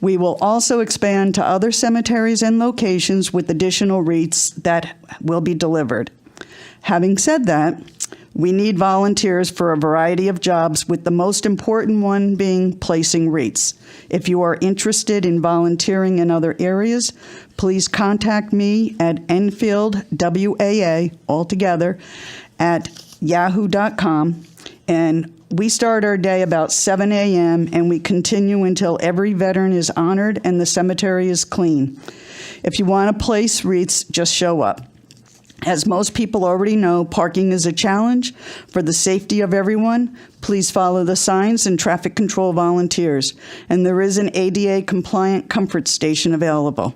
We will also expand to other cemeteries and locations with additional wreaths that will be delivered. Having said that, we need volunteers for a variety of jobs, with the most important one being placing wreaths. If you are interested in volunteering in other areas, please contact me at Enfield, WAA, altogether, at yahoo.com. And we start our day about 7 a.m. and we continue until every veteran is honored and the cemetery is clean. If you want to place wreaths, just show up. As most people already know, parking is a challenge. For the safety of everyone, please follow the signs and traffic control volunteers. And there is an ADA-compliant comfort station available.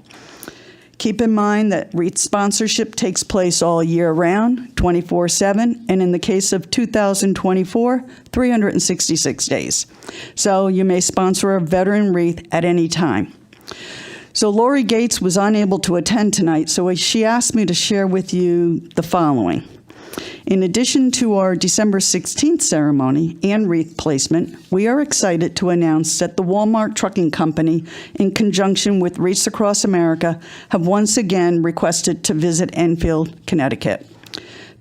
Keep in mind that wreath sponsorship takes place all year round, 24/7, and in the case of 2024, 366 days. So you may sponsor a veteran wreath at any time. So Lori Gates was unable to attend tonight, so she asked me to share with you the following. In addition to our December 16th ceremony and wreath placement, we are excited to announce that the Walmart Trucking Company, in conjunction with Wreaths Across America, have once again requested to visit Enfield, Connecticut.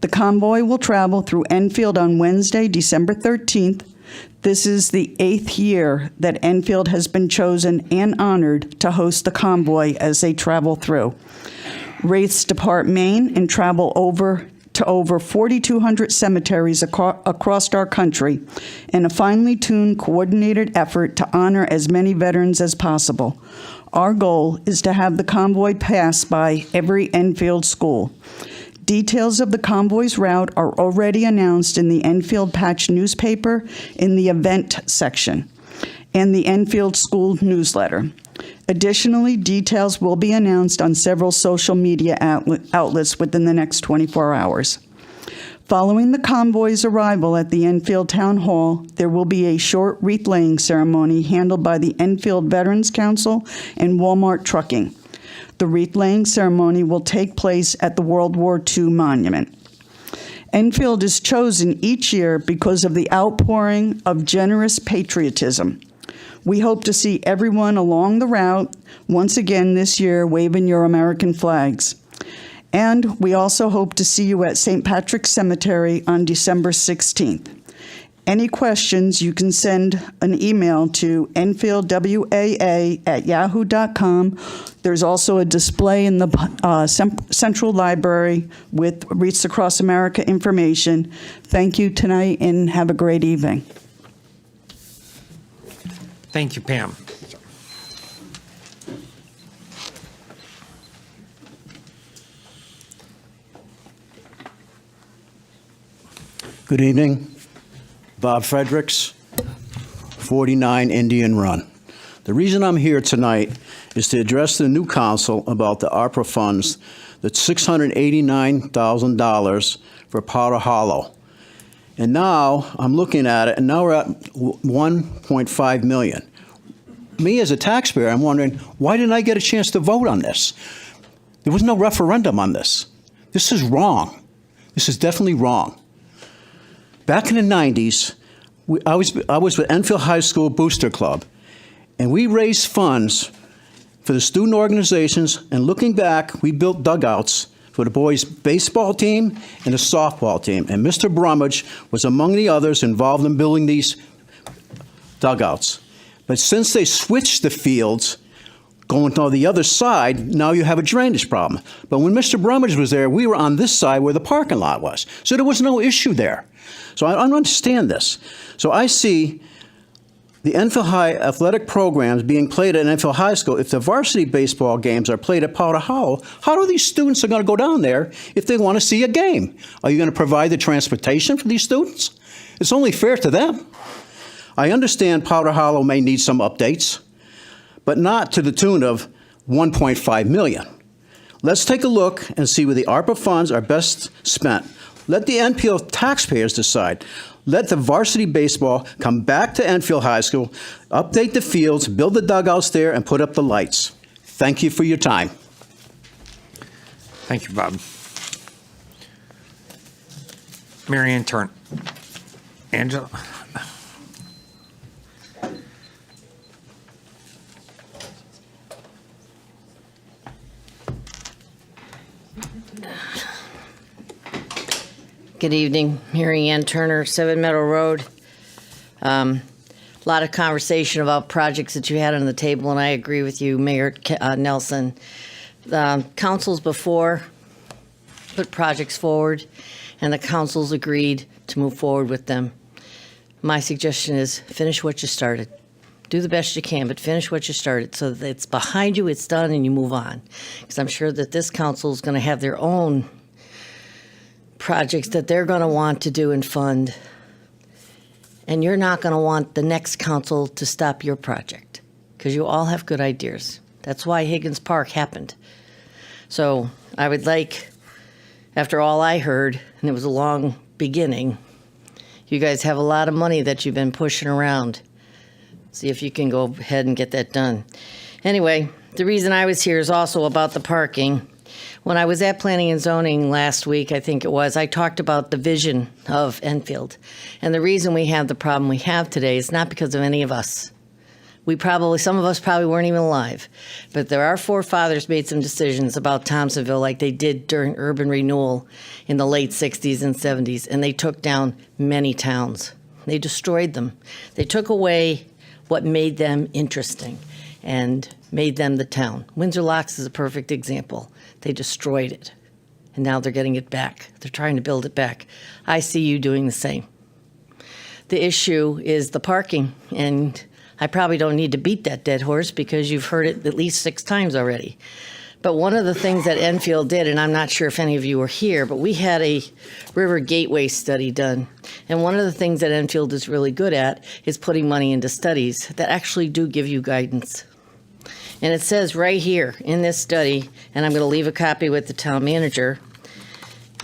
The convoy will travel through Enfield on Wednesday, December 13th. This is the 8th year that Enfield has been chosen and honored to host the convoy as they travel through. Wreaths depart Maine and travel over 4,200 cemeteries across our country in a finely tuned, coordinated effort to honor as many veterans as possible. Our goal is to have the convoy pass by every Enfield school. Details of the convoy's route are already announced in the Enfield Patch newspaper in the event section and the Enfield School newsletter. Additionally, details will be announced on several social media outlets within the next 24 hours. Following the convoy's arrival at the Enfield Town Hall, there will be a short wreath-laying ceremony handled by the Enfield Veterans Council and Walmart Trucking. The wreath-laying ceremony will take place at the World War II Monument. Enfield is chosen each year because of the outpouring of generous patriotism. We hope to see everyone along the route once again this year waving your American flags. And we also hope to see you at St. Patrick's Cemetery on December 16th. Any questions, you can send an email to enfieldwaa@yahoo.com. There's also a display in the Central Library with Wreaths Across America information. Thank you tonight and have a great evening. Thank you, Pam. Good evening. Bob Fredericks, 49 Indian Run. The reason I'm here tonight is to address the new council about the ARPA funds, that's $689,000 for Powder Hollow. And now I'm looking at it, and now we're at 1.5 million. Me as a taxpayer, I'm wondering, why didn't I get a chance to vote on this? There was no referendum on this. This is wrong. This is definitely wrong. Back in the 90s, I was with Enfield High School Booster Club, and we raised funds for the student organizations, and looking back, we built dugouts for the boys' baseball team and the softball team, and Mr. Brummage was among the others involved in building these dugouts. But since they switched the fields, going to the other side, now you have a drainage problem. But when Mr. Brummage was there, we were on this side where the parking lot was. So there was no issue there. So I don't understand this. So I see The Enfield High athletic programs being played at Enfield High School, if the varsity baseball games are played at Powder Hollow, how are these students are going to go down there if they want to see a game? Are you going to provide the transportation for these students? It's only fair to them. I understand Powder Hollow may need some updates, but not to the tune of $1.5 million. Let's take a look and see where the ARPA funds are best spent. Let the Enfield taxpayers decide. Let the varsity baseball come back to Enfield High School, update the fields, build the dugouts there, and put up the lights. Thank you for your time. Thank you, Bob. Marianne Turn. Angela. Good evening, Mary Ann Turner, 7 Meadow Road. A lot of conversation about projects that you had on the table, and I agree with you, Mayor Nelson. Councils before put projects forward, and the councils agreed to move forward with them. My suggestion is finish what you started. Do the best you can, but finish what you started so that it's behind you, it's done, and you move on. Because I'm sure that this council is going to have their own projects that they're going to want to do and fund, and you're not going to want the next council to stop your project because you all have good ideas. That's why Higgins Park happened. So I would like, after all I heard, and it was a long beginning, you guys have a lot of money that you've been pushing around. See if you can go ahead and get that done. Anyway, the reason I was here is also about the parking. When I was at Planning and Zoning last week, I think it was, I talked about the vision of Enfield. And the reason we have the problem we have today is not because of any of us. Some of us probably weren't even alive. But our forefathers made some decisions about Thompsonville like they did during urban renewal in the late 60s and 70s, and they took down many towns. They destroyed them. They took away what made them interesting and made them the town. Windsor Locks is a perfect example. They destroyed it, and now they're getting it back. They're trying to build it back. I see you doing the same. The issue is the parking, and I probably don't need to beat that dead horse because you've heard it at least 6 times already. But one of the things that Enfield did, and I'm not sure if any of you were here, but we had a River Gateway study done. And one of the things that Enfield is really good at is putting money into studies that actually do give you guidance. And it says right here in this study, and I'm going to leave a copy with the town manager,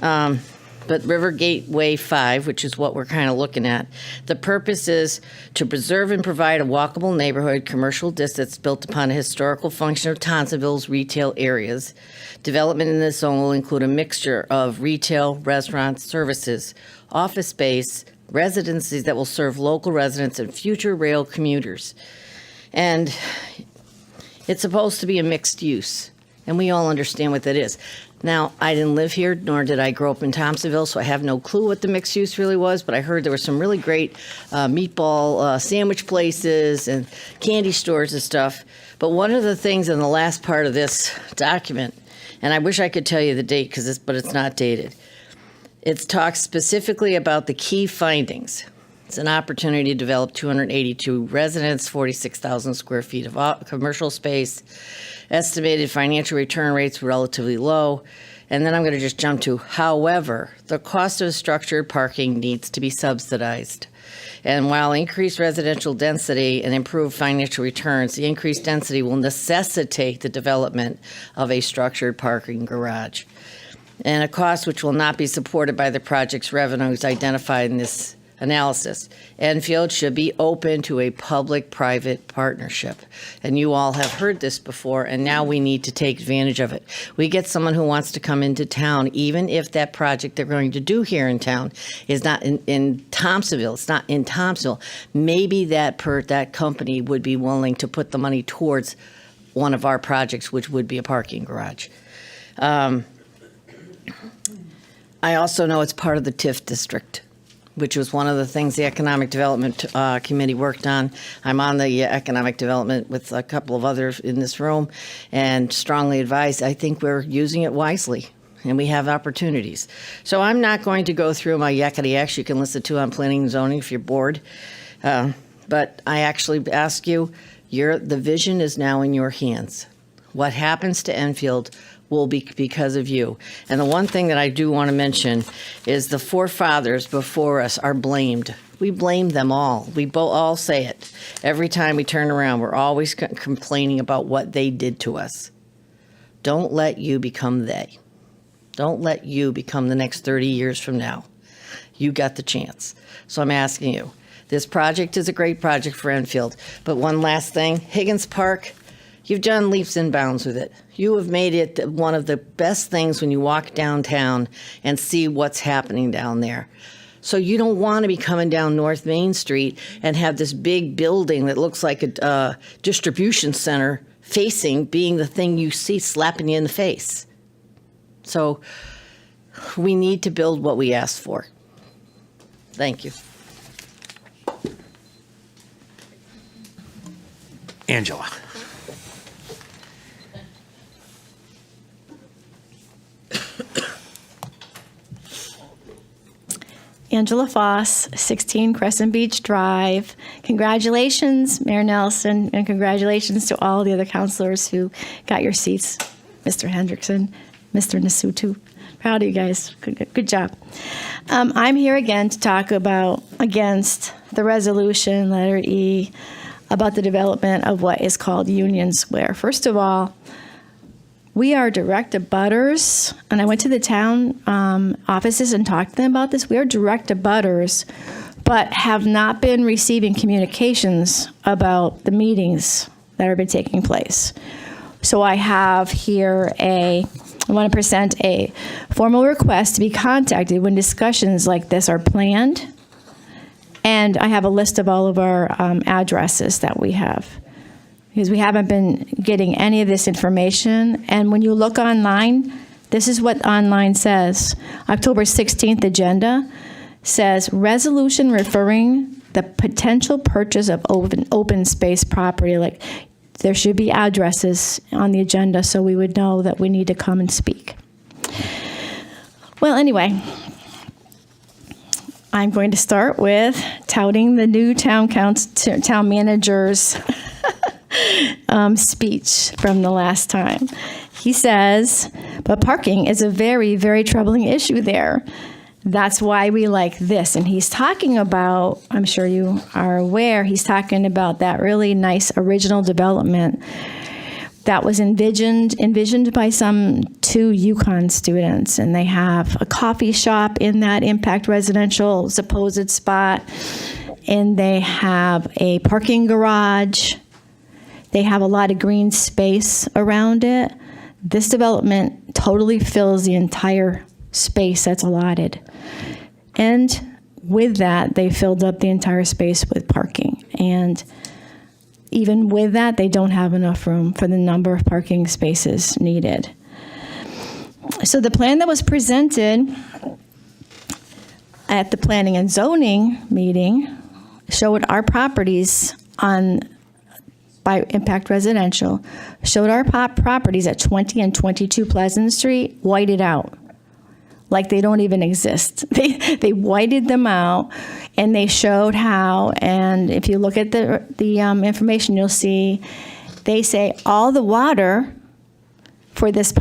but River Gateway 5, which is what we're kind of looking at, the purpose is to preserve and provide a walkable neighborhood, commercial districts built upon a historical function of Thompsonville's retail areas. Development in this zone will include a mixture of retail, restaurants, services, office space, residencies that will serve local residents and future rail commuters. And it's supposed to be a mixed use, and we all understand what that is. Now, I didn't live here, nor did I grow up in Thompsonville, so I have no clue what the mixed use really was, but I heard there were some really great meatball sandwich places and candy stores and stuff. But one of the things in the last part of this document, and I wish I could tell you the date, but it's not dated, it talks specifically about the key findings. It's an opportunity to develop 282 residents, 46,000 square feet of commercial space. Estimated financial return rates relatively low. And then I'm going to just jump to, however, the cost of structured parking needs to be subsidized. And while increased residential density and improved financial returns, the increased density will necessitate the development of a structured parking garage. And a cost which will not be supported by the project's revenues identified in this analysis. Enfield should be open to a public-private partnership. And you all have heard this before, and now we need to take advantage of it. We get someone who wants to come into town, even if that project they're going to do here in town is not in Thompsonville. It's not in Thompsonville. Maybe that company would be willing to put the money towards one of our projects, which would be a parking garage. I also know it's part of the TIF district, which was one of the things the Economic Development Committee worked on. I'm on the Economic Development with a couple of others in this room, and strongly advise, I think we're using it wisely, and we have opportunities. So I'm not going to go through my yakety-yaks you can listen to on Planning and Zoning if you're bored. But I actually ask you, the vision is now in your hands. What happens to Enfield will be because of you. And the one thing that I do want to mention is the forefathers before us are blamed. We blame them all. We all say it. Every time we turn around, we're always complaining about what they did to us. Don't let you become they. Don't let you become the next 30 years from now. You got the chance. So I'm asking you, this project is a great project for Enfield. But one last thing, Higgins Park, you've done leaps and bounds with it. You have made it one of the best things when you walk downtown and see what's happening down there. So you don't want to be coming down North Main Street and have this big building that looks like a distribution center being the thing you see slapping you in the face. So we need to build what we asked for. Thank you. Angela. Angela Foss, 16 Crescent Beach Drive. Congratulations, Mayor Nelson, and congratulations to all the other councilors who got your seats. Mr. Hendrickson, Mr. Nasutu. Proud of you guys. Good job. I'm here again to talk against the resolution, letter E, about the development of what is called Union Square. First of all, we are direct abutters, and I went to the town offices and talked to them about this. We are direct abutters, but have not been receiving communications about the meetings that have been taking place. So I have here I want to present a formal request to be contacted when discussions like this are planned, and I have a list of all of our addresses that we have, because we haven't been getting any of this information. And when you look online, this is what online says. October 16th agenda says resolution referring the potential purchase of open space property. Like, there should be addresses on the agenda so we would know that we need to come and speak. Well, anyway, I'm going to start with touting the new town manager's speech from the last time. He says, but parking is a very, very troubling issue there. That's why we like this. And he's talking about, I'm sure you are aware, he's talking about that really nice original development that was envisioned by some 2 UConn students. And they have a coffee shop in that impact residential supposed spot. And they have a parking garage. They have a lot of green space around it. This development totally fills the entire space that's allotted. And with that, they filled up the entire space with parking. And even with that, they don't have enough room for the number of parking spaces needed. So the plan that was presented at the Planning and Zoning meeting showed our properties by Impact Residential, showed our properties at 20 and 22 Pleasant Street whited out, like they don't even exist. They whited them out, and they showed how. And if you look at the information, you'll see they say all the water for this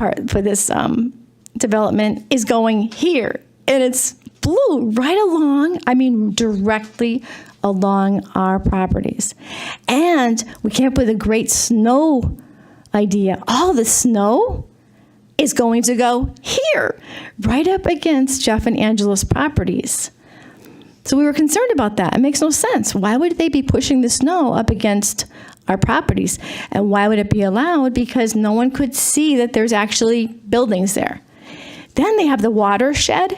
development is going here, and it's blue right along. I mean, directly along our properties. And we came up with a great snow idea. All the snow is going to go here, right up against Jeff and Angela's properties. So we were concerned about that. It makes no sense. Why would they be pushing the snow up against our properties? And why would it be allowed? Because no one could see that there's actually buildings there. Then they have the watershed.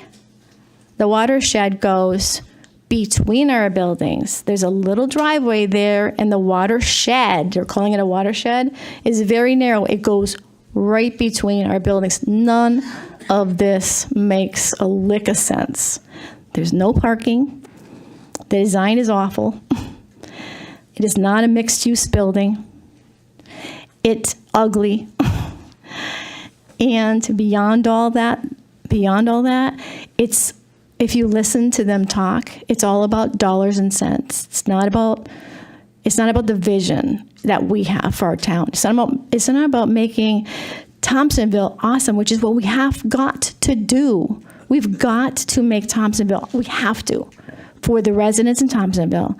The watershed goes between our buildings. There's a little driveway there, and the watershed, they're calling it a watershed, is very narrow. It goes right between our buildings. None of this makes a lick of sense. There's no parking. The design is awful. It is not a mixed-use building. It's ugly. And beyond all that, it's, if you listen to them talk, it's all about dollars and cents. It's not about It's not about the vision that we have for our town. It's not about making Thompsonville awesome, which is what we have got to do. We've got to make Thompsonville, we have to, for the residents in Thompsonville.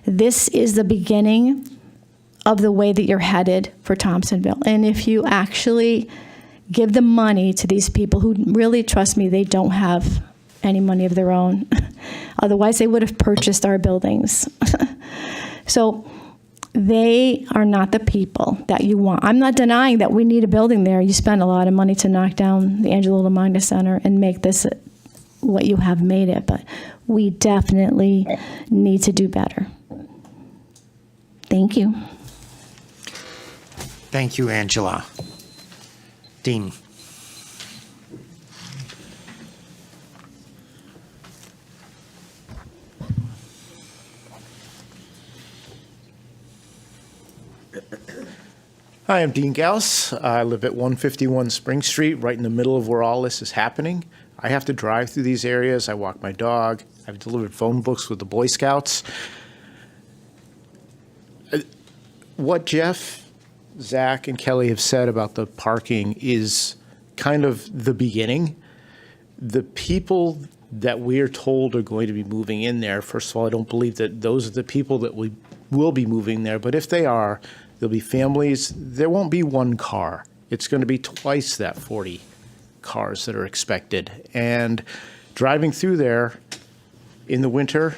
This is the beginning of the way that you're headed for Thompsonville. And if you actually give the money to these people who really, trust me, they don't have any money of their own. Otherwise, they would have purchased our buildings. So they are not the people that you want. I'm not denying that we need a building there. You spend a lot of money to knock down the Angelo LaMagna Center and make this what you have made it, but we definitely need to do better. Thank you. Thank you, Angela. Dean. Hi, I'm Dean Gauss. I live at 151 Spring Street, right in the middle of where all this is happening. I have to drive through these areas. I walk my dog. I've delivered phone books with the Boy Scouts. What Jeff, Zach, and Kelly have said about the parking is kind of the beginning. The people that we're told are going to be moving in there, first of all, I don't believe that those are the people that we will be moving there, but if they are, there'll be families. There won't be one car. It's going to be twice that 40 cars that are expected. And driving through there in the winter,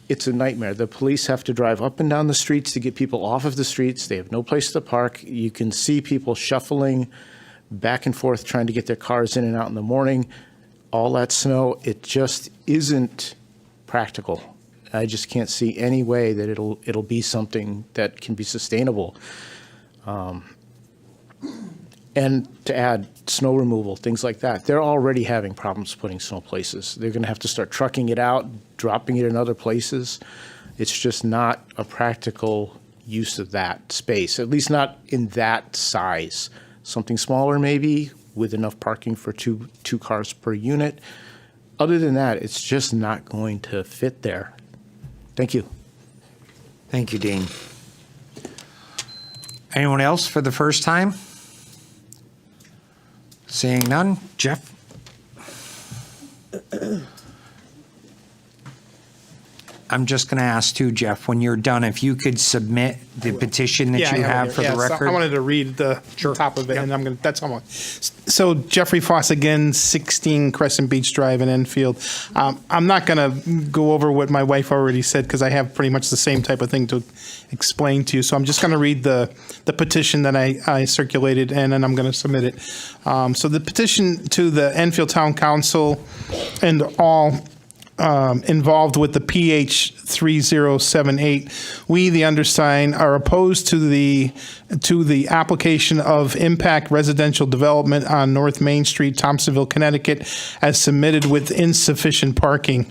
it's a nightmare. The police have to drive up and down the streets to get people off of the streets. They have no place to park. You can see people shuffling back and forth trying to get their cars in and out in the morning. All that snow, it just isn't practical. I just can't see any way that it'll be something that can be sustainable. And to add snow removal, things like that. They're already having problems putting snow places. They're going to have to start trucking it out, dropping it in other places. It's just not a practical use of that space, at least not in that size. Something smaller maybe, with enough parking for two cars per unit. Other than that, it's just not going to fit there. Thank you. Thank you, Dean. Anyone else for the first time? Seeing none. Jeff? I'm just going to ask too, Jeff, when you're done, if you could submit the petition that you have for the record. So I wanted to read the top of it, and that's almost. So Jeffrey Foss again, 16 Crescent Beach Drive in Enfield. I'm not going to go over what my wife already said because I have pretty much the same type of thing to explain to you. So I'm just going to read the petition that I circulated, and then I'm going to submit it. So the petition to the Enfield Town Council and all involved with the PH 3078. We, the undersigned, are opposed to the application of impact residential development on North Main Street, Thompsonville, Connecticut, as submitted with insufficient parking.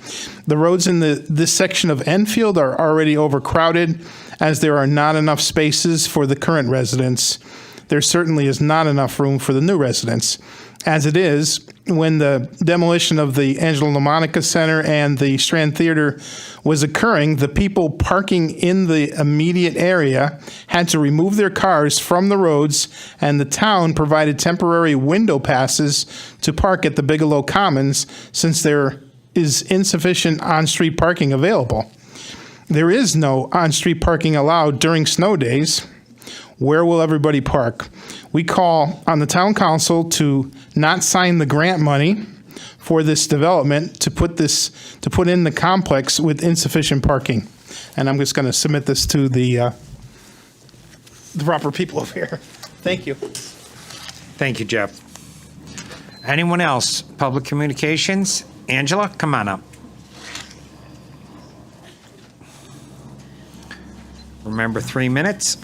The roads in this section of Enfield are already overcrowded, as there are not enough spaces for the current residents. There certainly is not enough room for the new residents. As it is, when the demolition of the Angelo LaMagna Center and the Strand Theater was occurring, the people parking in the immediate area had to remove their cars from the roads, and the town provided temporary window passes to park at the Bigelow Commons since there is insufficient on-street parking available. There is no on-street parking allowed during snow days. Where will everybody park? We call on the town council to not sign the grant money for this development to put in the complex with insufficient parking. And I'm just going to submit this to the proper people over here. Thank you. Thank you, Jeff. Anyone else? Public communications? Angela, come on up. Remember, 3 minutes.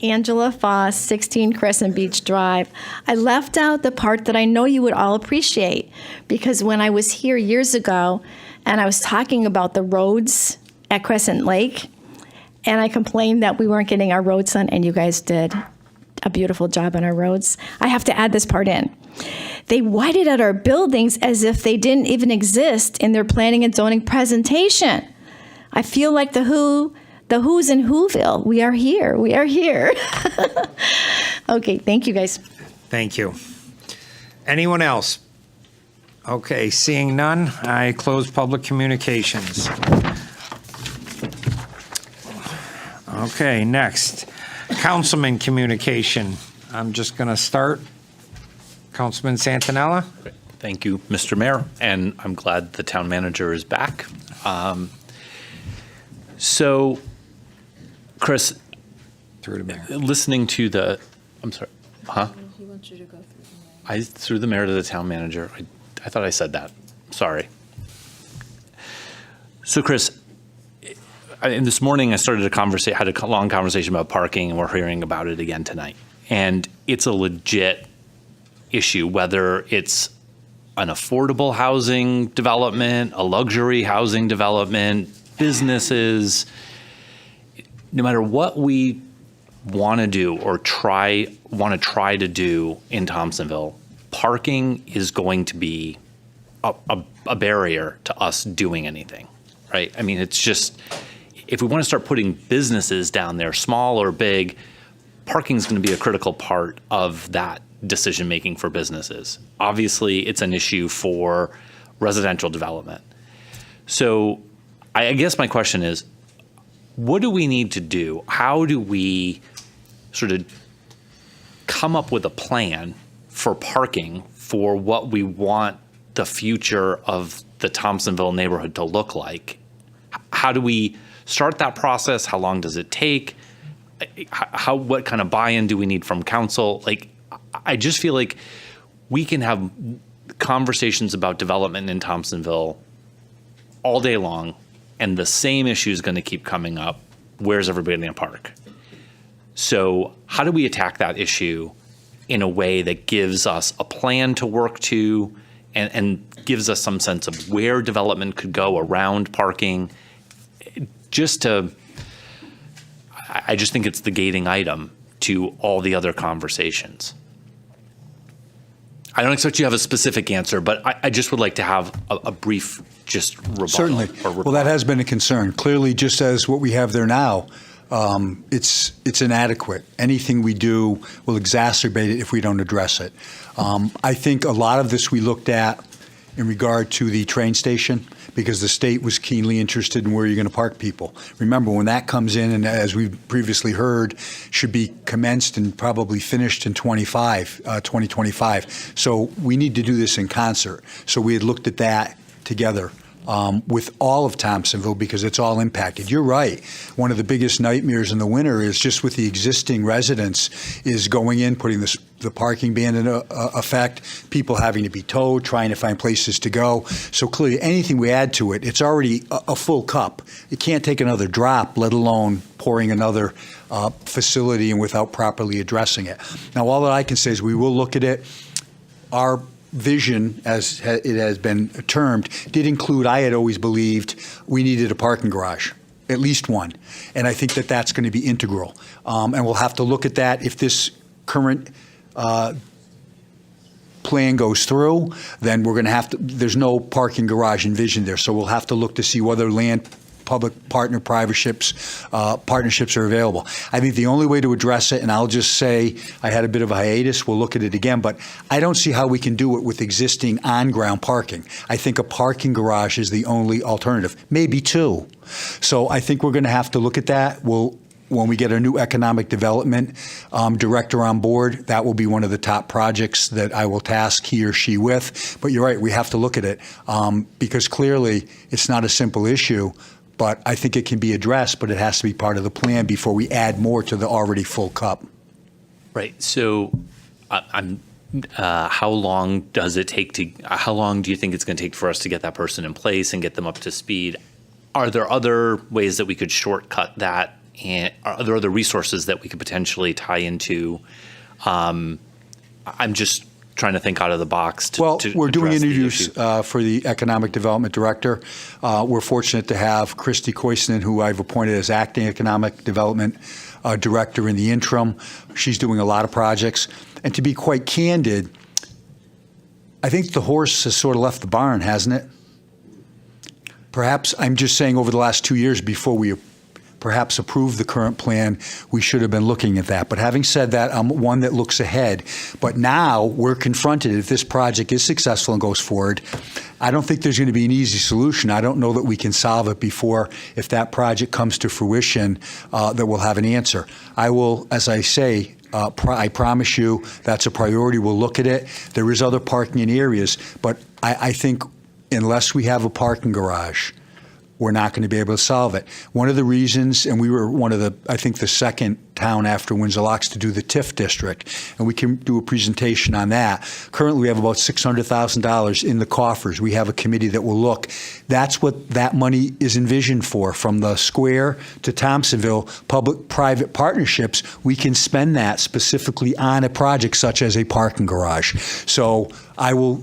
Angela Foss, 16 Crescent Beach Drive. I left out the part that I know you would all appreciate, because when I was here years ago and I was talking about the roads at Crescent Lake, and I complained that we weren't getting our roads done, and you guys did a beautiful job on our roads. I have to add this part in. They whited out our buildings as if they didn't even exist in their planning and zoning presentation. I feel like the the who's in Whoville. We are here. We are here. Okay, thank you, guys. Thank you. Anyone else? Okay, seeing none, I close public communications. Okay, next, councilman communication. I'm just going to start. Councilman Santinella? Thank you, Mr. Mayor, and I'm glad the town manager is back. So, Chris, through the mayor. Listening to the, I'm sorry, huh? He wants you to go through. Through the mayor to the town manager. I thought I said that. Sorry. So, Chris, this morning I started had a long conversation about parking, and we're hearing about it again tonight. And it's a legit issue, whether it's an affordable housing development, a luxury housing development, businesses, no matter what we want to do or want to try to do in Thompsonville, parking is going to be a barrier to us doing anything, right? I mean, it's just, if we want to start putting businesses down there, small or big, parking is going to be a critical part of that decision-making for businesses. Obviously, it's an issue for residential development. So I guess my question is, what do we need to do? How do we sort of come up with a plan for parking for what we want the future of the Thompsonville neighborhood to look like? How do we start that process? How long does it take? What kind of buy-in do we need from council? Like, I just feel like we can have conversations about development in Thompsonville all day long, and the same issue is going to keep coming up. Where's everybody going to park? So how do we attack that issue in a way that gives us a plan to work to and gives us some sense of where development could go around parking? I just think it's the gating item to all the other conversations. I don't expect you to have a specific answer, but I just would like to have a brief just rebuttal. Certainly. Well, that has been a concern. Clearly, just as what we have there now, it's inadequate. Anything we do will exacerbate it if we don't address it. I think a lot of this we looked at in regard to the train station, because the state was keenly interested in where you're going to park people. Remember, when that comes in, and as we've previously heard, should be commenced and probably finished in 2025. So we need to do this in concert. So we had looked at that together with all of Thompsonville, because it's all impacted. You're right. One of the biggest nightmares in the winter is just with the existing residents is going in, putting the parking ban in effect, people having to be towed, trying to find places to go. So clearly, anything we add to it, it's already a full cup. It can't take another drop, let alone pouring another facility and without properly addressing it. Now, all that I can say is we will look at it. Our vision, as it has been termed, did include, I had always believed, we needed a parking garage, at least one. And I think that that's going to be integral. And we'll have to look at that. If this current plan goes through, then we're going to have to, there's no parking garage envisioned there. So we'll have to look to see whether public partnerships are available. I think the only way to address it, and I'll just say I had a bit of a hiatus, we'll look at it again, but I don't see how we can do it with existing on-ground parking. I think a parking garage is the only alternative, maybe two. So I think we're going to have to look at that. When we get a new economic development director on board, that will be one of the top projects that I will task he or she with. But you're right, we have to look at it because clearly it's not a simple issue. But I think it can be addressed, but it has to be part of the plan before we add more to the already full cup. Right. So how long does it take how long do you think it's going to take for us to get that person in place and get them up to speed? Are there other ways that we could shortcut that? And are there other resources that we could potentially tie into? I'm just trying to think out of the box. We're doing interviews for the economic development director. We're fortunate to have Christy Koisonen, who I've appointed as acting economic development director in the interim. She's doing a lot of projects. And to be quite candid, I think the horse has sort of left the barn, hasn't it? Perhaps I'm just saying over the last 2 years before perhaps approve the current plan, we should have been looking at that. But having said that, I'm one that looks ahead. But now we're confronted, if this project is successful and goes forward, I don't think there's going to be an easy solution. I don't know that we can solve it before, if that project comes to fruition, that we'll have an answer. I will, as I say, I promise you that's a priority. We'll look at it. There is other parking in areas, but I think unless we have a parking garage, we're not going to be able to solve it. One of the reasons, and we were one of the, I think the second town after Windsor Locks to do the TIF district, and we can do a presentation on that. Currently, we have about $600,000 in the coffers. We have a committee that will look. That's what that money is envisioned for. From the square to Thompsonville, public-private partnerships, we can spend that specifically on a project such as a parking garage. So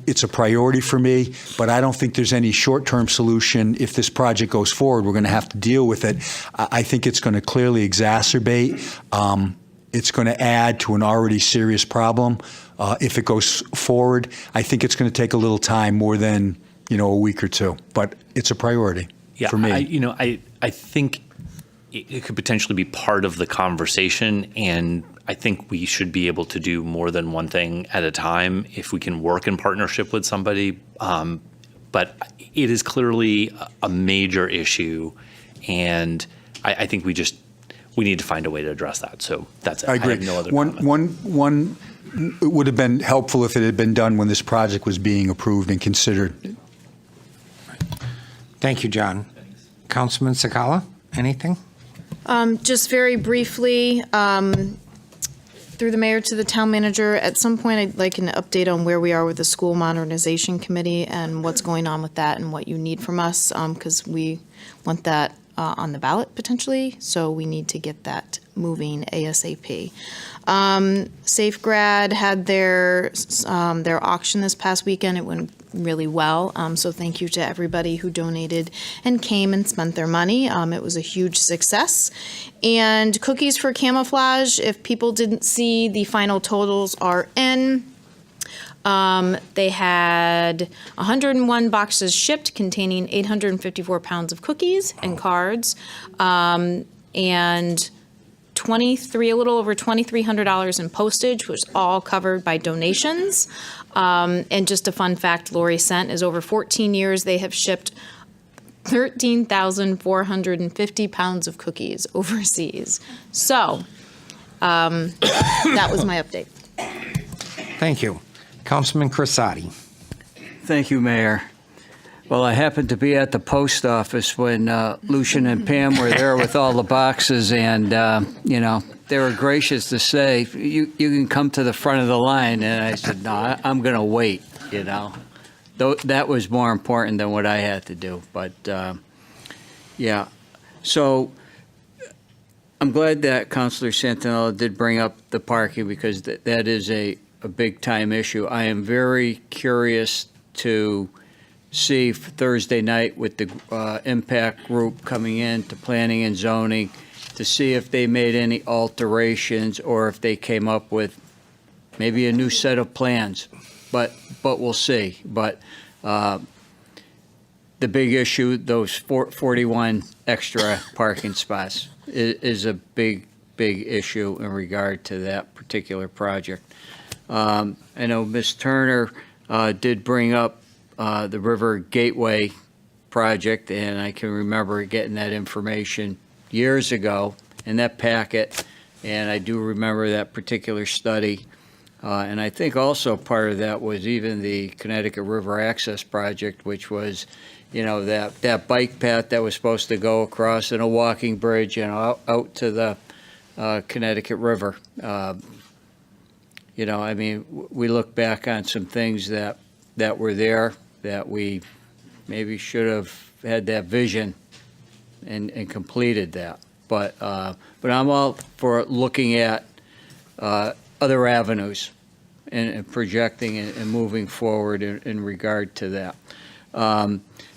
it's a priority for me, but I don't think there's any short-term solution. If this project goes forward, we're going to have to deal with it. I think it's going to clearly exacerbate. It's going to add to an already serious problem. If it goes forward, I think it's going to take a little time, more than a week or two. But it's a priority for me. I think it could potentially be part of the conversation, and I think we should be able to do more than one thing at a time if we can work in partnership with somebody. But it is clearly a major issue, and I think we need to find a way to address that. So that's it. I agree. have no other One, it would have been helpful if it had been done when this project was being approved and considered. Thank you, John. Councilman Sakala, anything? Just very briefly, through the mayor to the town manager, at some point I'd like an update on where we are with the school modernization committee and what's going on with that and what you need from us, because we want that on the ballot potentially, so we need to get that moving ASAP. SafeGrad had their auction this past weekend. It went really well, so thank you to everybody who donated and came and spent their money. It was a huge success. And Cookies for Camouflage, if people didn't see, the final totals are in. They had 101 boxes shipped containing 854 pounds of cookies and cards, and a little over $2,300 in postage, was all covered by donations. And just a fun fact, Lori Scent is over 14 years. They have shipped 13,450 pounds of cookies overseas. So that was my update. Thank you. Councilman Crissati. Thank you, Mayor. Well, I happened to be at the post office when Lucian and Pam were there with all the boxes, and, they were gracious to say, you can come to the front of the line. And I said, no, I'm going to wait, That was more important than what I had to do. But, yeah. So I'm glad that Councilor Santinella did bring up the parking, because that is a big-time issue. I am very curious to see Thursday night with the impact group coming in to planning and zoning to see if they made any alterations or if they came up with maybe a new set of plans. But we'll see. But the big issue, those 41 extra parking spots, is a big issue in regard to that particular project. I know Ms. Turner did bring up the River Gateway project, and I can remember getting that information years ago in that packet, and I do remember that particular study. And I think also part of that was even the Connecticut River Access Project, which was, that bike path that was supposed to go across and a walking bridge, out to the Connecticut River. We look back on some things that were there that we maybe should have had that vision and completed that. But I'm all for looking at other avenues and projecting and moving forward in regard to that.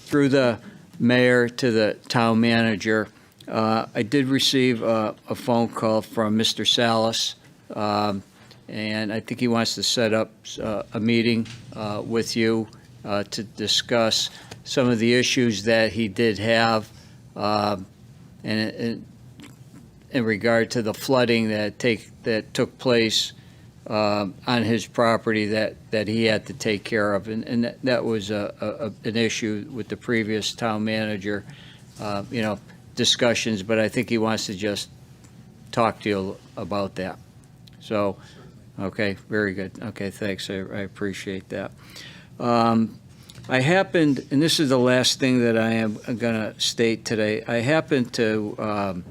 Through the mayor to the town manager, I did receive a phone call from Mr. Salas, and I think he wants to set up a meeting with you to discuss some of the issues that he did have, and in regard to the flooding that took place on his property that he had to take care of, and that was an issue with the previous town manager, discussions, but I think he wants to just talk to you about that. So, okay, very good. Okay, thanks. I appreciate that. I happened, and this is the last thing that I am going to state today, I happened to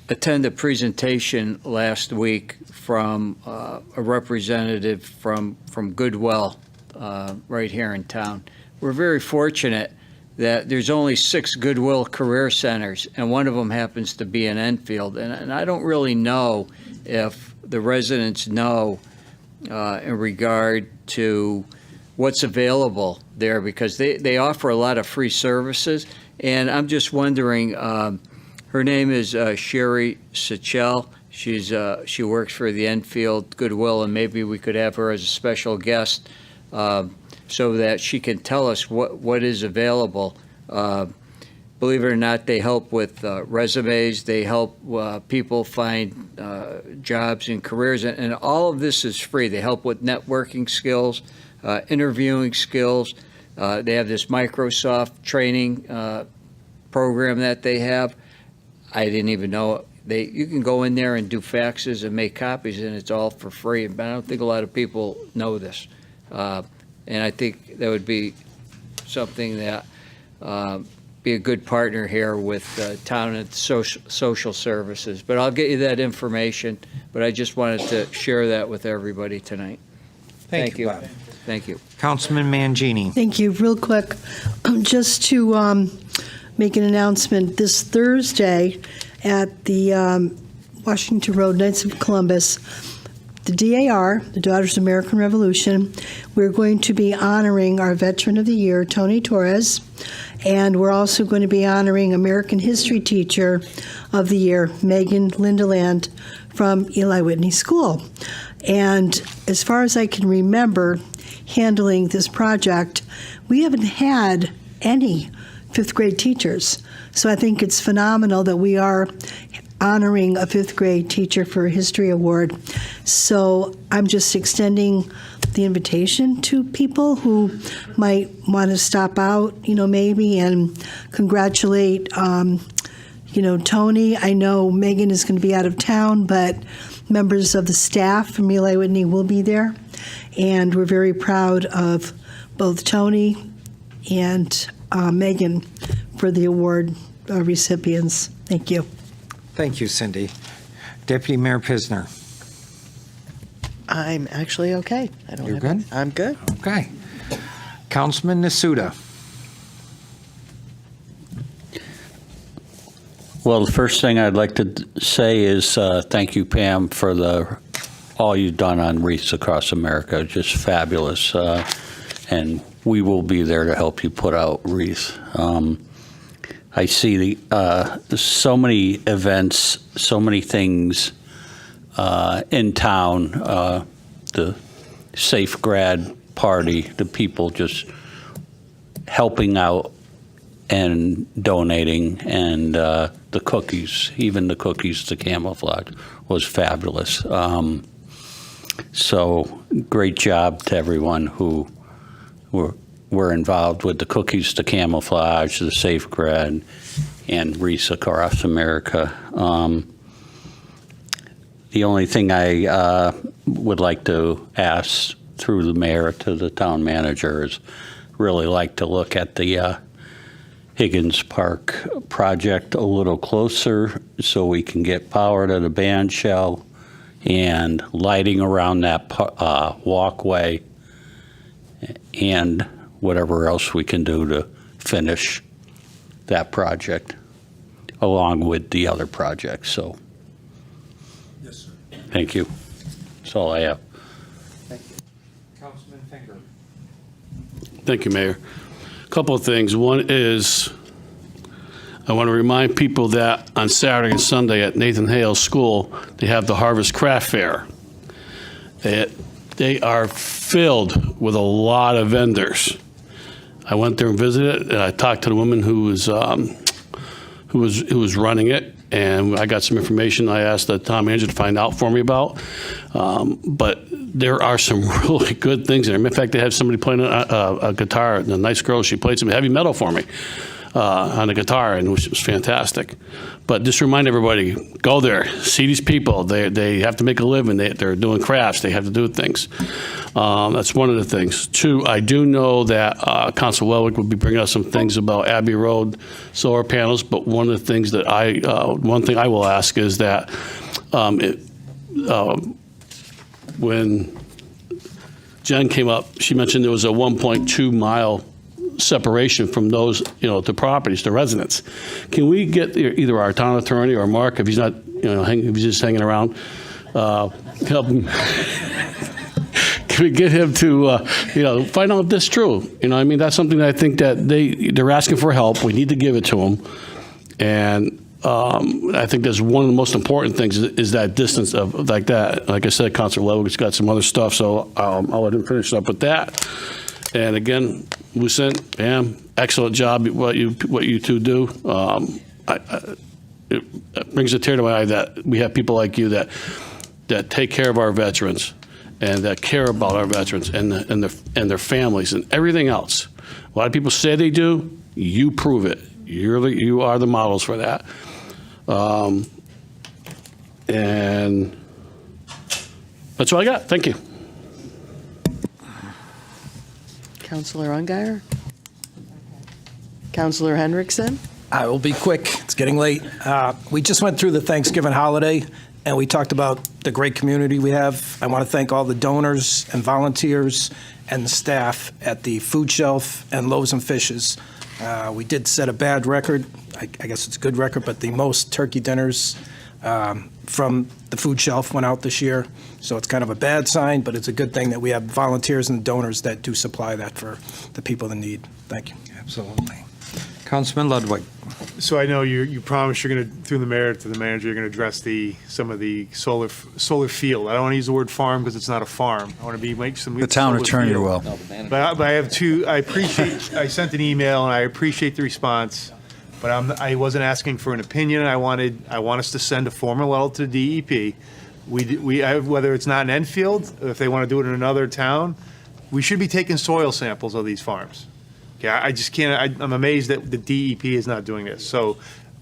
attend a presentation last week from a representative from Goodwill right here in town. We're very fortunate that there's only 6 Goodwill Career Centers, and one of them happens to be in Enfield. And I don't really know if the residents know in regard to what's available there, because they offer a lot of free services. And I'm just wondering, her name is Sherry Sichel. She works for the Enfield Goodwill, and maybe we could have her as a special guest so that she can tell us what is available. Believe it or not, they help with resumes. They help people find jobs and careers, and all of this is free. They help with networking skills, interviewing skills. They have this Microsoft training program that they have. I didn't even know you can go in there and do faxes and make copies, and it's all for free. But I don't think a lot of people know this, and I think that would be something that be a good partner here with town and social services. But I'll get you that information. But I just wanted to share that with everybody tonight. Thank you, Bob. Thank you. Councilman Mangini. Thank you. Real quick, just to make an announcement, this Thursday at the Washington Road Knights of Columbus, the DAR, the Daughters of American Revolution, we're going to be honoring our Veteran of the Year, Tony Torres, and we're also going to be honoring American History Teacher of the Year, Megan Lindeland from Eli Whitney School. And as far as I can remember handling this project, we haven't had any 5th grade teachers. So I think it's phenomenal that we are honoring a 5th grade teacher for a history award. So I'm just extending the invitation to people who might want to stop out, maybe, and congratulate, Tony. I know Megan is going to be out of town, but members of the staff from Eli Whitney will be there. And we're very proud of both Tony and Megan for the award recipients. Thank you. Thank you, Cindy. Deputy Mayor Pisner. I'm actually okay. You're good? I'm good. Okay. Councilman Nasuda. Well, the first thing I'd like to say is thank you, Pam, for all you've done on Wreaths Across America. Just fabulous. And we will be there to help you put out wreaths. I see so many events, so many things in town, the Safe Grad Party, the people just helping out and donating, and the cookies, even the cookies, the camouflage was fabulous. So great job to everyone who were involved with the cookies, the camouflage, the Safe Grad, and Wreaths Across America. The only thing I would like to ask through the mayor to the town manager is really like to look at the Higgins Park project a little closer so we can get power to the band shell and lighting around that walkway and whatever else we can do to finish that project along with the other projects. So, yes, sir. Thank you. That's all I have. Thank you. Councilman Finger. Thank you, Mayor. A couple of things. One is I want to remind people that on Saturday and Sunday at Nathan Hale's school, they have the Harvest Craft Fair. They are filled with a lot of vendors. I went there and visited, and I talked to the woman who was running it, and I got some information I asked the town manager to find out for me about. But there are some really good things in there. In fact, they had somebody playing a guitar, a nice girl, she played some heavy metal for me on the guitar, and it was fantastic. But just remind everybody, go there, see these people. They have to make a living. They're doing crafts. They have to do things. That's one of the things. Two, I do know that Council Welwick will be bringing us some things about Abbey Road solar panels, but one of the things that one thing I will ask is that when Jen came up, she mentioned there was a 1.2 mile separation from those, the properties, the residents. Can we get either our town attorney or Mark, if he's not, if he's just hanging around, help him? Can we get him to, find out if this is true? I mean, that's something that I think that they're asking for help. We need to give it to them. And I think that's one of the most important things is that distance of like that. Like I said, Councilor Lewick's got some other stuff, so I'll let him finish up with that. And again, Lucent, Pam, excellent job what you two do. It brings a tear to my eye that we have people like you that take care of our veterans and that care about our veterans and their families and everything else. A lot of people say they do. You prove it. You are the models for that. And that's all I got. Thank you. Councilor Ungary? Councilor Hendrickson? I will be quick. It's getting late. We just went through the Thanksgiving holiday, and we talked about the great community we have. I want to thank all the donors and volunteers and the staff at the Food Shelf and Loaves and Fishes. We did set a bad record. I guess it's a good record, but the most turkey dinners from the Food Shelf went out this year. So it's kind of a bad sign, but it's a good thing that we have volunteers and donors that do supply that for the people in need. Thank you. Absolutely. Councilman Ludwig. So I know you promised you're going to, through the mayor to the manager, you're going to address some of the solar field. I don't want to use the word farm because it's not a farm. I want to make some. The town attorney will. But I have two. I sent an email and I appreciate the response, but I wasn't asking for an opinion. I want us to send a formal letter to the DEP. Whether it's not in Enfield, if they want to do it in another town, we should be taking soil samples of these farms. Okay, I just can't. I'm amazed that the DEP is not doing this. So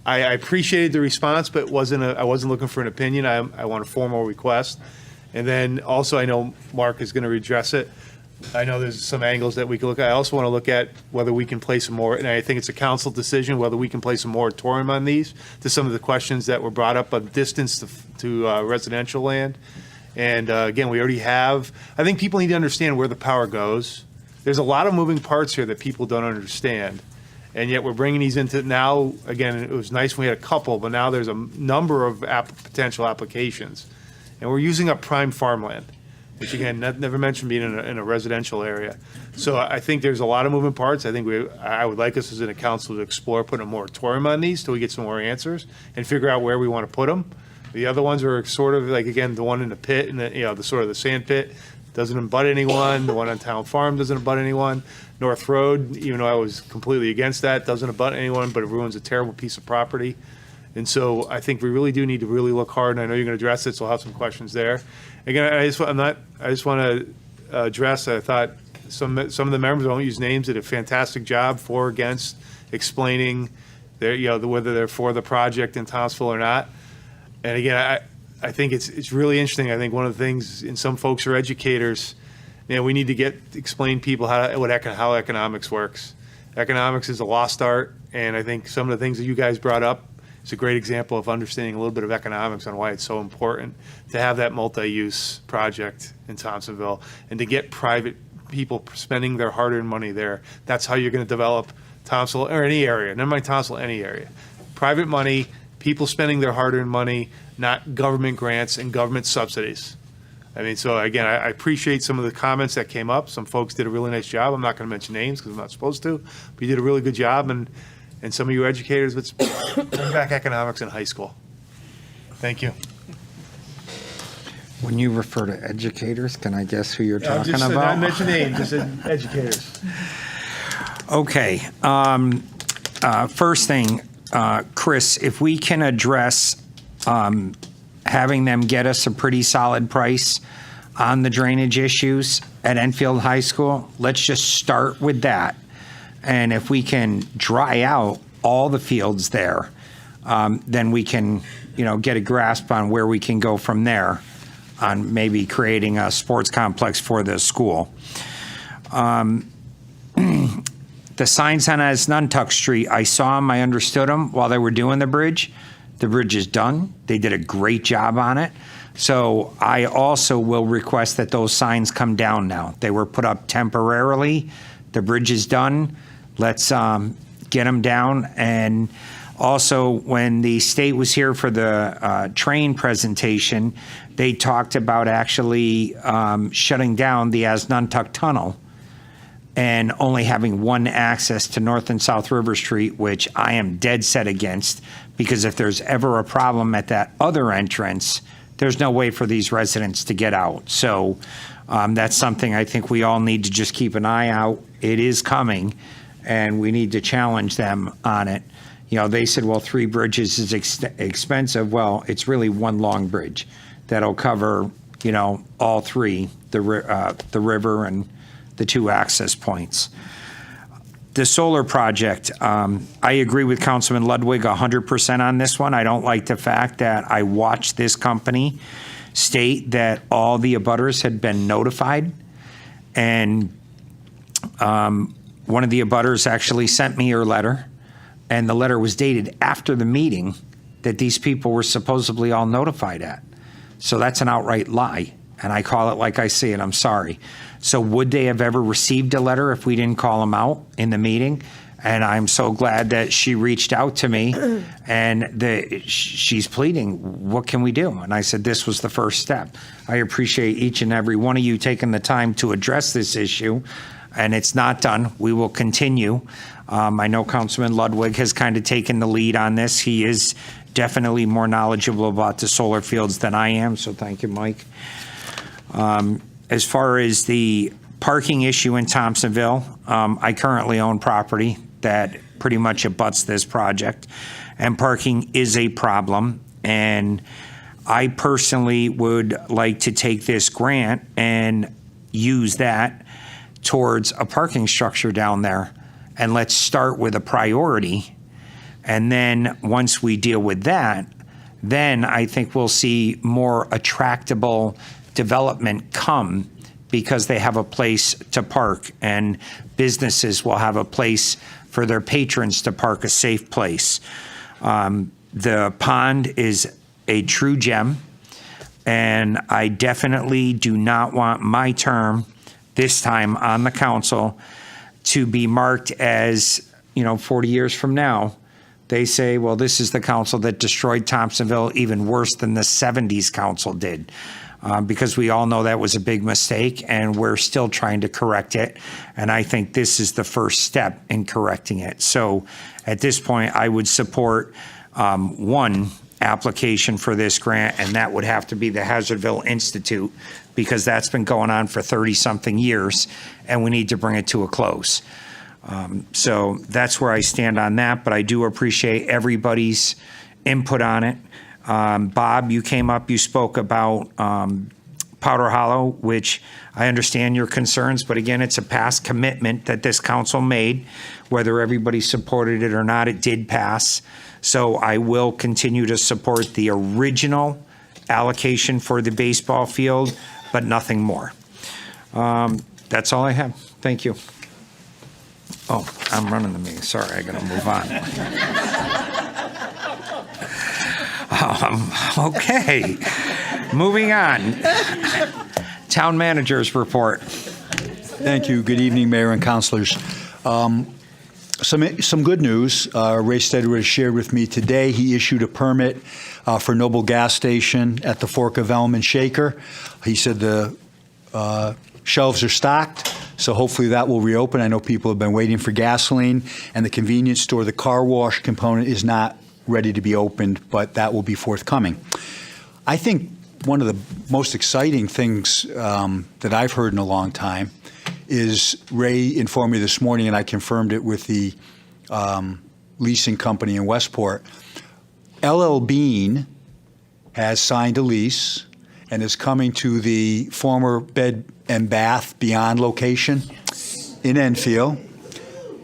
I appreciated the response, but I wasn't looking for an opinion. I want a formal request. And then also I know Mark is going to redress it. I know there's some angles that we can look at. I also want to look at whether we can place some more, and I think it's a council decision, whether we can place a moratorium on these to some of the questions that were brought up on distance to residential land. And again, we already have, I think people need to understand where the power goes. There's a lot of moving parts here that people don't understand. And yet we're bringing these into now, again, it was nice when we had a couple, but now there's a number of potential applications. And we're using up prime farmland, which again, never mentioned being in a residential area. So I think there's a lot of moving parts. I think I would like us as a council to explore putting a moratorium on these till we get some more answers and figure out where we want to put them. The other ones are sort of like, again, the one in the pit and the sort of the sand pit doesn't abut anyone. The one on Town Farm doesn't abut anyone. North Road, even though I was completely against that, doesn't abut anyone, but it ruins a terrible piece of property. And so I think we really do need to really look hard, and I know you're going to address it, so I'll have some questions there. Again, I just want to address, I thought some of the members, I won't use names, did a fantastic job for or against explaining whether they're for the project in Townsville or not. And again, I think it's really interesting. I think one of the things, and some folks are educators, we need to explain people how economics works. Economics is a lost art, and I think some of the things that you guys brought up is a great example of understanding a little bit of economics on why it's so important to have that multi-use project in Thompsonville and to get private people spending their hard-earned money there. That's how you're going to develop Thompsonville or any area, never mind Thompsonville, any area. Private money, people spending their hard-earned money, not government grants and government subsidies. I mean, so again, I appreciate some of the comments that came up. Some folks did a really nice job. I'm not going to mention names because I'm not supposed to, but you did a really good job. And some of you educators, let's bring back economics in high school. Thank you. When you refer to educators, can I guess who you're talking about? about? Not mention names, just educators. Okay. First thing, Chris, if we can address having them get us a pretty solid price on the drainage issues at Enfield High School, let's just start with that. And if we can dry out all the fields there, then we can, get a grasp on where we can go from there on maybe creating a sports complex for the school. The signs on Asnuntuck Street, I saw them, I understood them while they were doing the bridge. The bridge is done. They did a great job on it. So I also will request that those signs come down now. They were put up temporarily. The bridge is done. Let's get them down. And also, when the state was here for the train presentation, they talked about actually shutting down the Asnuntuck Tunnel and only having one access to North and South River Street, which I am dead set against, because if there's ever a problem at that other entrance, there's no way for these residents to get out. So that's something I think we all need to just keep an eye out. It is coming, and we need to challenge them on it. They said, well, 3 bridges is expensive. Well, it's really one long bridge that'll cover, all 3, the river and the 2 access points. The solar project, I agree with Councilman Ludwig 100% on this one. I don't like the fact that I watched this company state that all the abutters had been notified. And one of the abutters actually sent me her letter, and the letter was dated after the meeting that these people were supposedly all notified at. So that's an outright lie, and I call it like I see it. I'm sorry. So would they have ever received a letter if we didn't call them out in the meeting? And I'm so glad that she reached out to me, and she's pleading, what can we do? And I said, this was the first step. I appreciate each and every one of you taking the time to address this issue, and it's not done. We will continue. I know Councilman Ludwig has kind of taken the lead on this. He is definitely more knowledgeable about the solar fields than I am, so thank you, Mike. As far as the parking issue in Thompsonville, I currently own property that pretty much abuts this project, and parking is a problem. And I personally would like to take this grant and use that towards a parking structure down there. And let's start with a priority. And then once we deal with that, then I think we'll see more attractable development come, because they have a place to park, and businesses will have a place for their patrons to park, a safe place. The pond is a true gem, and I definitely do not want my term this time on the council to be marked as, 40 years from now, they say, well, this is the council that destroyed Thompsonville even worse than the 70s council did. Because we all know that was a big mistake, and we're still trying to correct it. And I think this is the first step in correcting it. So at this point, I would support one application for this grant, and that would have to be the Hazardville Institute, because that's been going on for 30-something years, and we need to bring it to a close. So that's where I stand on that, but I do appreciate everybody's input on it. Bob, you came up, you spoke about Powder Hollow, which I understand your concerns, but again, it's a past commitment that this council made. Whether everybody supported it or not, it did pass. So I will continue to support the original allocation for the baseball field, but nothing more. That's all I have. Thank you. Oh, I'm running the meeting. Sorry, I got to move on. Okay, moving on. Town manager's report. Thank you. Good evening, Mayor and councilors. Some good news. Ray Stedward has shared with me today. He issued a permit for Noble Gas Station at the Fork of Elm and Shaker. He said the shelves are stocked, so hopefully that will reopen. I know people have been waiting for gasoline, and the convenience store, the car wash component, is not ready to be opened, but that will be forthcoming. I think one of the most exciting things that I've heard in a long time is Ray informed me this morning, and I confirmed it with the leasing company in Westport. LL Bean has signed a lease and is coming to the former Bed and Bath Beyond location in Enfield.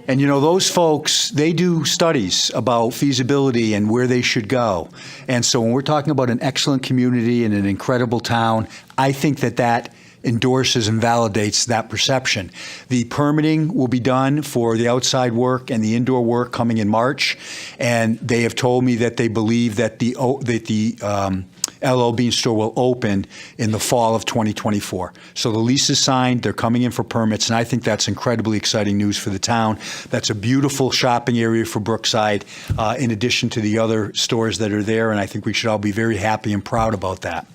And you know, those folks, they do studies about feasibility and where they should go. And so when we're talking about an excellent community and an incredible town, I think that endorses and validates that perception. The permitting will be done for the outside work and the indoor work coming in March. And they have told me that they believe that the LL Bean store will open in the fall of 2024. So the lease is signed, they're coming in for permits, and I think that's incredibly exciting news for the town. That's a beautiful shopping area for Brookside, in addition to the other stores that are there, and I think we should all be very happy and proud about that.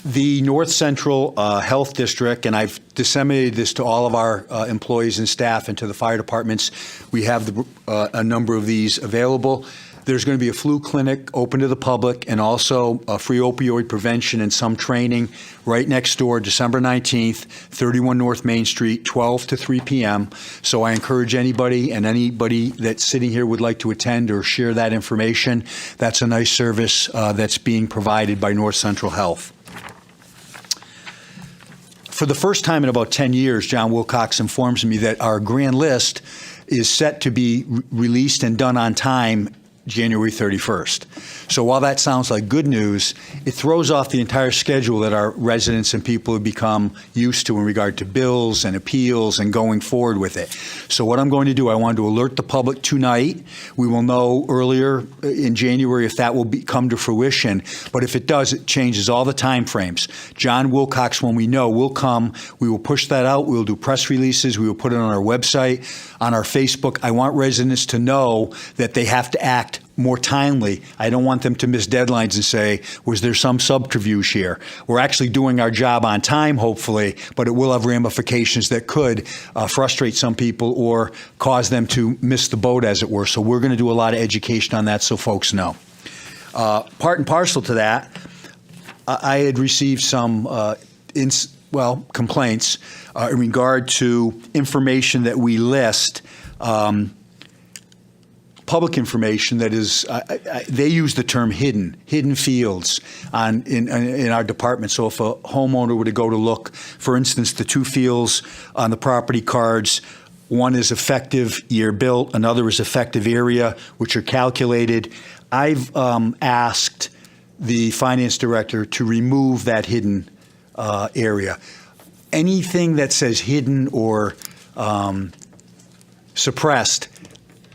The North Central Health District, and I've disseminated this to all of our employees and staff and to the fire departments, we have a number of these available. There's going to be a flu clinic open to the public and also a free opioid prevention and some training right next door, December 19th, 31 North Main Street, 12 to 3 p.m. So I encourage anybody that's sitting here would like to attend or share that information. That's a nice service that's being provided by North Central Health. For the first time in about 10 years, John Wilcox informs me that our grand list is set to be released and done on time January 31st. So while that sounds like good news, it throws off the entire schedule that our residents and people have become used to in regard to bills and appeals and going forward with it. So what I'm going to do, I wanted to alert the public tonight. We will know earlier in January if that will come to fruition. But if it does, it changes all the time frames. John Wilcox, when we know, will come. We will push that out. We will do press releases. We will put it on our website, on our Facebook. I want residents to know that they have to act more timely. I don't want them to miss deadlines and say, was there some subterfuge here? We're actually doing our job on time, hopefully, but it will have ramifications that could frustrate some people or cause them to miss the boat, as it were. So we're going to do a lot of education on that so folks know. Part and parcel to that, I had received some complaints in regard to information that we list, public information that is, they use the term hidden fields in our department. So if a homeowner were to go to look, for instance, the two fields on the property cards, one is effective year built, another is effective area, which are calculated. I've asked the finance director to remove that hidden area. Anything that says hidden or suppressed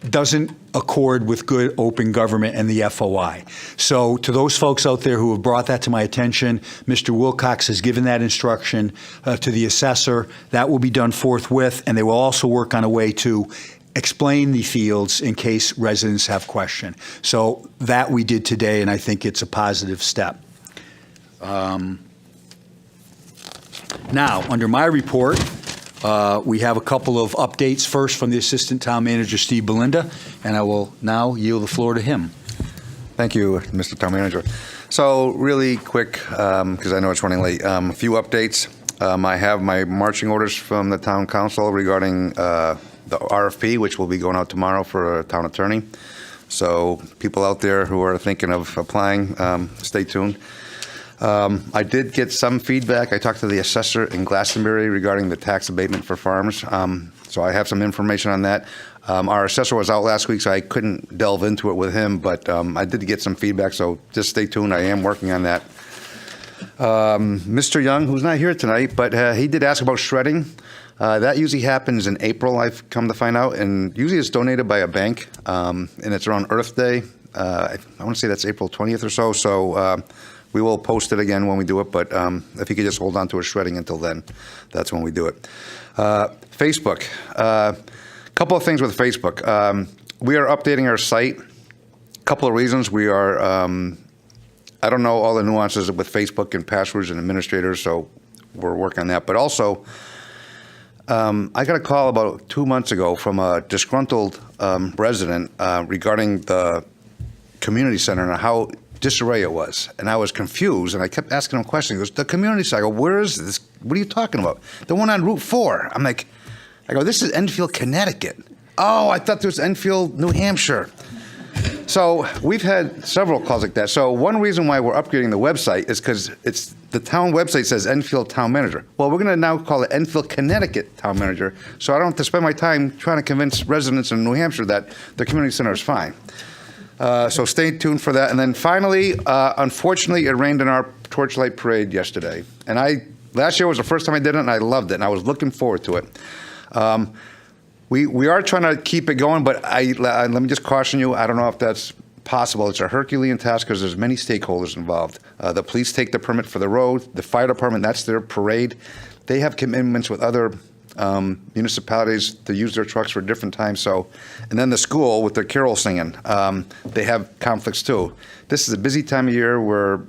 doesn't accord with good open government and the FOI. So to those folks out there who have brought that to my attention, Mr. Wilcox has given that instruction to the assessor. That will be done forthwith, and they will also work on a way to explain the fields in case residents have question. So that we did today, and I think it's a positive step. Now, under my report, we have a couple of updates. First, from the Assistant Town Manager, Steve Belinda, and I will now yield the floor to him. Thank you, Mr. Town Manager. So really quick, because I know it's running late, a few updates. I have my marching orders from the Town Council regarding the RFP, which will be going out tomorrow for a town attorney. So people out there who are thinking of applying, stay tuned. I did get some feedback. I talked to the assessor in Glastonbury regarding the tax abatement for farms. So I have some information on that. Our assessor was out last week, so I couldn't delve into it with him, but I did get some feedback, so just stay tuned. I am working on that. Mr. Young, who's not here tonight, but he did ask about shredding. That usually happens in April, I've come to find out, and usually it's donated by a bank, and it's around Earth Day. I want to say that's April 20th or so, so we will post it again when we do it, but if you could just hold on to his shredding until then, that's when we do it. Facebook. Couple of things with Facebook. We are updating our site. Couple of reasons. We are, I don't know all the nuances with Facebook and passwords and administrators, so we're working on that. But also, I got a call about 2 months ago from a disgruntled resident regarding the community center and how disarray it was. And I was confused, and I kept asking him questions. He goes, the community center. I go, where is this? What are you talking about? The one on Route 4. I go, this is Enfield, Connecticut. Oh, I thought there was Enfield, New Hampshire. So we've had several calls like that. So one reason why we're upgrading the website is because the town website says Enfield Town Manager. Well, we're going to now call it Enfield, Connecticut Town Manager, so I don't have to spend my time trying to convince residents in New Hampshire that the community center is fine. So stay tuned for that. And then finally, unfortunately, it rained in our Torchlight Parade yesterday. And last year was the first time I did it, and I loved it, and I was looking forward to it. We are trying to keep it going, but let me just caution you, I don't know if that's possible. It's a Herculean task because there's many stakeholders involved. The police take the permit for the road. The fire department, that's their parade. They have commitments with other municipalities to use their trucks for different times. And then the school with their carol singing, they have conflicts too. This is a busy time of year where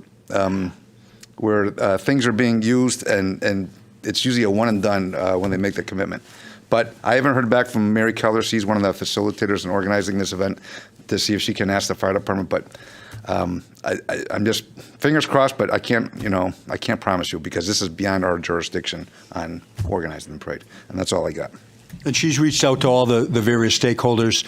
things are being used, and it's usually a one and done when they make the commitment. But I haven't heard back from Mary Keller. She's one of the facilitators in organizing this event to see if she can ask the fire department. But I'm just fingers crossed. But I can't promise you because this is beyond our jurisdiction on organizing the parade. And that's all I got. And she's reached out to all the various stakeholders.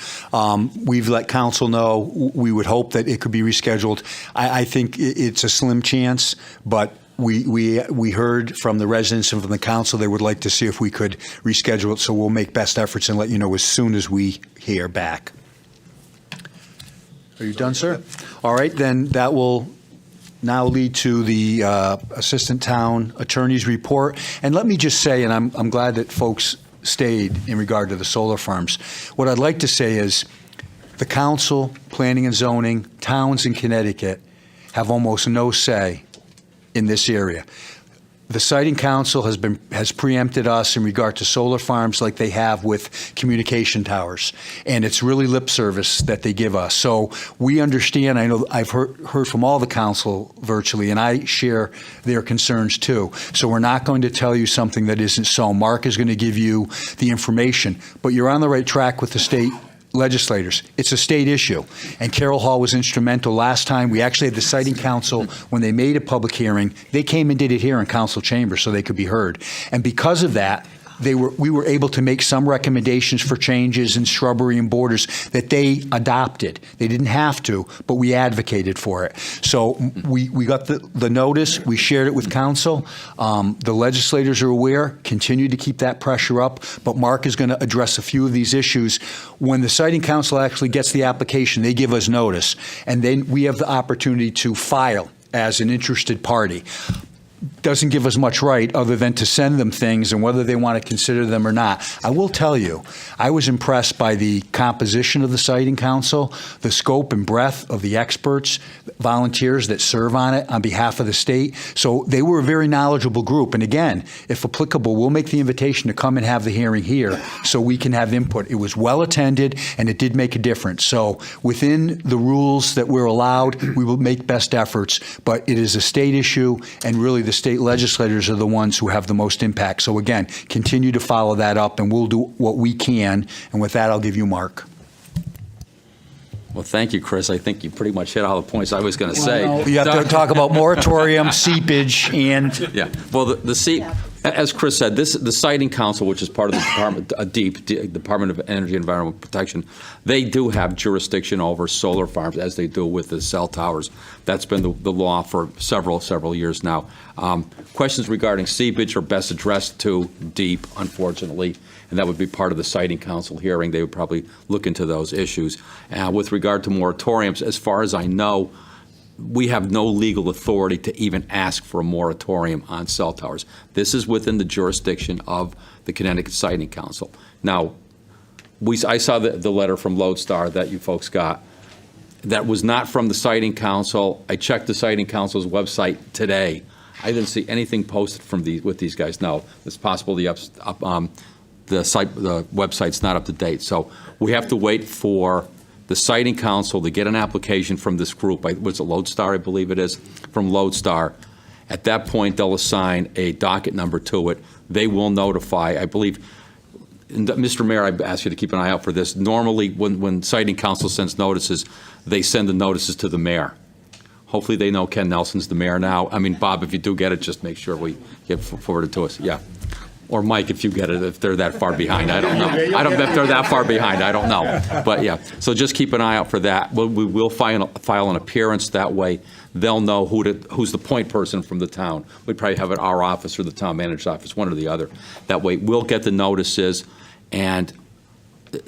We've let council know. We would hope that it could be rescheduled. I think it's a slim chance, but we heard from the residents and from the council they would like to see if we could reschedule it, so we'll make best efforts and let you know as soon as we hear back. Are you done, sir? All right, then that will now lead to the Assistant Town Attorney's report. And let me just say, and I'm glad that folks stayed in regard to the solar farms. What I'd like to say is the council, planning and zoning, towns in Connecticut have almost no say in this area. The Siting Council has preempted us in regard to solar farms like they have with communication towers, and it's really lip service that they give us. So we understand. I know I've heard from all the council virtually, and I share their concerns too. So we're not going to tell you something that isn't so. Mark is going to give you the information, but you're on the right track with the state legislators. It's a state issue. And Carol Hall was instrumental last time. We actually had the Siting Council, when they made a public hearing, they came and did it here in council chambers so they could be heard. And because of that, we were able to make some recommendations for changes in shrubbery and borders that they adopted. They didn't have to, but we advocated for it. So we got the notice. We shared it with council. The legislators are aware. Continue to keep that pressure up. But Mark is going to address a few of these issues. When the Siting Council actually gets the application, they give us notice. And then we have the opportunity to file as an interested party. Doesn't give us much right other than to send them things and whether they want to consider them or not. I will tell you, I was impressed by the composition of the Siting Council, the scope and breadth of the experts, volunteers that serve on it on behalf of the state. So they were a very knowledgeable group. And again, if applicable, we'll make the invitation to come and have the hearing here so we can have input. It was well attended and it did make a difference. So within the rules that we're allowed, we will make best efforts. But it is a state issue, and really the state legislators are the ones who have the most impact. So again, continue to follow that up, and we'll do what we can. And with that, I'll give you Mark. Well, thank you, Chris. I think you pretty much hit all the points I was going to say. You have to talk about moratorium, seepage, and... Yeah. Well, the seep, as Chris said, the Siting Council, which is part of the Department of Energy and Environmental Protection, they do have jurisdiction over solar farms, as they do with the cell towers. That's been the law for several years now. Questions regarding seepage are best addressed to DEEP, unfortunately, and that would be part of the Siting Council hearing. They would probably look into those issues. With regard to moratoriums, as far as I know, we have no legal authority to even ask for a moratorium on cell towers. This is within the jurisdiction of the Connecticut Siting Council. Now, I saw the letter from Lodestar that you folks got. That was not from the Siting Council. I checked the Siting Council's website today. I didn't see anything posted with these guys. No, it's possible the website's not up to date. So we have to wait for the Siting Council to get an application from this group. What's it, Lodestar, I believe it is, from Lodestar. At that point, they'll assign a docket number to it. They will notify, I believe, and Mr. Mayor, I ask you to keep an eye out for this. Normally, when Siting Council sends notices, they send the notices to the mayor. Hopefully they know Ken Nelson's the mayor now. I mean, Bob, if you do get it, just make sure we get forwarded to us. Yeah. Or Mike, if you get it, if they're that far behind. I don't know. I don't know if they're that far behind. I don't know. But yeah, so just keep an eye out for that. We will file an appearance. That way they'll know who's the point person from the town. We'd probably have it our office or the town manager's office, one or the other. That way we'll get the notices. And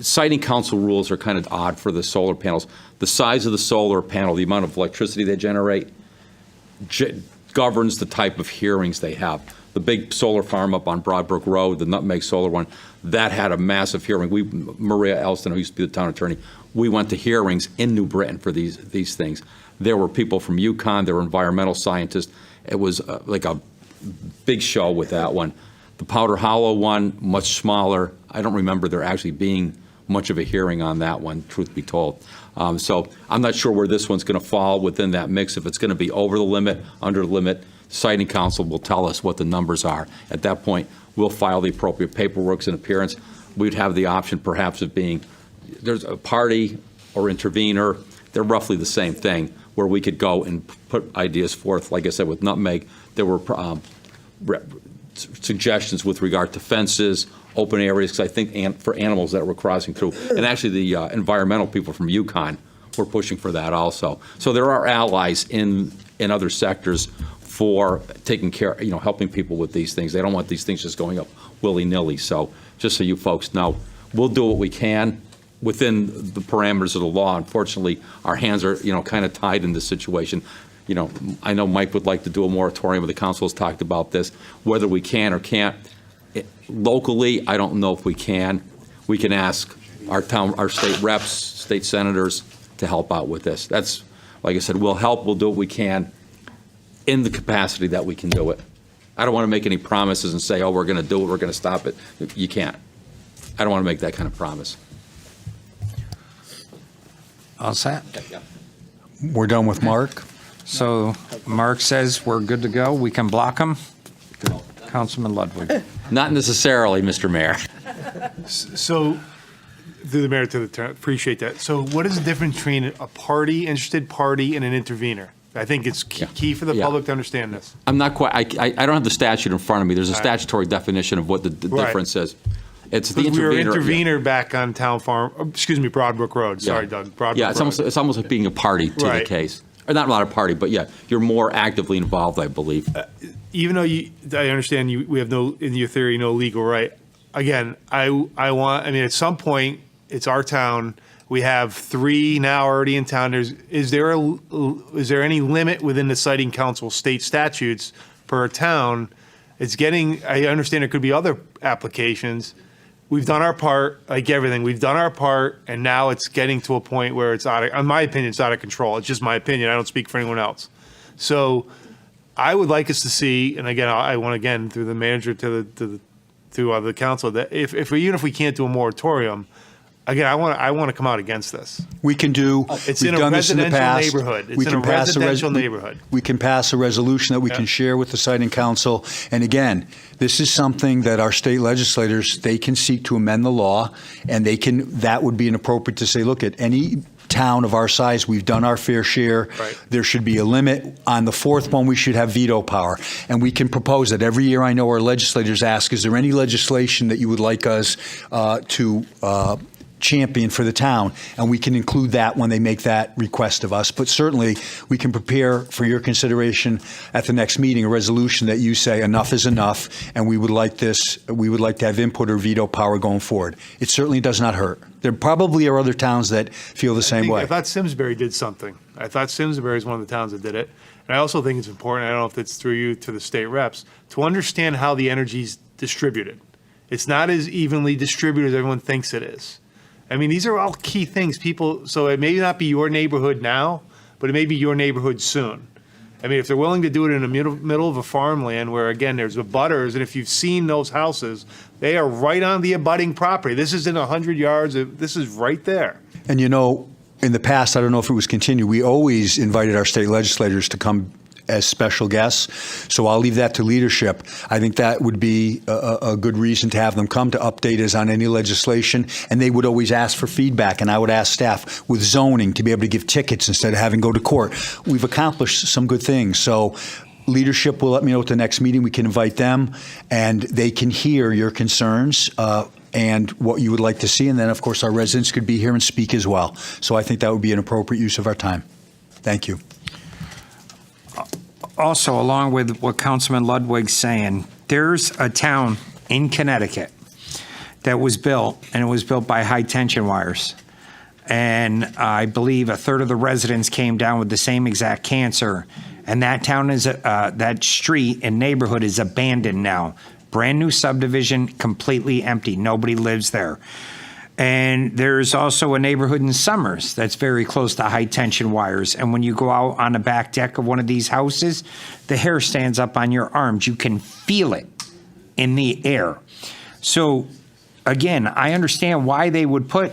siting council rules are kind of odd for the solar panels. The size of the solar panel, the amount of electricity they generate, governs the type of hearings they have. The big solar farm up on Broadbrook Road, the Nutmeg Solar one, that had a massive hearing. Maria Elston, who used to be the town attorney, we went to hearings in New Britain for these things. There were people from UConn, there were environmental scientists. It was like a big show with that one. The Powder Hollow one, much smaller. I don't remember there actually being much of a hearing on that one, truth be told. So I'm not sure where this one's going to fall within that mix. If it's going to be over the limit, under the limit, Siting Council will tell us what the numbers are. At that point, we'll file the appropriate paperwork and appearance. We'd have the option perhaps of being, there's a party or intervener. They're roughly the same thing, where we could go and put ideas forth. Like I said, with Nutmeg, there were suggestions with regard to fences, open areas, because I think for animals that were crossing through. And actually the environmental people from UConn were pushing for that also. So there are allies in other sectors for taking care, helping people with these things. They don't want these things just going up willy-nilly. So just so you folks know, we'll do what we can within the parameters of the law. Unfortunately, our hands are, kind of tied in this situation. I know Mike would like to do a moratorium, but the council has talked about this, whether we can or can't. Locally, I don't know if we can. We can ask our state reps, state senators to help out with this. That's, like I said, we'll help, we'll do what we can in the capacity that we can do it. I don't want to make any promises and say, oh, we're going to do it, we're going to stop it. You can't. I don't want to make that kind of promise. All set? We're done with Mark. So Mark says we're good to go. We can block them. Councilman Ludwig. Not necessarily, Mr. Mayor. So, through the mayor to the turn, appreciate that. So what is the difference between a party, interested party, and an intervener? I think it's key for the public to understand this. I'm not quite, I don't have the statute in front of me. There's a statutory definition of what the difference is. It's the intervener. We were intervener back on Town Farm, Broadbrook Road. Sorry, Doug. Broadbrook Road. It's almost like being a party to the case. Or not a party, but yeah, you're more actively involved, I believe. Even though I understand we have in your theory, no legal right. Again, at some point, it's our town. We have 3 now already in town. Is there any limit within the Siting Council state statutes per town? I understand there could be other applications. We've done our part, like everything. We've done our part, and now it's getting to a point where it's in my opinion, it's out of control. It's just my opinion. I don't speak for anyone else. So I would like us to see, and again, I want through the manager to the council, that even if we can't do a moratorium, again, I want to come out against this. We can do. It's we've in a done this in the residential past. neighborhood. It's We in can a pass residential neighborhood. We can pass a resolution that we can share with the Siting Council. And again, this is something that our state legislators, they can seek to amend the law, and that would be inappropriate to say, look, at any town of our size, we've done our fair share. Right. There should be a limit. On the 4th one, we should have veto power. And we can propose that. Every year I know our legislators ask, is there any legislation that you would like us to champion for the town, and we can include that when they make that request of us. But certainly, we can prepare for your consideration at the next meeting a resolution that you say enough is enough, and we would like to have input or veto power going forward. It certainly does not hurt. There probably are other towns that feel the same way. I thought Simsbury did something. I thought Simsbury is one of the towns that did it. And I also think it's important, I don't know if it's through you to the state reps, to understand how the energy's distributed. It's not as evenly distributed as everyone thinks it is. I mean, these are all key things. So it may not be your neighborhood now, but it may be your neighborhood soon. I mean, if they're willing to do it in the middle of a farmland where, again, there's abutters, and if you've seen those houses, they are right on the abutting property. This isn't 100 yards. This is right there. And in the past, I don't know if it was continued, we always invited our state legislators to come as special guests. So I'll leave that to leadership. I think that would be a good reason to have them come to update us on any legislation, and they would always ask for feedback, and I would ask staff with zoning to be able to give tickets instead of having to go to court. We've accomplished some good things. So leadership will let me know at the next meeting. We can invite them, and they can hear your concerns and what you would like to see. And then, of course, our residents could be here and speak as well. So I think that would be an appropriate use of our time. Thank you. Also, along with what Councilman Ludwig's saying, there's a town in Connecticut that was built, and it was built by high tension wires. And I believe a third of the residents came down with the same exact cancer. And that town is, that street and neighborhood is abandoned now. Brand new subdivision, completely empty. Nobody lives there. And there's also a neighborhood in Summers that's very close to high tension wires. And when you go out on the back deck of one of these houses, the hair stands up on your arms. You can feel it in the air. So again, I understand why they would put,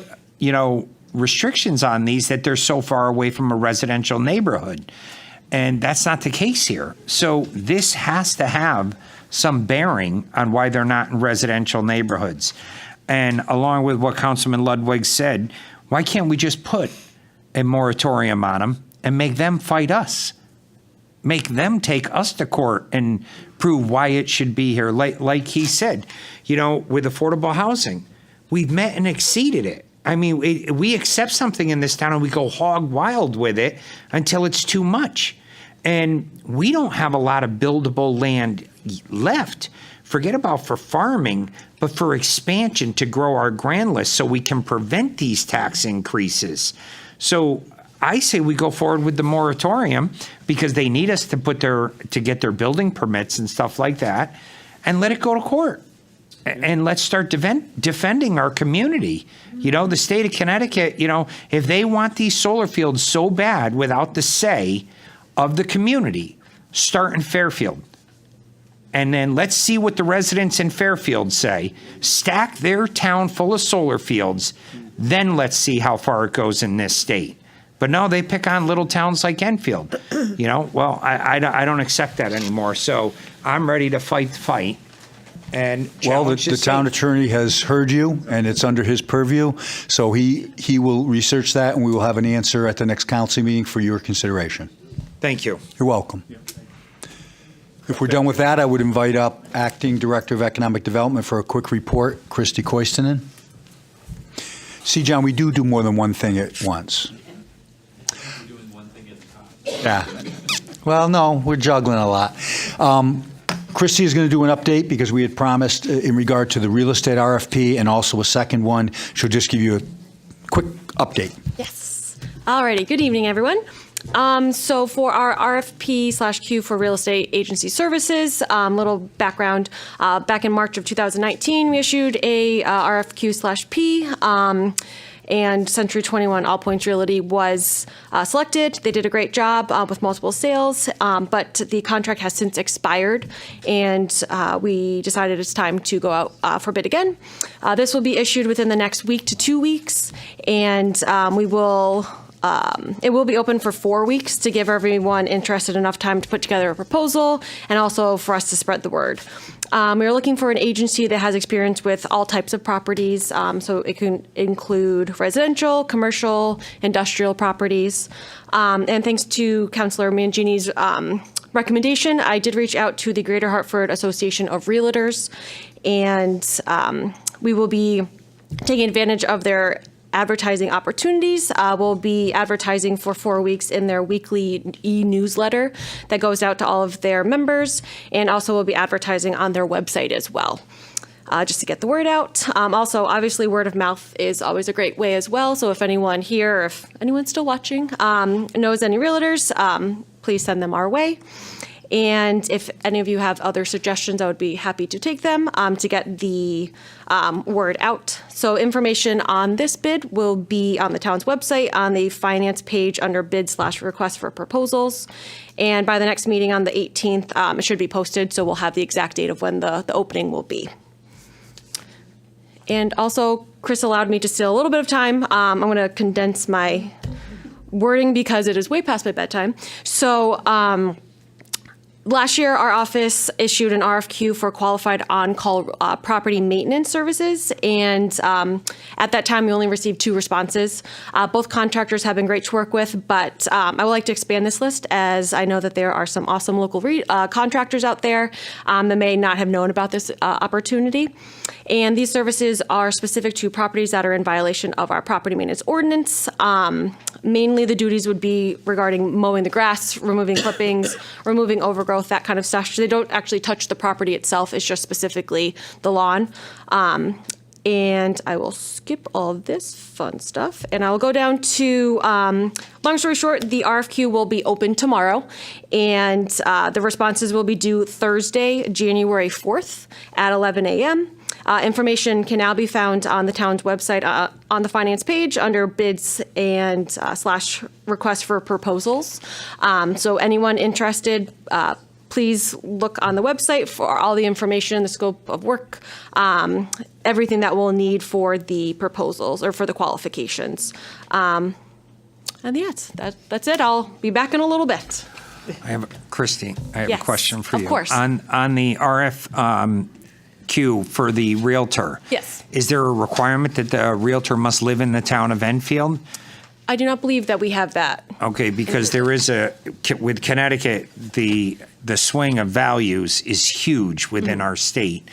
restrictions on these, that they're so far away from a residential neighborhood. And that's not the case here. So this has to have some bearing on why they're not in residential neighborhoods. And along with what Councilman Ludwig said, why can't we just put a moratorium on them and make them fight us? Make them take us to court and prove why it should be here. Like he said, with affordable housing, we've met and exceeded it. I mean, we accept something in this town and we go hog wild with it until it's too much. And we don't have a lot of buildable land left. Forget about for farming, but for expansion to grow our grand list so we can prevent these tax increases. So I say we go forward with the moratorium because they need us to get their building permits and stuff like that, and let it go to court. And let's start defending our community. The state of Connecticut, if they want these solar fields so bad without the say of the community, start in Fairfield. And then let's see what the residents in Fairfield say. Stack their town full of solar fields. Then let's see how far it goes in this state. But no, they pick on little towns like Enfield. Well, I don't accept that anymore. So I'm ready to fight the fight. And the town attorney has heard you, and it's under his purview. So he will research that, and we will have an answer at the next council meeting for your consideration. Thank you. You're welcome. If we're done with that, I would invite up Acting Director of Economic Development for a quick report, Christy Koistinen. See, John, we do more than one thing at once. Yeah. Well, no, we're juggling a lot. Christy is going to do an update because we had promised in regard to the real estate RFP and also a second one. She'll just give you a quick update. Yes. All righty. Good evening, everyone. So for our RFP/Q for real estate agency services, little background, back in March of 2019, we issued a RFQ/P, and Century 21 All Points Realty was selected. They did a great job with multiple sales, but the contract has since expired, and we decided it's time to go out for bid again. This will be issued within the next week to 2 weeks, and it will be open for 4 weeks to give everyone interested enough time to put together a proposal and also for us to spread the word. We're looking for an agency that has experience with all types of properties, so it can include residential, commercial, industrial properties. And thanks to Councilor Mangini's recommendation, I did reach out to the Greater Hartford Association of Realtors, and we will be taking advantage of their advertising opportunities. We'll be advertising for 4 weeks in their weekly e-newsletter that goes out to all of their members, and also we'll be advertising on their website as well, just to get the word out. Also, obviously, word of mouth is always a great way as well, so if anyone here, or if anyone's still watching, knows any realtors, please send them our way. And if any of you have other suggestions, I would be happy to take them to get the word out. So information on this bid will be on the town's website on the finance page under bid/request for proposals. And by the next meeting on the 18th, it should be posted, so we'll have the exact date of when the opening will be. And also, Chris allowed me to steal a little bit of time. I'm going to condense my wording because it is way past my bedtime. So Last year, our office issued an RFQ for qualified on-call property maintenance services, and at that time, we only received 2 responses. Both contractors have been great to work with, but I would like to expand this list, as I know that there are some awesome local contractors out there that may not have known about this opportunity. And these services are specific to properties that are in violation of our property maintenance ordinance. Mainly, the duties would be regarding mowing the grass, removing clippings, removing overgrowth, that kind of stuff. They don't actually touch the property itself. It's just specifically the lawn. And I will skip all this fun stuff, and I will go down to, long story short, the RFQ will be open tomorrow, and the responses will be due Thursday, January 4th at 11 a.m. Information can now be found on the town's website on the finance page under bids and / request for proposals. So anyone interested, please look on the website for all the information, the scope of work, everything that we'll need for the proposals or for the qualifications. And yes, that's it. I'll be back in a little bit. Christy, I have Yes, a question for of you. course. On the RFQ for the Realtor. Yes. Is there a requirement that the Realtor must live in the town of Enfield? I do not believe that we have that. Okay, because there is with Connecticut, the swing of values is huge within our state.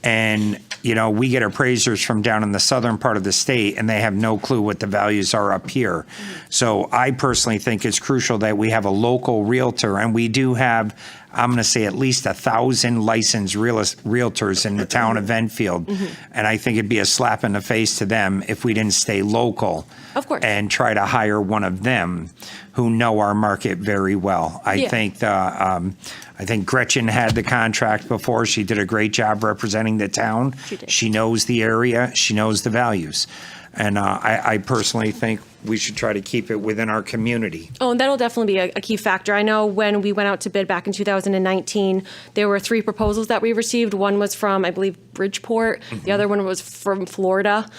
And, we get appraisers from down in the southern part of the state, and they have no clue what the values are up here. So I personally think it's crucial that we have a local Realtor, and we do have, I'm going to say, at least 1,000 licensed realtors in the town of Enfield. And I think it'd be a slap in the face to them if we didn't stay local. Of course. And try to hire one of them who know our market very well. I think Gretchen had the contract before. She did a great job representing the town. She did. She knows the area. She knows the values. And I personally think we should try to keep it within our community. Oh, and that'll definitely be a key factor. I know when we went out to bid back in 2019, there were 3 proposals that we received. One was from, I believe, Bridgeport. The other one was from Florida.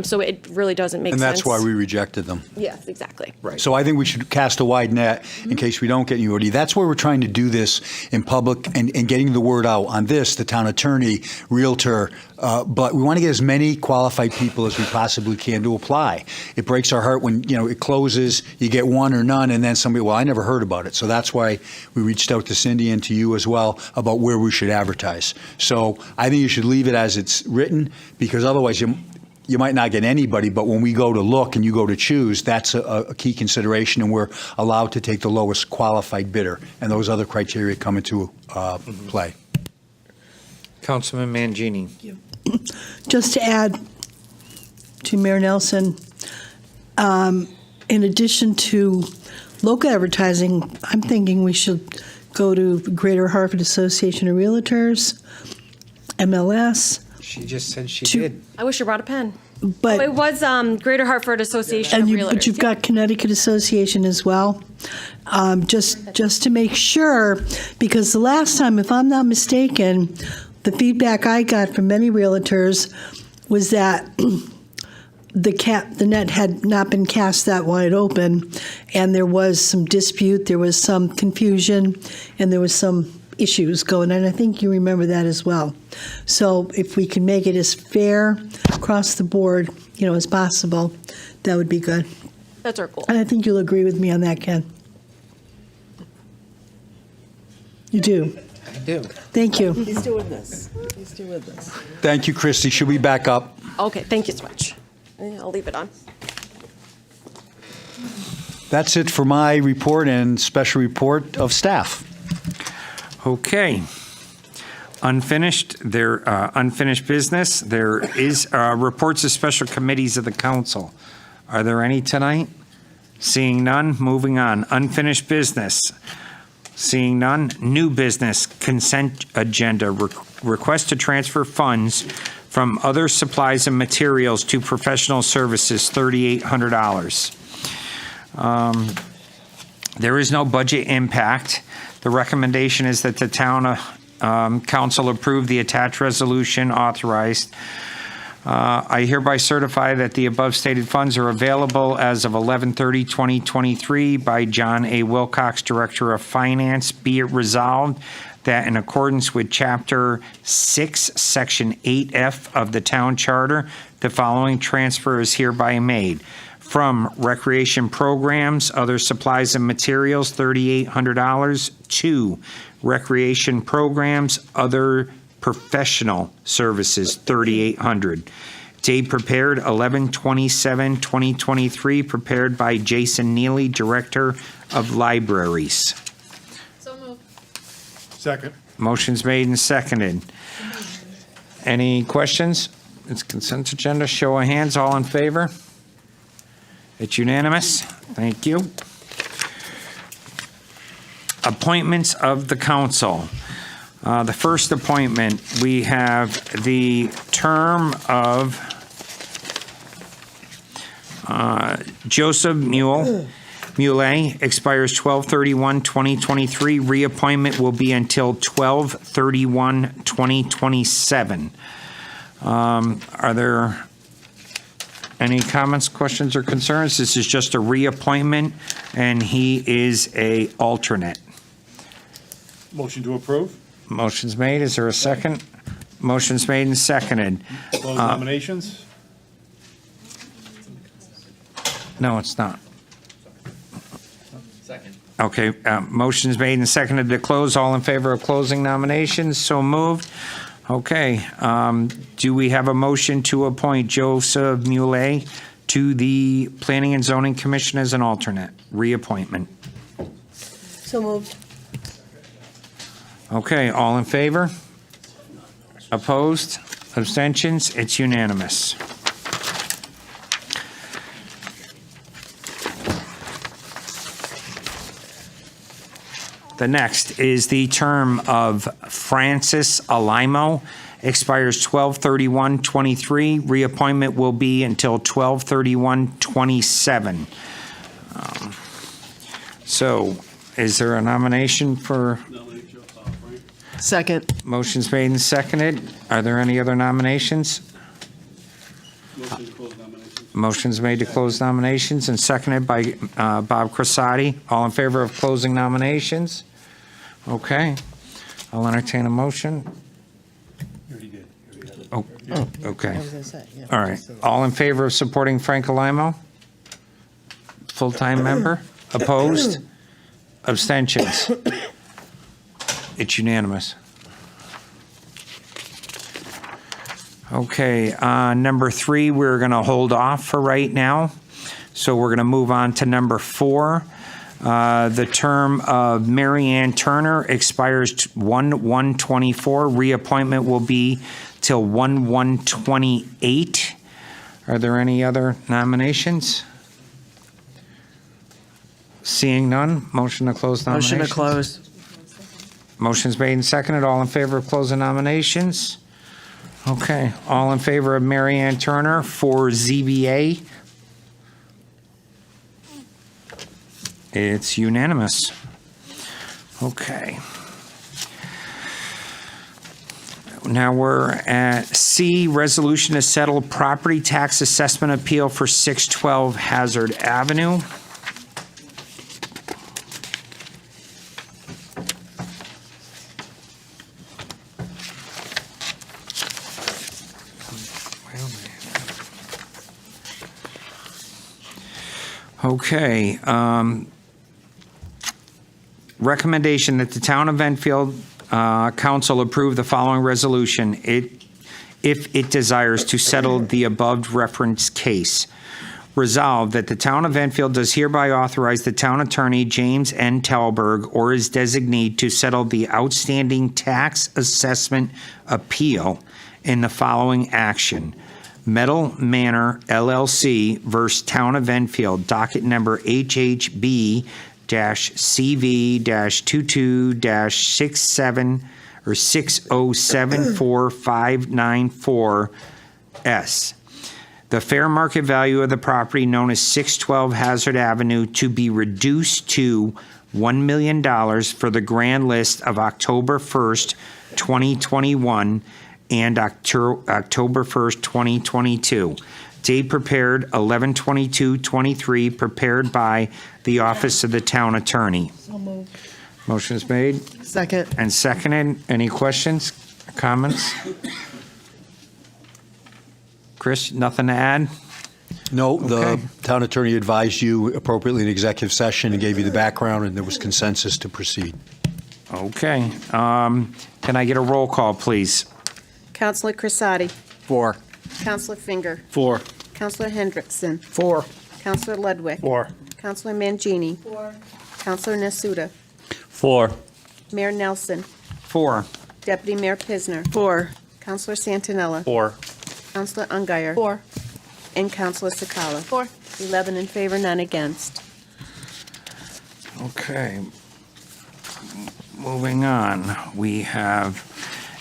So it really doesn't make sense. And that's why we rejected them. Yes, exactly. Right. So I think we should cast a wide net in case we don't get anybody. That's why we're trying to do this in public and getting the word out on this, the town attorney, Realtor. But we want to get as many qualified people as we possibly can to apply. It breaks our heart when, it closes, you get one or none, and then somebody, well, I never heard about it. So that's why we reached out to Cindy and to you as well about where we should advertise. So I think you should leave it as it's written, because otherwise you might not get anybody, but when we go to look and you go to choose, that's a key consideration, and we're allowed to take the lowest qualified bidder, and those other criteria come into play. Councilman Mangini. Just to add to Mayor Nelson, in addition to local advertising, I'm thinking we should go to Greater Hartford Association of Realtors, MLS. She just said she did. I wish you brought a pen. But it was Greater Hartford Association of Realtors. But you've got Connecticut Association as well. Just to make sure, because the last time, if I'm not mistaken, the feedback I got from many realtors was that the net had not been cast that wide open, and there was some dispute, there was some confusion, and there was some issues going on. I think you remember that as well. So if we can make it as fair across the board, as possible, that would be good. That's our goal. And I think you'll agree with me on that, Ken. You do. I do. Thank you. He's doing this. He's doing this. Thank you, Christy. Should we back up? Okay, thank you so much. I'll leave it on. That's it for my report and special report of staff. Okay. Unfinished business. There is reports of special committees of the council. Are there any tonight? Seeing none, moving on. Unfinished business. Seeing none. New business, consent agenda. Request to transfer funds from other supplies and materials to professional services, $3,800. There is no budget impact. The recommendation is that the town council approve the attached resolution authorized I hereby certify that the above stated funds are available as of 11/30/2023 by John A. Wilcox, Director of Finance. Be it resolved that in accordance with Chapter 6, Section 8F of the Town Charter, the following transfer is hereby made. From recreation programs, other supplies and materials, $3,800, to recreation programs, other professional services, $3,800. Date prepared 11/27/2023, prepared by Jason Neely, Director of Libraries. Second. Motion's made and seconded. Any questions? It's consent agenda. Show of hands. All in favor? It's unanimous. Thank you. Appointments of the council. The first appointment, we have the term of Joseph Mule expires 12/31/2023. Reappointment will be until 12/31/2027. Are there any comments, questions, or concerns? This is just a reappointment, and he is a alternate. Motion to approve? Motion's made. Is there a second? Motion's made and seconded. Close nominations? No, it's not. Okay, motion's made and seconded to close. All in favor of closing nominations? So moved. Okay, do we have a motion to appoint Joseph Mule to the Planning and Zoning Commission as an alternate? Reappointment. So moved. Okay, all in favor? Opposed? Abstentions? It's unanimous. The next is the term of Francis Alimo, expires 12/31/23. Reappointment will be until 12/31/27. So, is there a nomination for? Second. Motion's made and seconded. Are there any other nominations? Motion's made to close nominations and seconded by Bob Crissati. All in favor of closing nominations? Okay. I'll entertain a motion. Oh, okay. All right. All in favor of supporting Frank Alimo? Full-time member? Opposed? Abstentions? It's unanimous. Okay, number 3, we're going to hold off for right now. So we're going to move on to number 4. The term of Mary Ann Turner expires 1/1/24. Reappointment will be till 1/1/28. Are there any other nominations? Seeing none, motion to close nominations. Motion to close. Motion's made and seconded. All in favor of closing nominations? Okay. All in favor of Mary Ann Turner for ZBA? It's unanimous. Okay. Now we're at C, resolution to settle property tax assessment appeal for 612 Hazard Avenue. Okay, recommendation that the Town of Enfield Council approve the following resolution if it desires to settle the above referenced case. Resolved that the Town of Enfield does hereby authorize the Town Attorney James N. Talberg or his designee to settle the outstanding tax assessment appeal in the following action. Metal Manor LLC versus Town of Enfield, docket number HHB-CV-22-67 or 6074594S. The fair market value of the property known as 612 Hazard Avenue to be reduced to $1 million for the grand list of October 1st, 2021, and October 1st, 2022. Date prepared 11/22/23, prepared by the Office of the Town Attorney. So moved. Motion is made Second. and seconded. Any questions, comments? Chris, nothing to add? No, the Okay. town attorney advised you appropriately in executive session and gave you the background, and there was consensus to proceed. Okay. Can I get a roll call, please? Counselor Crisati. 4. Counselor Finger. 4. Counselor Hendrickson. 4. Counselor Ludwig. 4. Counselor Mangini. 4. Counselor Nasuda. 4. Mayor Nelson. 4. Deputy Mayor Pisner. 4. Counselor Santinella. 4. Counselor Ungary. 4. And Counselor Sakala. 4. 11 in favor, none against. Okay. Moving on, we have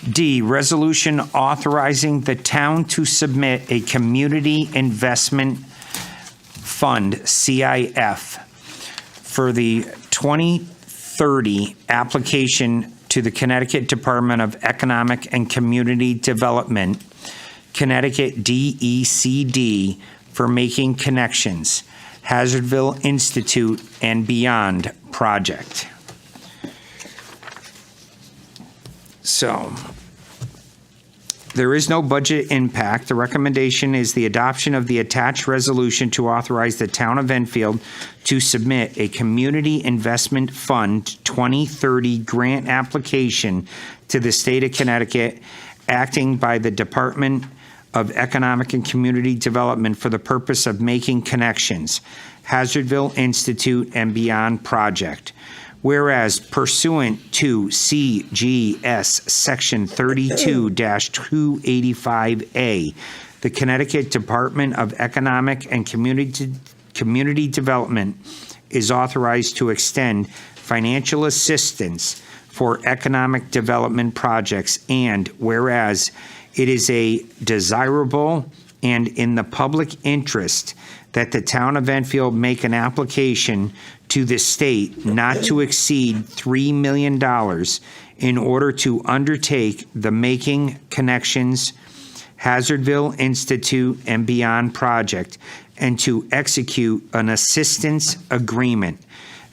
D, resolution authorizing the town to submit a community investment fund, CIF, for the 2030 application to the Connecticut Department of Economic and Community Development, Connecticut DECD, for Making Connections, Hazardville Institute and Beyond project. So, there is no budget impact. The recommendation is the adoption of the attached resolution to authorize the town of Enfield to submit a Community Investment Fund 2030 grant application to the state of Connecticut, acting by the Department of Economic and Community Development for the purpose of making connections, Hazardville Institute and Beyond project. Whereas pursuant to CGS Section 32-285A, the Connecticut Department of Economic and Community Development is authorized to extend financial assistance for economic development projects, and whereas it is a desirable and in the public interest that the town of Enfield make an application to the state not to exceed $3 million in order to undertake the Making Connections, Hazardville Institute and Beyond project, and to execute an assistance agreement.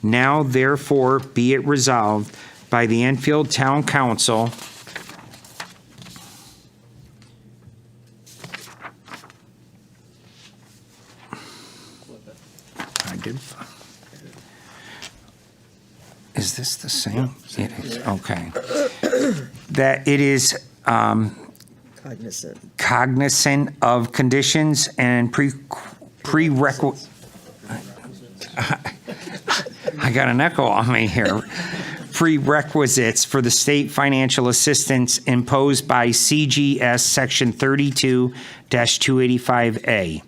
Now therefore be it resolved by the Enfield Town Council Is this the same? It is, okay. That it is cognizant of conditions and prerequisites. I got an echo on me here. Prerequisites for the state financial assistance imposed by CGS Section 32-285A.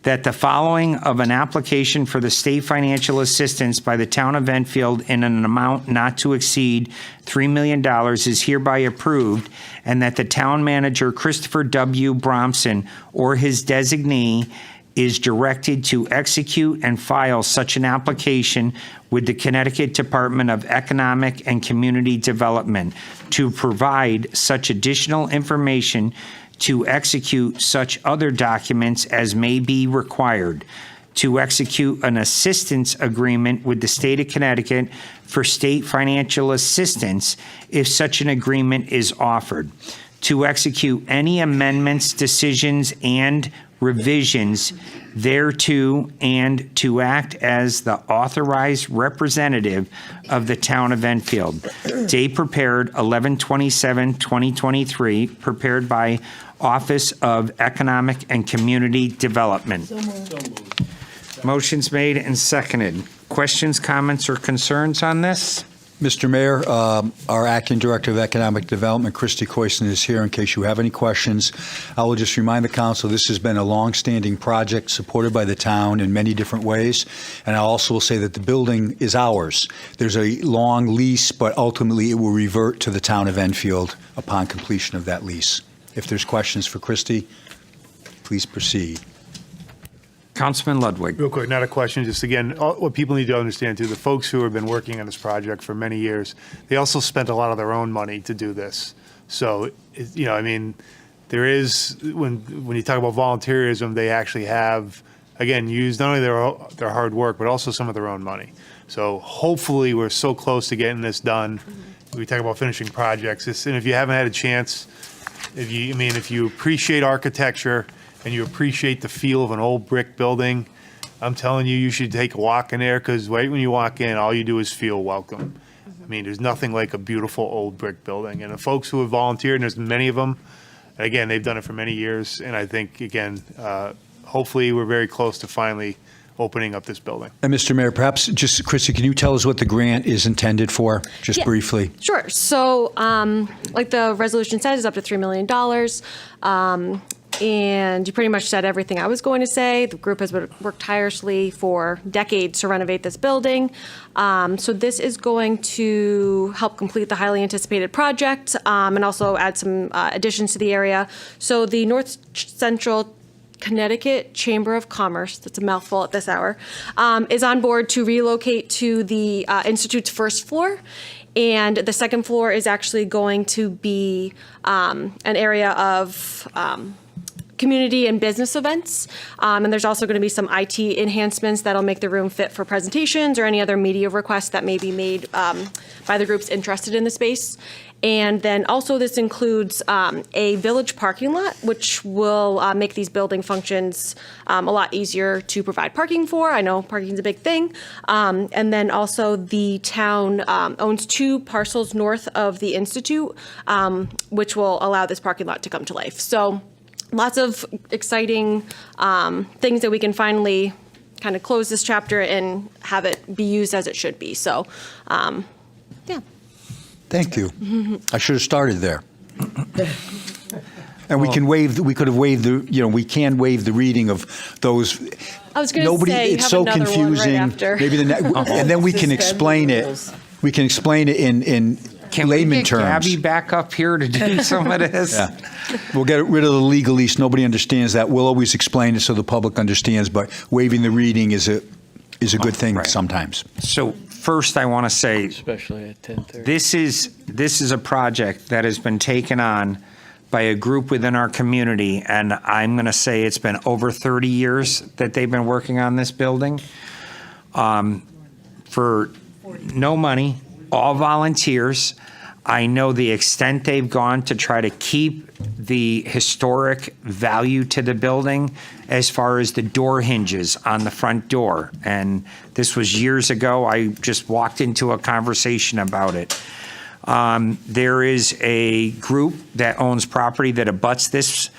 That the following of an application for the state financial assistance by the town of Enfield in an amount not to exceed $3 million is hereby approved, and that the town manager, Christopher W. Bromson, or his designee, is directed to execute and file such an application with the Connecticut Department of Economic and Community Development to provide such additional information to execute such other documents as may be required, to execute an assistance agreement with the state of Connecticut for state financial assistance if such an agreement is offered, to execute any amendments, decisions, and revisions thereto, and to act as the authorized representative of the town of Enfield. Date prepared 11/27/2023, prepared by Office of Economic and Community Development. Motion's made and seconded. Questions, comments, or concerns on this? Mr. Mayor, our Acting Director of Economic Development, Christy Koisten, is here in case you have any questions. I will just remind the council this has been a long-standing project supported by the town in many different ways, and I also will say that the building is ours. There's a long lease, but ultimately it will revert to the town of Enfield upon completion of that lease. If there's questions for Christy, please proceed. Councilman Ludwig. Real quick, not a question, just again, what people need to understand too, the folks who have been working on this project for many years, they also spent a lot of their own money to do this. So, I mean, there is, when you talk about volunteerism, they actually have, again, used not only their hard work, but also some of their own money. So hopefully we're so close to getting this done. We talk about finishing projects, and if you haven't had a chance, if you appreciate architecture and you appreciate the feel of an old brick building, I'm telling you, you should take a walk in there, because right when you walk in, all you do is feel welcome. I mean, there's nothing like a beautiful old brick building. And the folks who have volunteered, and there's many of them, again, they've done it for many years. And I think, again, hopefully we're very close to finally opening up this building. And Mr. Mayor, perhaps just, Chrissy, can you tell us what the grant is intended for, just Yeah. briefly? Sure. So, like the resolution says, it's up to $3 million. And you pretty much said everything I was going to say. The group has worked tirelessly for decades to renovate this building. So this is going to help complete the highly anticipated project, and also add some additions to the area. So the North Central Connecticut Chamber of Commerce, that's a mouthful at this hour, is on board to relocate to the Institute's first floor. And the second floor is actually going to be an area of community and business events. And there's also going to be some IT enhancements that'll make the room fit for presentations or any other media requests that may be made by the groups interested in the space. And then also this includes a village parking lot, which will make these building functions a lot easier to provide parking for. I know parking is a big thing. And then also the town owns 2 parcels north of the Institute, which will allow this parking lot to come to life. So lots of exciting things that we can finally kind of close this chapter and have it be used as it should be. So, yeah. Thank you. I should have started there. And we can we could have waived we can waive the reading of those. I was going to say, it's have so another confusing. one right after. Maybe and then we can explain it. We can explain it in Can layman we get terms. Gabby back up here to do some of this? Yeah. We'll get rid of the legalese. Nobody understands that. We'll always explain it so the public understands, but waiving the reading is a good thing sometimes. So first, I want to say, Especially at 10:30. this is a project that has been taken on by a group within our community, and I'm going to say it's been over 30 years that they've been working on this building, for no money, all volunteers. I know the extent they've gone to try to keep the historic value to the building as far as the door hinges on the front door. And this was years ago. I just walked into a conversation about it. There is a group that owns property that abuts this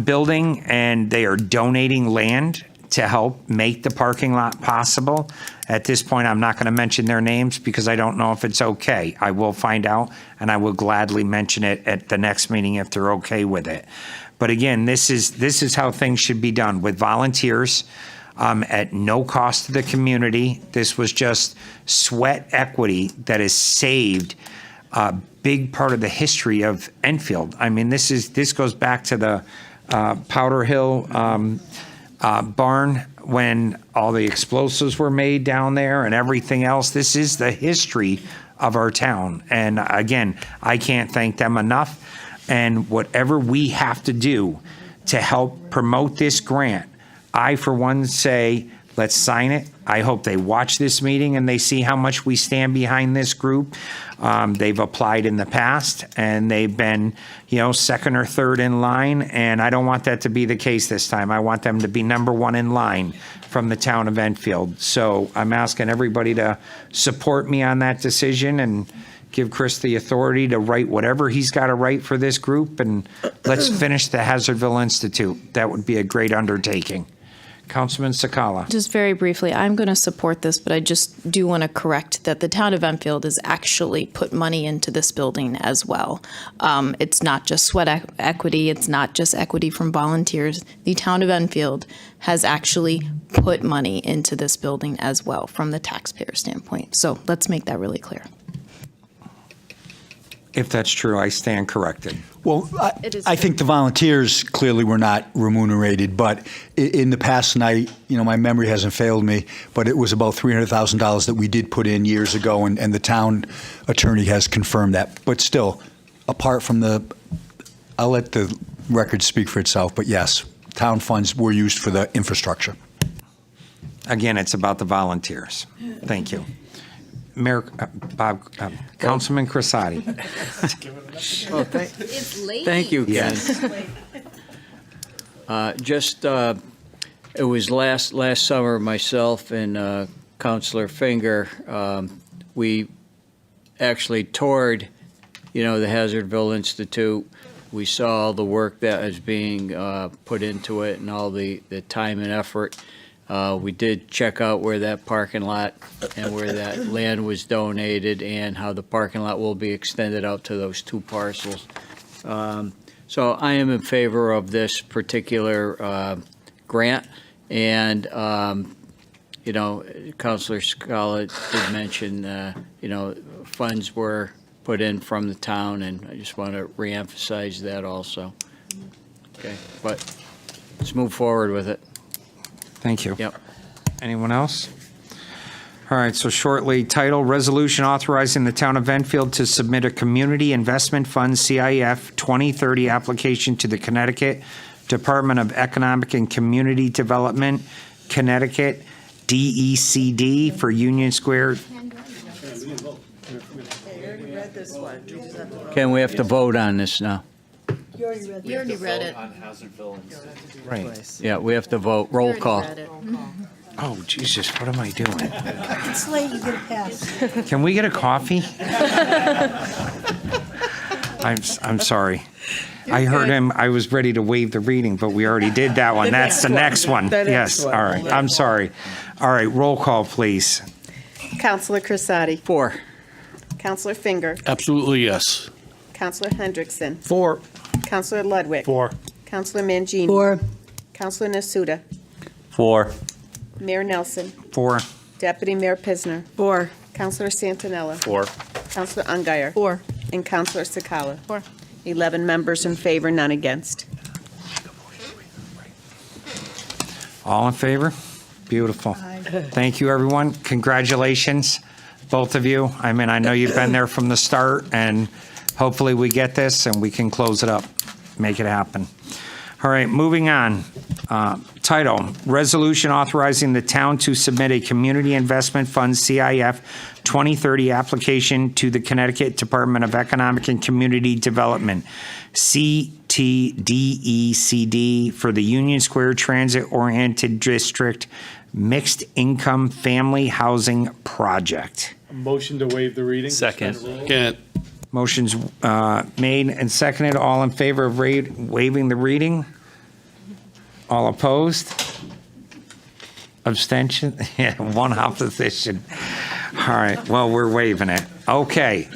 building, and they are donating land to help make the parking lot possible. At this point, I'm not going to mention their names because I don't know if it's okay. I will find out, and I will gladly mention it at the next meeting if they're okay with it. But again, this is how things should be done, with volunteers at no cost to the community. This was just sweat equity that has saved a big part of the history of Enfield. I mean, this goes back to the Powder Hill barn when all the explosives were made down there and everything else. This is the history of our town. And again, I can't thank them enough. And whatever we have to do to help promote this grant, I, for one, say, let's sign it. I hope they watch this meeting and they see how much we stand behind this group. They've applied in the past, and they've been, second or third in line, and I don't want that to be the case this time. I want them to be number one in line from the town of Enfield. So I'm asking everybody to support me on that decision and give Chris the authority to write whatever he's got to write for this group, and let's finish the Hazardville Institute. That would be a great undertaking. Councilman Sakala. Just very briefly, I'm going to support this, but I just do want to correct that the town of Enfield has actually put money into this building as well. It's not just sweat equity. It's not just equity from volunteers. The town of Enfield has actually put money into this building as well from the taxpayer standpoint. So let's make that really clear. If that's true, I stand corrected. Well, I think the volunteers clearly were not remunerated, but in the past, and my memory hasn't failed me, but it was about $300,000 that we did put in years ago, and the town attorney has confirmed that. But still, apart from I'll let the record speak for itself, but yes, town funds were used for the infrastructure. Again, it's about the volunteers. Thank you. Mayor, Councilman Crisati. It's late. Thank you, Ken. It was last summer, myself and Councilor Finger, we actually toured, the Hazardville Institute. We saw all the work that is being put into it and all the time and effort. We did check out where that parking lot and where that land was donated and how the parking lot will be extended out to those two parcels. So I am in favor of this particular grant. And, Councilor Scala did mention, funds were put in from the town, and I just want to reemphasize that also. Okay, but let's move forward with it. Thank you. Yep. Anyone else? All right, so shortly, title, Resolution Authorizing the Town of Enfield to Submit a Community Investment Fund CIF 2030 application to the Connecticut Department of Economic and Community Development, Connecticut, DECD, for Union Square. Ken, we have to vote on this now. You already read it. Right. Yeah, we have to vote. Roll call. Oh, Jesus, what am I doing? It's late, you get a pass. Can we get a coffee? I'm sorry. I heard him, I was ready to waive the reading, but we already did that one. That's the next one. Yes, all right, I'm sorry. All right, roll call, please. Councilor Crisati. 4. Councilor Finger. Absolutely, yes. Councilor Hendrickson. 4. Councilor Ludwig. 4. Councilor Mangini. 4. Councilor Nasuda. 4. Mayor Nelson. 4. Deputy Mayor Pisner. 4. Councilor Santinella. 4. Councilor Ungary. 4. And Councilor Sakala. 4. 11 members in favor, none against. All in favor? Beautiful. Thank you, everyone. Congratulations, both of you. I mean, I know you've been there from the start, and hopefully we get this and we can close it up, make it happen. All right, moving on. Title, Resolution Authorizing the Town to Submit a Community Investment Fund CIF 2030 application to the Connecticut Department of Economic and Community Development, CTDECD, for the Union Square Transit-Oriented District Mixed Income Family Housing Project. Motion to waive the reading. Second. Can't. Motion's made and seconded. All in favor of waiving the reading? All opposed? Abstention? Yeah, one opposition. All right, well, we're waiving it. Okay.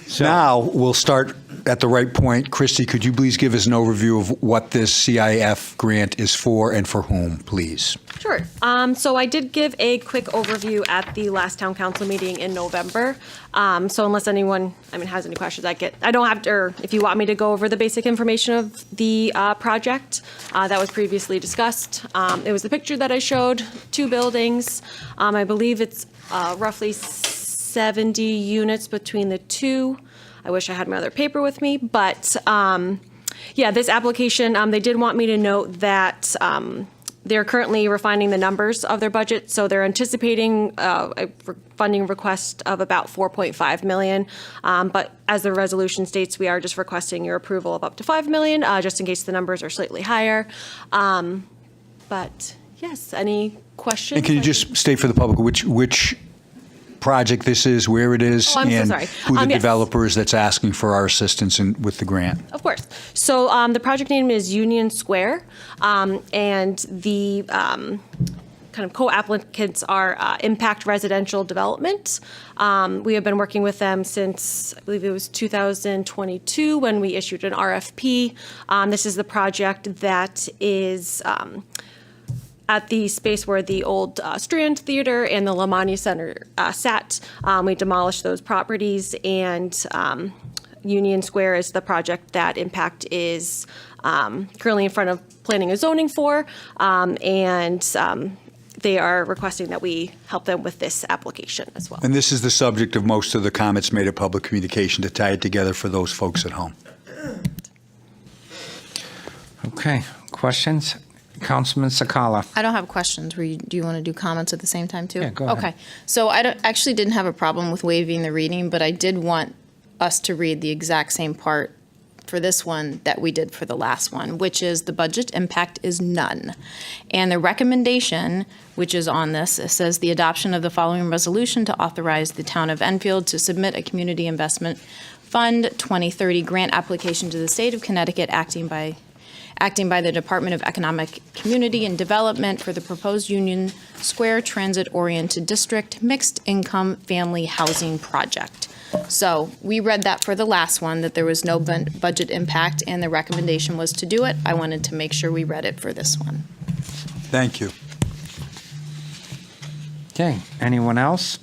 So Now, we'll start at the right point. Christy, could you please give us an overview of what this CIF grant is for and for whom, please? Sure. So I did give a quick overview at the last town council meeting in November. So unless anyone, has any questions, I don't have to, or if you want me to go over the basic information of the project that was previously discussed. It was the picture that I showed, 2 buildings. I believe it's roughly 70 units between the two. I wish I had my other paper with me, but this application, they did want me to note that they're currently refining the numbers of their budget, so they're anticipating a funding request of about $4.5 million. But as the resolution states, we are just requesting your approval of up to $5 million, just in case the numbers are slightly higher. But yes, any questions? And can you just state for the public which project this is, where it is, Oh, I'm so and sorry. who the Yes. developer is that's asking for our assistance with the grant? Of course. So the project name is Union Square, and the kind of co-applicants are Impact Residential Development. We have been working with them since, I believe it was 2022, when we issued an RFP. This is the project that is at the space where the old Strand Theater and the Lamani Center sat. We demolished those properties, and Union Square is the project that Impact is currently in front of planning and zoning for. they are requesting that we help them with this application as well. And this is the subject of most of the comments made at public communication to tie it together for those folks at home. Okay, questions? Councilman Sakala. I don't have questions. Do you want to do comments at the same time too? Yeah, go ahead. Okay. So I actually didn't have a problem with waiving the reading, but I did want us to read the exact same part for this one that we did for the last one, which is the budget impact is none. And the recommendation, which is on this, it says the adoption of the following resolution to authorize the town of Enfield to submit a community investment fund 2030 grant application to the state of Connecticut acting by the Department of Economic Community and Development for the proposed Union Square Transit-Oriented District Mixed Income Family Housing Project. So we read that for the last one, that there was no budget impact, and the recommendation was to do it. I wanted to make sure we read it for this one. Thank you. Okay, anyone else?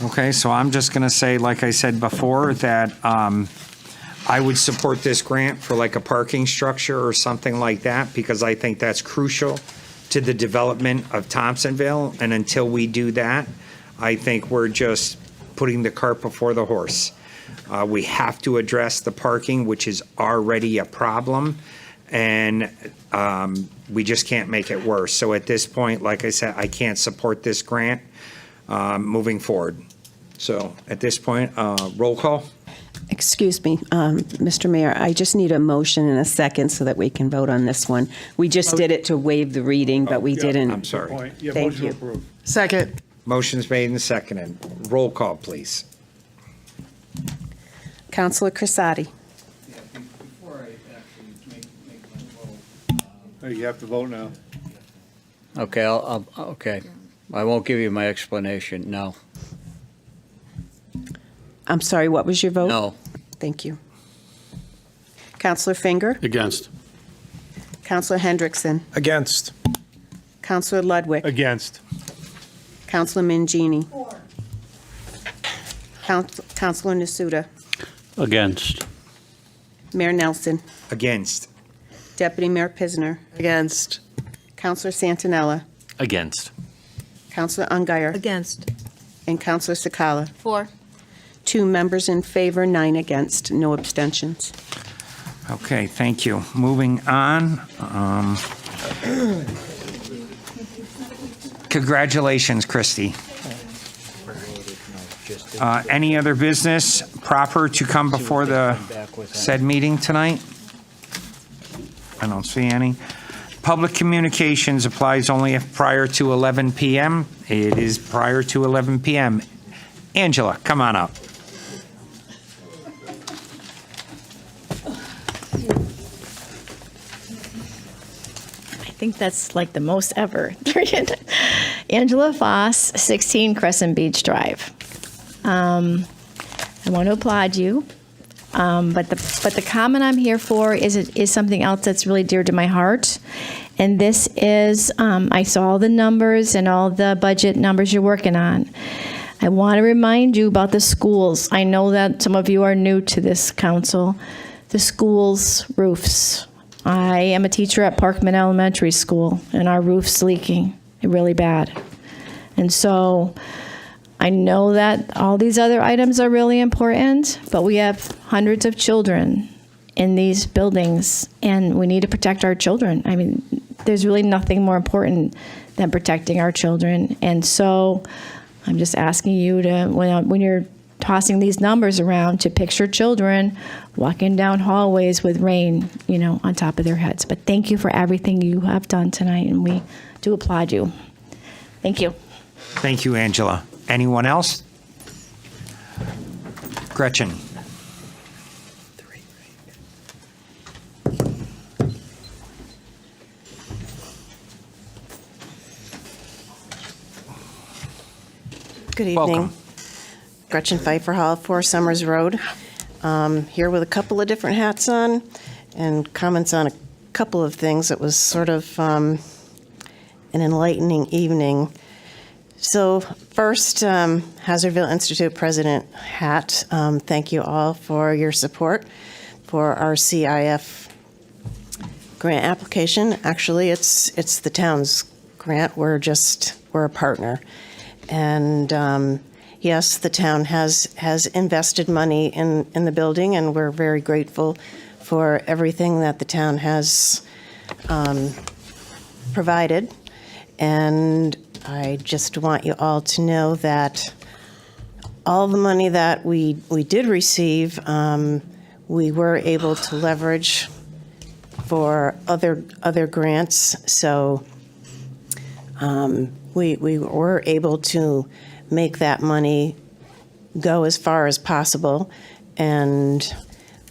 Okay, so I'm just going to say, like I said before, that I would support this grant for like a parking structure or something like that, because I think that's crucial to the development of Thompsonville. And until we do that, I think we're just putting the cart before the horse. We have to address the parking, which is already a problem, and we just can't make it worse. So at this point, like I said, I can't support this grant moving forward. So at this point, roll call. Excuse me, Mr. Mayor, I just need a motion and a second so that we can vote on this one. We just did it to waive the reading, but we didn't. I'm sorry. Thank you. Second. Motion's made and seconded. Roll call, please. Councilor Crisati. You have to vote now. Okay, okay. I won't give you my explanation, no. I'm sorry, what was your vote? No. Thank you. Councilor Finger. Against. Councilor Hendrickson. Against. Councilor Ludwig. Against. Councilor Mangini. Councilor Nasuda. Against. Mayor Nelson. Against. Deputy Mayor Pisner. Against. Councilor Santinella. Against. Councilor Ungary. Against. And Councilor Sakala. For. 2 members in favor, 9 against, no abstentions. Okay, thank you. Moving on. Congratulations, Christy. Any other business proper to come before the said meeting tonight? I don't see any. Public communications applies only if prior to 11 p.m. It is prior to 11 p.m. Angela, come on up. I think that's like the most ever. Angela Foss, 16 Crescent Beach Drive. I want to applaud you, but the comment I'm here for is something else that's really dear to my heart, and this is I saw all the numbers and all the budget numbers you're working on. I want to remind you about the schools. I know that some of you are new to this council. The schools' roofs. I am a teacher at Parkman Elementary School, and our roof's leaking really bad. And so I know that all these other items are really important, but we have hundreds of children in these buildings, and we need to protect our children. I mean, there's really nothing more important than protecting our children. And so I'm just asking you to, when you're tossing these numbers around, to picture children walking down hallways with rain, on top of their heads. But thank you for everything you have done tonight, and we do applaud you. Thank you. Thank you, Angela. Anyone else? Gretchen. Good evening. Welcome. Gretchen Pfeiffer Hall, 4 Summers Road. Here with a couple of different hats on and comments on a couple of things. It was sort of an enlightening evening. So first, Hazardville Institute President hat, thank you all for your support for our CIF grant application. Actually, it's the town's grant. We're a partner. And yes, the town has invested money in the building, and we're very grateful for everything that the town has provided. And I just want you all to know that all the money that we did receive, we were able to leverage for other grants. So we were able to make that money go as far as possible. And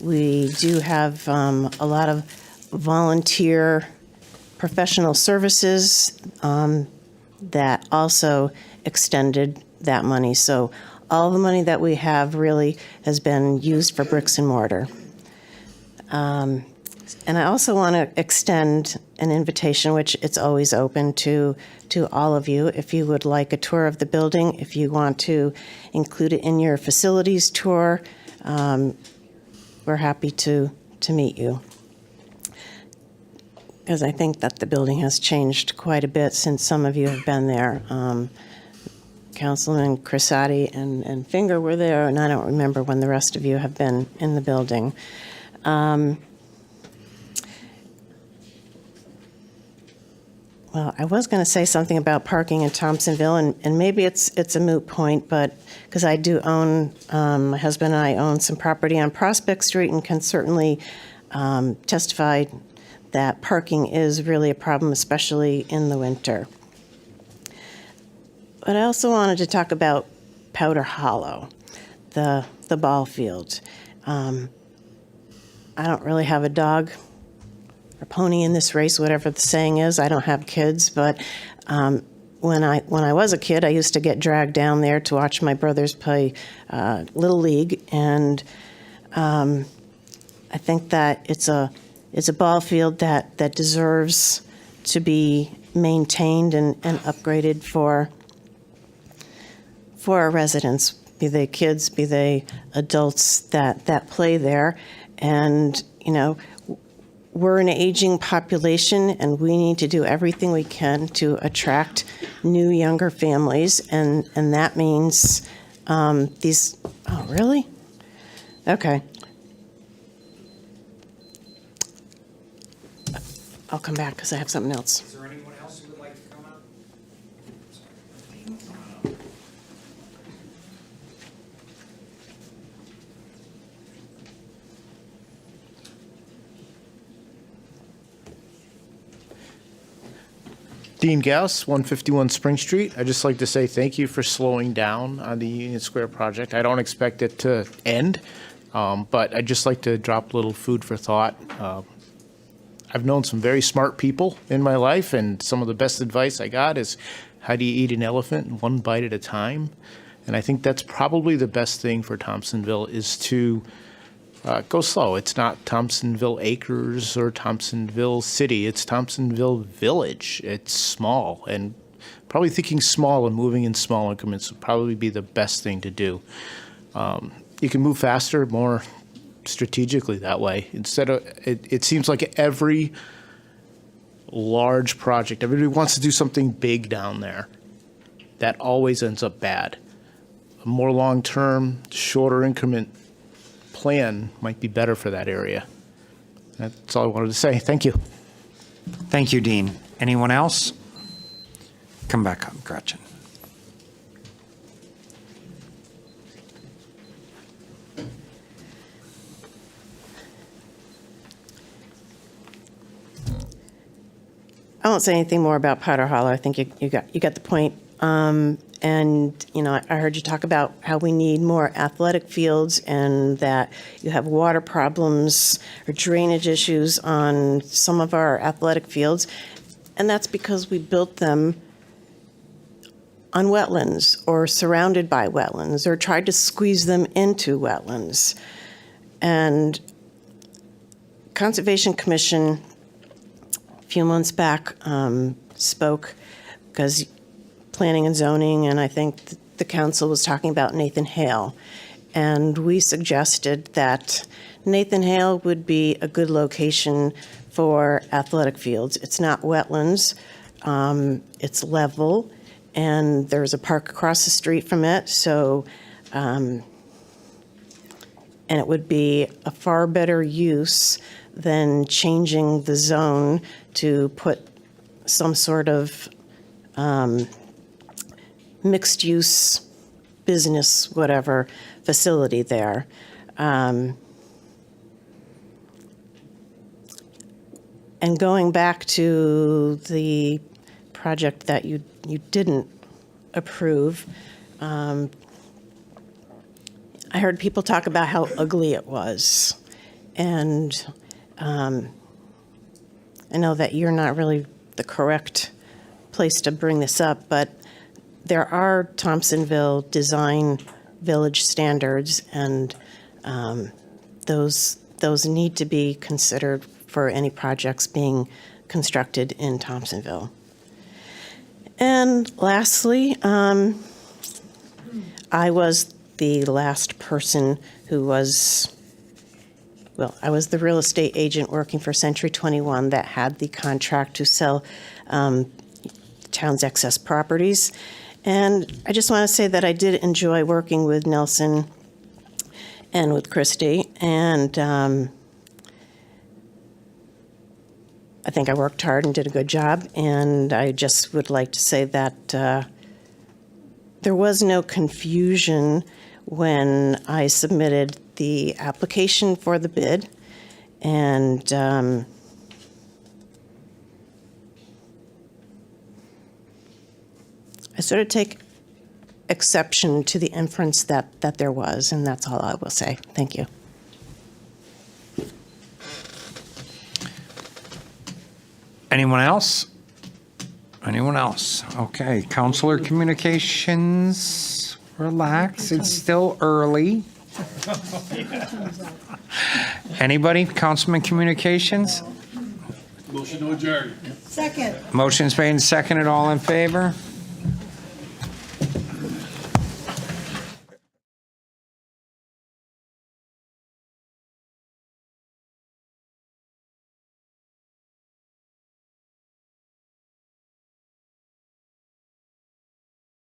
we do have a lot of volunteer professional services that also extended that money. So all the money that we have really has been used for bricks and mortar. And I also want to extend an invitation, which it's always open to all of you. If you would like a tour of the building, if you want to include it in your facilities tour, we're happy to meet you. Because I think that the building has changed quite a bit since some of you have been there. Councilman Crisati and Finger were there, and I don't remember when the rest of you have been in the building. Well, I was going to say something about parking in Thompsonville, and maybe it's a moot point, but because I do own, my husband and I own some property on Prospect Street and can certainly testify that parking is really a problem, especially in the winter. But I also wanted to talk about Powder Hollow, the ball field. I don't really have a dog or pony in this race, whatever the saying is. I don't have kids, but when I was a kid, I used to get dragged down there to watch my brothers play Little League, and I think that it's a ball field that deserves to be maintained and upgraded for our residents, be they kids, be they adults that play there. And, you know, we're an aging population, and we need to do everything we can to attract new, younger families. And that means these, oh, really? Okay. I'll come back because I have something else. Is there anyone else who would like to come up? Dean Gauss, 151 Spring Street. I'd just like to say thank you for slowing down on the Union Square project. I don't expect it to end, but I'd just like to drop a little food for thought. I've known some very smart people in my life, and some of the best advice I got is, how do you eat an elephant? One bite at a time. And I think that's probably the best thing for Thompsonville, is to go slow. It's not Thompsonville Acres or Thompsonville City. It's Thompsonville Village. It's small, and probably thinking small and moving in small increments would probably be the best thing to do. You can move faster, more strategically that way. Instead of, it seems like every large project, everybody wants to do something big down there. That always ends up bad. A more long-term, shorter increment plan might be better for that area. That's all I wanted to say. Thank you. Thank you, Dean. Anyone else? Come back up, Gretchen. I won't say anything more about Powder Hollow. I think you got the point. And, you know, I heard you talk about how we need more athletic fields, and that you have water problems or drainage issues on some of our athletic fields. And that's because we built them on wetlands or surrounded by wetlands, or tried to squeeze them into wetlands. And Conservation Commission a few months back spoke, because planning and zoning, and I think the council was talking about Nathan Hale. And we suggested that Nathan Hale would be a good location for athletic fields. It's not wetlands. It's level, and there's a park across the street from it, so, and it would be a far better use than changing the zone to put some sort of mixed-use business, whatever, facility there. And going back to the project that you didn't approve, I heard people talk about how ugly it was. And I know that you're not really the correct place to bring this up, but there are Thompsonville Design Village standards, and those need to be considered for any projects being constructed in Thompsonville. And lastly, I was the last person who was, well, I was the real estate agent working for Century 21 that had the contract to sell town's excess properties. And I just want to say that I did enjoy working with Nelson and with Christie, and I think I worked hard and did a good job, and I just would like to say that there was no confusion when I submitted the application for the bid, and I sort of take exception to the inference that there was, and that's all I will say. Thank you. Anyone else? Anyone else? Okay, Counselor Communications, relax, it's still early. Anybody? Councilman Communications? Motion to adjourn. Second. Motion's made and seconded, all in favor?